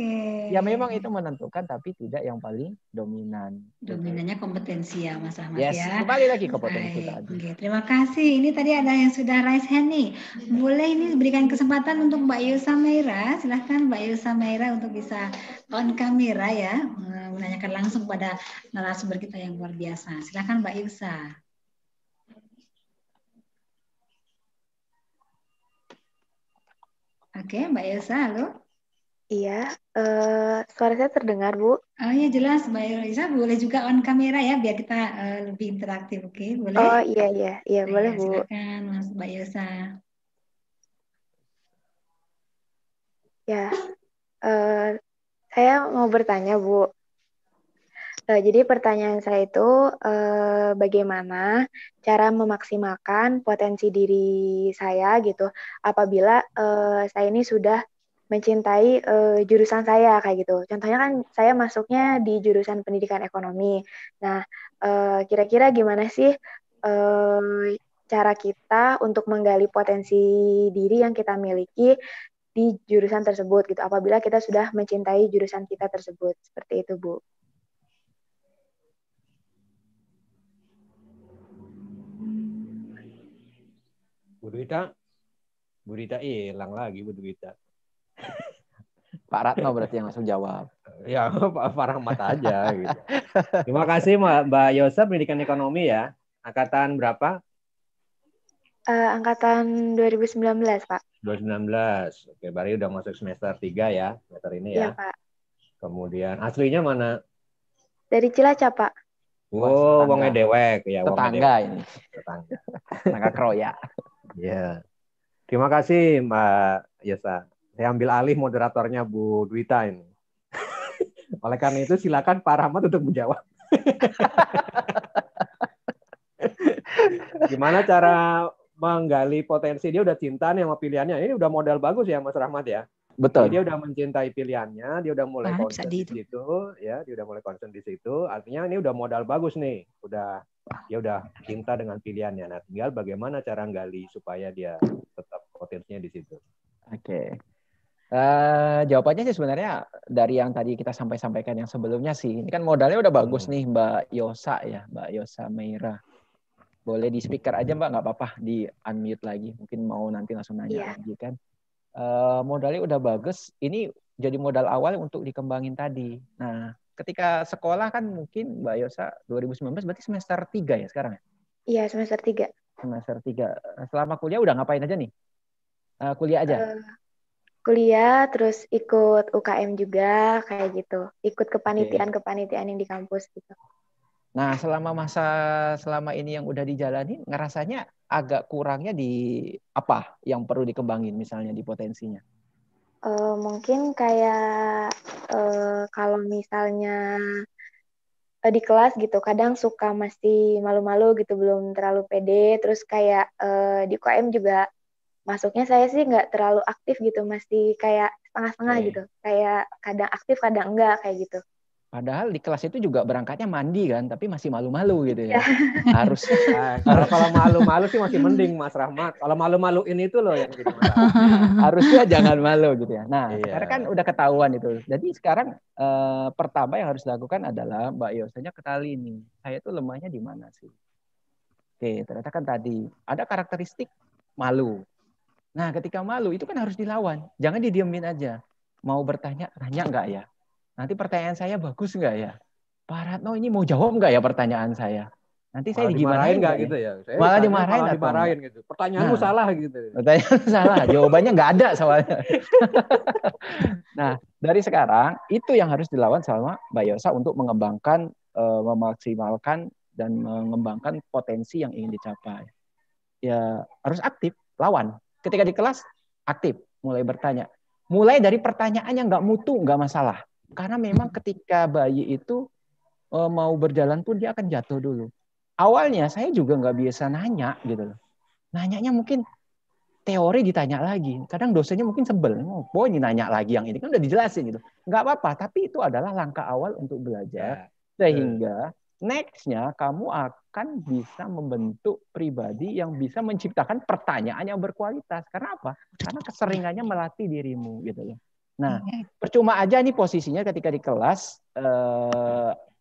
ya memang itu menentukan tapi tidak yang paling dominan. Dominannya kompetensi ya Mas Ahmad Yes, ya. kembali lagi ke potensi tadi. Oke, terima kasih. Ini tadi ada yang sudah raise hand nih. Boleh ini berikan kesempatan untuk Mbak Yusa Meira. Silahkan Mbak Yusa Meira untuk bisa on kamera ya, menanyakan langsung pada narasumber kita yang luar biasa. Silahkan Mbak Yusa. Oke, Mbak Yusa, halo. Iya, suara saya terdengar, Bu? Oh iya jelas, Mbak Yusa boleh juga on kamera ya, biar kita lebih interaktif, oke? Boleh? Oh iya, boleh Bu. Silakan, Mas Mbak Yusa. Ya, saya mau bertanya, Bu. Jadi pertanyaan saya itu, bagaimana cara memaksimalkan potensi diri saya gitu, apabila saya ini sudah mencintai jurusan saya kayak gitu. Contohnya kan saya masuknya di jurusan pendidikan ekonomi. Nah, kira-kira gimana sih cara kita untuk menggali potensi diri yang kita miliki di jurusan tersebut gitu, apabila kita sudah mencintai jurusan kita tersebut. Seperti itu, Bu. Bu Rita hilang lagi Bu Rita. Pak Ratno berarti yang langsung jawab. Ya, Pak Rahmat aja gitu. Terima kasih Mbak Yosa, pendidikan ekonomi ya. Angkatan berapa? Angkatan 2019, Pak. 2019. Oke, berarti udah masuk semester 3 ya, semester ini ya. Iya, Pak. Kemudian aslinya mana? Dari Cilacap, Pak. Oh, wonge dewek ya, tetangga ini. Tetangga. Tetangga Kroya. Ya. Terima kasih Mbak Yosa. Saya ambil alih moderatornya Bu Dwita ini. Oleh karena itu silakan Pak Rahmat untuk menjawab. Gimana cara menggali potensi? Dia udah cinta nih sama pilihannya. Ini udah modal bagus ya Mas Rahmat ya. Betul. Jadi dia udah mencintai pilihannya, dia udah mulai concern di situ, ya, dia udah mulai concern di situ. Artinya ini udah modal bagus nih. Dia udah cinta dengan pilihannya. Nah, tinggal bagaimana cara gali supaya dia tetap potensinya di situ. Oke. Jawabannya sih sebenarnya dari yang tadi kita sampaikan yang sebelumnya sih. Ini kan modalnya udah bagus nih Mbak Yosa ya, Mbak Yosa Meira. Boleh di speaker aja Mbak, nggak apa-apa, di unmute lagi. Mungkin mau nanti langsung nanya lagi kan. Modalnya udah bagus. Ini jadi modal awal untuk dikembangin tadi. Nah, ketika sekolah kan mungkin Mbak Yosa 2019 berarti semester 3 ya sekarang ya? Iya, semester 3. Semester 3. Selama kuliah udah ngapain aja nih? Kuliah aja? kuliah, terus ikut UKM juga kayak gitu. Ikut Oke. kepanitiaan-kepanitiaan yang di kampus gitu. Nah, selama ini yang udah dijalani, ngerasanya agak kurangnya di apa yang perlu dikembangin misalnya di potensinya? Mungkin kayak kalau misalnya di kelas gitu, kadang suka masih malu-malu gitu, belum terlalu pede. Terus kayak di UKM juga masuknya saya sih nggak terlalu aktif gitu, masih kayak setengah-setengah Oke. gitu. Kayak kadang aktif, kadang enggak kayak gitu. Padahal di kelas itu juga berangkatnya mandi kan, tapi masih malu-malu gitu Ya. ya. Harusnya Kalau malu-malu sih masih mending Mas Rahmat. Kalau malu-maluin itu loh yang jadi masalah. harusnya jangan malu gitu ya. Nah, Iya. sekarang kan udah ketahuan itu. Jadi sekarang pertama yang harus dilakukan adalah Mbak Yosanya kenali nih, saya itu lemahnya di mana sih? Oke, ternyata kan tadi ada karakteristik malu. Nah, ketika malu itu kan harus dilawan. Jangan didiemin aja. Mau bertanya, nanya nggak ya? Nanti pertanyaan saya bagus nggak ya? Pak Ratno ini mau jawab nggak ya pertanyaan saya? Nanti saya Malah dimarahin digimanain nggak nggak gitu ya? ya? Saya Malah ditanya dimarahin malah atau dimarahin enggak? gitu. Pertanyaanmu Nah, salah gitu. pertanyaan salah, jawabannya nggak ada soalnya. Nah, dari sekarang itu yang harus dilawan sama Mbak Yosa untuk mengembangkan, memaksimalkan dan mengembangkan potensi yang ingin dicapai. Ya harus aktif, lawan. Ketika di kelas aktif, mulai bertanya. Mulai dari pertanyaan yang nggak mutu, nggak masalah. Karena memang ketika bayi itu mau berjalan pun dia akan jatuh dulu. Awalnya saya juga nggak biasa nanya gitu loh. Nanyanya mungkin teori ditanya lagi. Kadang dosennya mungkin sebel. Oh, boy ini nanya lagi yang ini kan udah dijelasin gitu. Nggak apa-apa, tapi itu adalah langkah awal untuk belajar. Sehingga next-nya kamu akan bisa membentuk pribadi yang bisa menciptakan pertanyaan yang berkualitas. Karena apa? Karena keseringannya melatih dirimu gitu loh. Nah, percuma aja nih posisinya ketika di kelas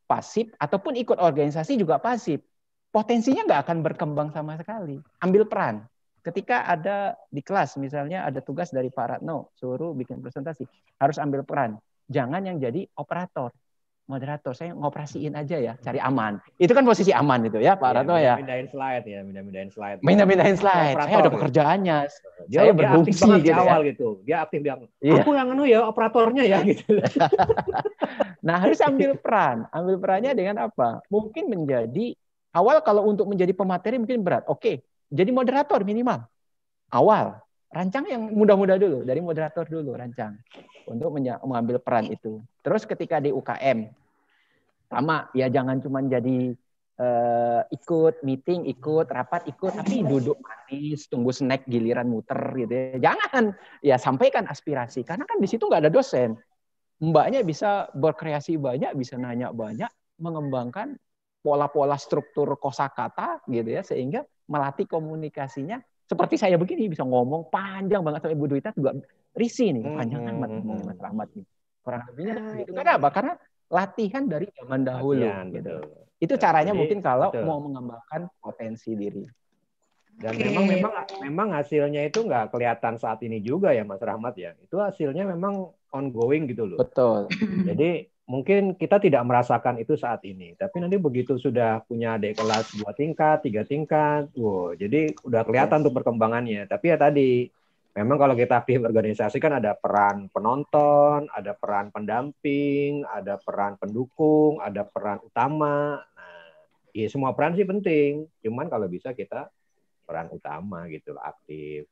pasif ataupun ikut organisasi juga pasif. Potensinya nggak akan berkembang sama sekali. Ambil peran. Ketika ada di kelas, misalnya ada tugas dari Pak Ratno, suruh bikin presentasi, harus ambil peran. Jangan yang jadi operator, moderator. Saya ngoperasiin aja ya, cari aman. Itu kan posisi aman itu ya, Pak Ratno ya. Mindahin slide ya, mindahin slide. Mindahin slide. Saya ada pekerjaannya. Saya Dia aktif berfungsi banget di gitu awal ya. gitu. Dia aktif bilang, Iya. aku yang ya operatornya ya gitu. Nah, harus ambil peran. Ambil perannya dengan apa? Mungkin menjadi awal kalau untuk menjadi pemateri mungkin berat. Oke, jadi moderator minimal. Awal, rancang yang mudah-mudah dulu. Dari moderator dulu, rancang. Untuk mengambil peran itu. Terus ketika di UKM, sama, ya jangan cuma jadi ikut meeting, ikut rapat, ikut. Tapi duduk manis, tunggu snack giliran muter gitu ya. Jangan, ya sampaikan aspirasi. Karena kan di situ nggak ada dosen. Mbaknya bisa berkreasi banyak, bisa nanya banyak, mengembangkan pola-pola struktur kosakata gitu ya, sehingga melatih komunikasinya. Seperti saya begini bisa ngomong panjang banget sampai Bu Duita juga risih nih, panjang amat ngomongnya Mas Rahmat nih. Kurang lebihnya gitu. Karena apa? Karena latihan dari zaman dahulu gitu. Itu caranya mungkin kalau mau mengembangkan potensi diri. Dan memang hasilnya itu nggak kelihatan saat ini juga ya Mas Rahmat ya. Itu hasilnya memang ongoing gitu loh. Betul. Jadi mungkin kita tidak merasakan itu saat ini, tapi nanti begitu sudah punya adik kelas 2 tingkat, 3 tingkat, wow, jadi udah kelihatan tuh perkembangannya. Tapi ya tadi, memang kalau kita aktif organisasi kan ada peran penonton, ada peran pendamping, ada peran pendukung, ada peran utama. Nah, ya semua peran sih penting, cuman kalau bisa kita peran utama gitu, aktif.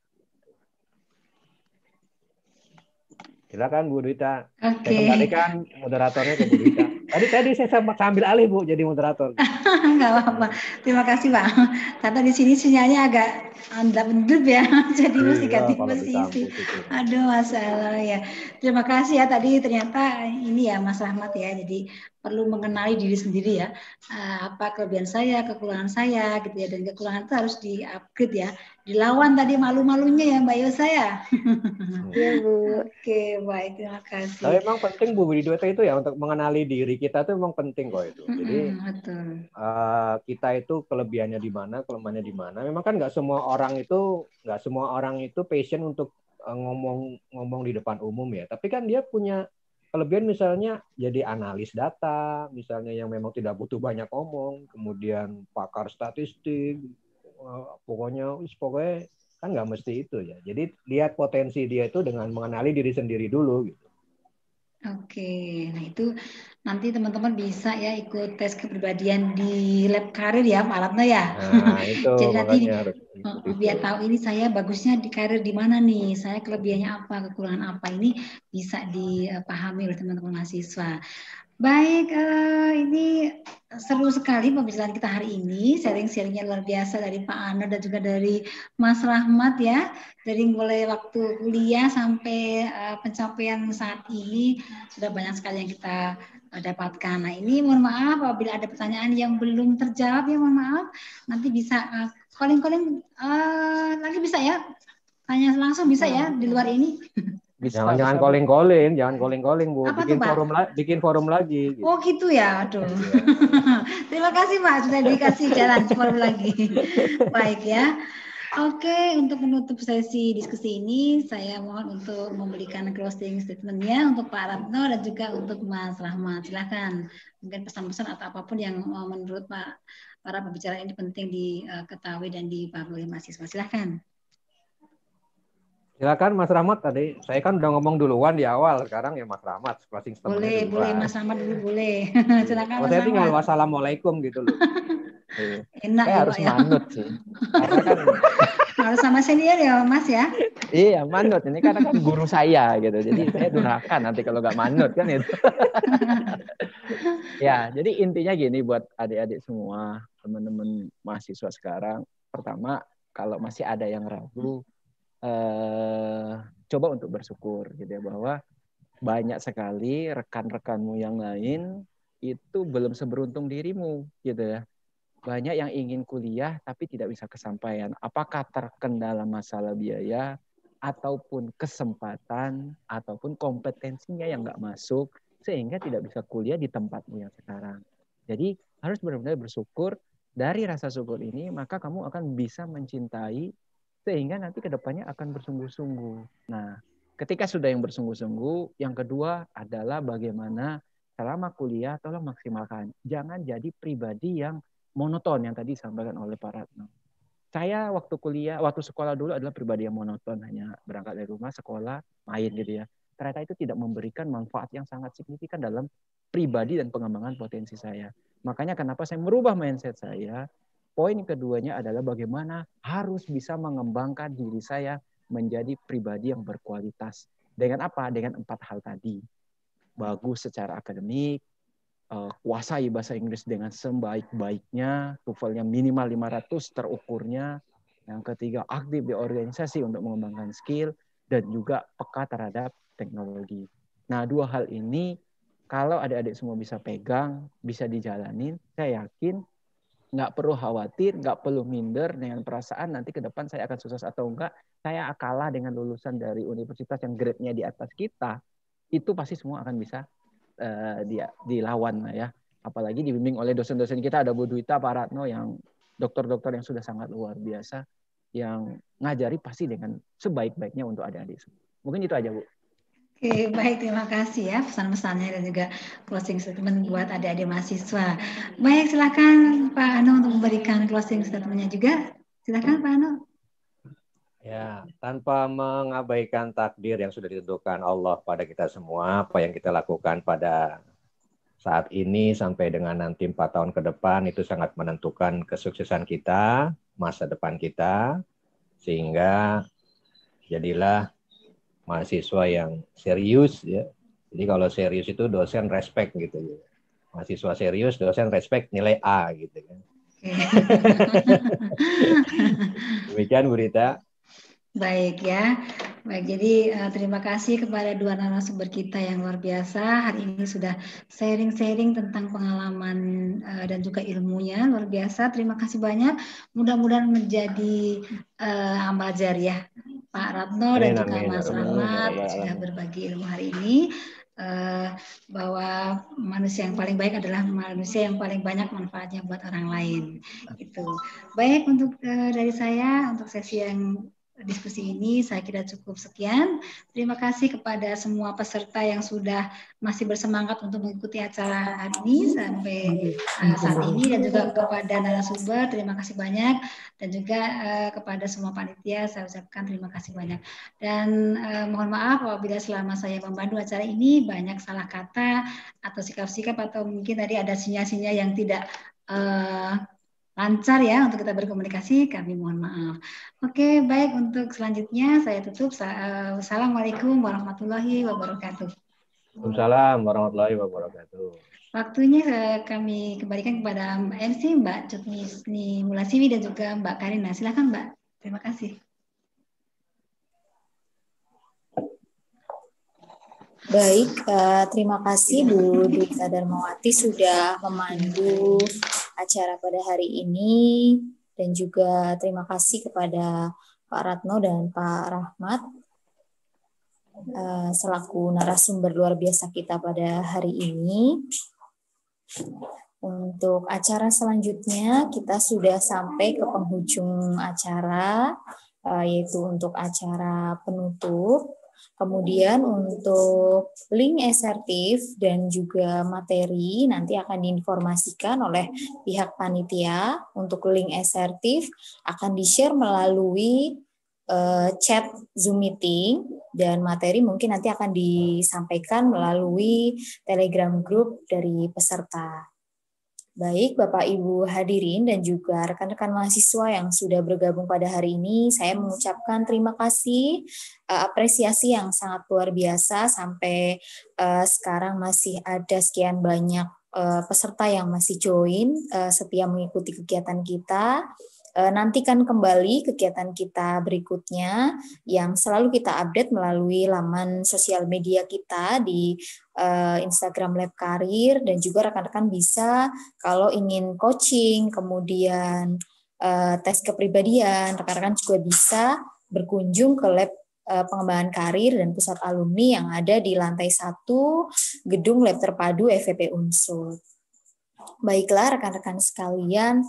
Silakan Bu Duita. Saya kembalikan moderatornya ke Bu Duita. Tadi saya sambil alih Bu jadi moderator. Enggak apa-apa. Terima kasih Pak. Karena di sini sinyalnya agak andap-andap ya. Jadi mesti ganti posisi. Aduh masalah ya. Terima kasih ya tadi ternyata ini ya Mas Rahmat ya. Jadi perlu mengenali diri sendiri ya. Apa kelebihan saya, kekurangan saya gitu ya. Dan kekurangan itu harus di-upgrade ya. Dilawan tadi malu-malunya ya Mbak Yosa ya. Iya Bu. Oke, baik, terima kasih. Tapi memang penting Bu Duita itu ya untuk mengenali diri kita itu memang penting kok itu. Jadi kita itu kelebihannya di mana, kelemahannya di mana. Memang kan nggak semua orang itu passion untuk ngomong di depan umum ya. Tapi kan dia punya kelebihan misalnya jadi analis data, misalnya yang memang tidak butuh banyak ngomong, kemudian pakar statistik, pokoknya Kan nggak mesti itu ya. Jadi lihat potensi dia itu dengan mengenali diri sendiri dulu gitu. Oke, nah itu nanti teman-teman bisa ya ikut tes kepribadian di lab karir ya Pak Ratno ya. Nah, itu Jadi nanti makanya harus ikut biar itu. tahu ini saya bagusnya di karir di mana nih, saya kelebihannya apa, kekurangan apa, ini bisa dipahami oleh teman-teman mahasiswa. Baik, ini seru sekali pembicaraan kita hari ini. Sharing-sharingnya luar biasa dari Pak Ano dan juga dari Mas Rahmat ya. Dari mulai waktu kuliah sampai pencapaian saat ini sudah banyak sekali yang kita dapatkan. Nah ini mohon maaf apabila ada pertanyaan yang belum terjawab ya mohon maaf. Nanti bisa calling-calling lagi bisa ya. Tanya langsung bisa ya di luar ini. Jangan calling-calling, jangan calling-calling Bu. Apa tuh, Pak? Bikin forum lagi. Gitu. Oh gitu ya, aduh. Terima kasih Pak sudah dikasih jalan forum lagi. Baik ya. Oke, untuk menutup sesi diskusi ini, saya mohon untuk memberikan closing statement-nya untuk Pak Ratno dan juga untuk Mas Rahmat. Silakan, mungkin pesan-pesan atau apapun yang menurut para pembicara ini penting diketahui dan dipahami oleh mahasiswa. Silakan. Silakan Mas Rahmat tadi. Saya kan udah ngomong duluan di awal. Sekarang ya Mas Rahmat closing statement-nya duluan. Boleh Mas Rahmat dulu boleh. Silakan Mas saya tinggal Rahmat. Wassalamualaikum gitu loh. Enak saya ya, harus Pak, ya. manut sih. Karena kan harus sama senior ya Mas ya. Iya manut. Ini karena kan guru saya gitu. Jadi saya durhaka nanti kalau nggak manut kan itu. Ya, jadi intinya gini buat adik-adik semua, teman-teman mahasiswa sekarang. Pertama, kalau masih ada yang ragu, coba untuk bersyukur gitu ya, bahwa banyak sekali rekan-rekanmu yang lain itu belum seberuntung dirimu gitu ya. Banyak yang ingin kuliah tapi tidak bisa kesampaian. Apakah terkendala masalah biaya ataupun kesempatan ataupun kompetensinya yang nggak masuk sehingga tidak bisa kuliah di tempatmu yang sekarang. Jadi harus benar-benar bersyukur. Dari rasa syukur ini maka kamu akan bisa mencintai sehingga nanti kedepannya akan bersungguh-sungguh. Nah, ketika sudah yang bersungguh-sungguh, yang kedua adalah bagaimana selama kuliah tolong maksimalkan. Jangan jadi pribadi yang monoton yang tadi disampaikan oleh Pak Ratno. Saya waktu sekolah dulu adalah pribadi yang monoton, hanya berangkat dari rumah, sekolah, main gitu ya. Ternyata itu tidak memberikan manfaat yang sangat signifikan dalam pribadi dan pengembangan potensi saya. Makanya kenapa saya merubah mindset saya. Poin keduanya adalah bagaimana harus bisa mengembangkan diri saya menjadi pribadi yang berkualitas. Dengan apa? Dengan 4 hal tadi. Bagus secara akademik, kuasai bahasa Inggris dengan sebaik-baiknya, TOEFL-nya minimal 500 terukurnya. Yang ketiga, aktif di organisasi untuk mengembangkan skill dan juga peka terhadap teknologi. Nah, 2 hal ini kalau adik-adik semua bisa pegang, bisa dijalanin, saya yakin nggak perlu khawatir, nggak perlu minder dengan perasaan nanti ke depan saya akan sukses atau enggak. Saya kalah dengan lulusan dari universitas yang grade-nya di atas kita. Itu pasti semua akan bisa dilawan lah ya. Apalagi dibimbing oleh dosen-dosen kita, ada Bu Dwita, Pak Ratno, yang dokter-dokter yang sudah sangat luar biasa, yang ngajari pasti dengan sebaik-baiknya untuk adik-adik. Mungkin itu aja Bu. Oke, baik, terima kasih ya pesan-pesannya dan juga closing statement buat adik-adik mahasiswa. Baik, silakan Pak Ano untuk memberikan closing statementnya juga. Silakan Pak Ano. Ya, tanpa mengabaikan takdir yang sudah ditentukan Allah pada kita semua, apa yang kita lakukan pada saat ini sampai dengan nanti 4 tahun ke depan itu sangat menentukan kesuksesan kita, masa depan kita, sehingga jadilah mahasiswa yang serius ya. Jadi kalau serius itu dosen respect gitu ya. Mahasiswa serius, dosen respect, nilai A gitu kan. Demikian Bu Rita. Baik ya. Baik, jadi terima kasih kepada 2 narasumber kita yang luar biasa. Hari ini sudah sharing-sharing tentang pengalaman dan juga ilmunya luar biasa. Terima kasih banyak. Mudah-mudahan menjadi amal jariah Pak Ratno dan juga Mas Rahmat sudah berbagi ilmu hari ini. Bahwa manusia yang paling baik adalah manusia yang paling banyak manfaatnya buat orang lain. Itu. Baik untuk dari saya untuk sesi yang diskusi ini. Saya kira cukup sekian. Terima kasih kepada semua peserta yang sudah masih bersemangat untuk mengikuti acara hari ini sampai saat ini, dan juga kepada narasumber terima kasih banyak, dan juga kepada semua panitia saya ucapkan terima kasih banyak. Dan mohon maaf apabila selama saya membantu acara ini banyak salah kata atau sikap-sikap atau mungkin tadi ada sinyal-sinyal yang tidak lancar ya untuk kita berkomunikasi, kami mohon maaf. Oke, baik, untuk selanjutnya saya tutup. Assalamualaikum warahmatullahi wabarakatuh. Waalaikumsalam warahmatullahi wabarakatuh. Waktunya kami kembalikan kepada MC Mbak Cutmisni Mulasiwi dan juga Mbak Karina. Silakan Mbak. Terima kasih. Baik, terima kasih Bu Dwita Darmawati sudah memandu acara pada hari ini, dan juga terima kasih kepada Pak Ratno dan Pak Rahmat selaku narasumber luar biasa kita pada hari ini. Untuk acara selanjutnya kita sudah sampai ke penghujung acara, yaitu untuk acara penutup. Kemudian untuk link esertif dan juga materi nanti akan diinformasikan oleh pihak panitia. Untuk link esertif akan di-share melalui chat Zoom meeting, dan materi mungkin nanti akan disampaikan melalui Telegram group dari peserta. Baik, Bapak Ibu hadirin dan juga rekan-rekan mahasiswa yang sudah bergabung pada hari ini, saya mengucapkan terima kasih, apresiasi yang sangat luar biasa sampai sekarang masih ada sekian banyak peserta yang masih join setia mengikuti kegiatan kita. Nantikan kembali kegiatan kita berikutnya yang selalu kita update melalui laman sosial media kita di Instagram Lab Karir, dan juga rekan-rekan bisa kalau ingin coaching, kemudian tes kepribadian, rekan-rekan juga bisa berkunjung ke Lab Pengembangan Karir dan Pusat Alumni yang ada di lantai 1 Gedung Lab Terpadu FVP Unsur. Baiklah rekan-rekan sekalian,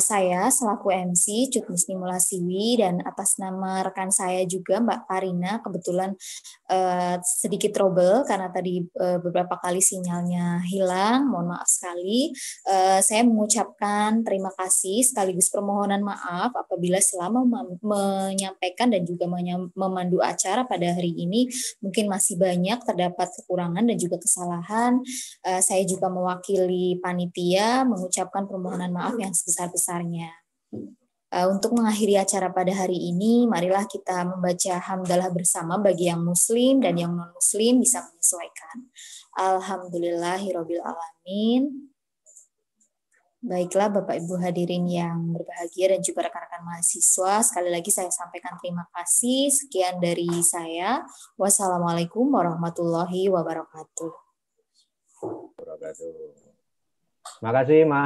saya selaku MC Cutmisni Mulasiwi dan atas nama rekan saya juga Mbak Karina, kebetulan sedikit trouble karena tadi beberapa kali sinyalnya hilang, mohon maaf sekali. Saya mengucapkan terima kasih sekaligus permohonan maaf apabila selama menyampaikan dan juga memandu acara pada hari ini mungkin masih banyak terdapat kekurangan dan juga kesalahan. Saya juga mewakili panitia mengucapkan permohonan maaf yang sebesar-besarnya. Untuk mengakhiri acara pada hari ini, marilah kita membaca hamdalah bersama bagi yang muslim dan yang non-muslim bisa menyesuaikan. Alhamdulillahirabbil alamin. Baiklah Bapak Ibu hadirin yang berbahagia dan juga rekan-rekan mahasiswa, sekali lagi saya sampaikan terima kasih. Sekian dari saya. Wassalamualaikum warahmatullahi wabarakatuh. Terima kasih Mas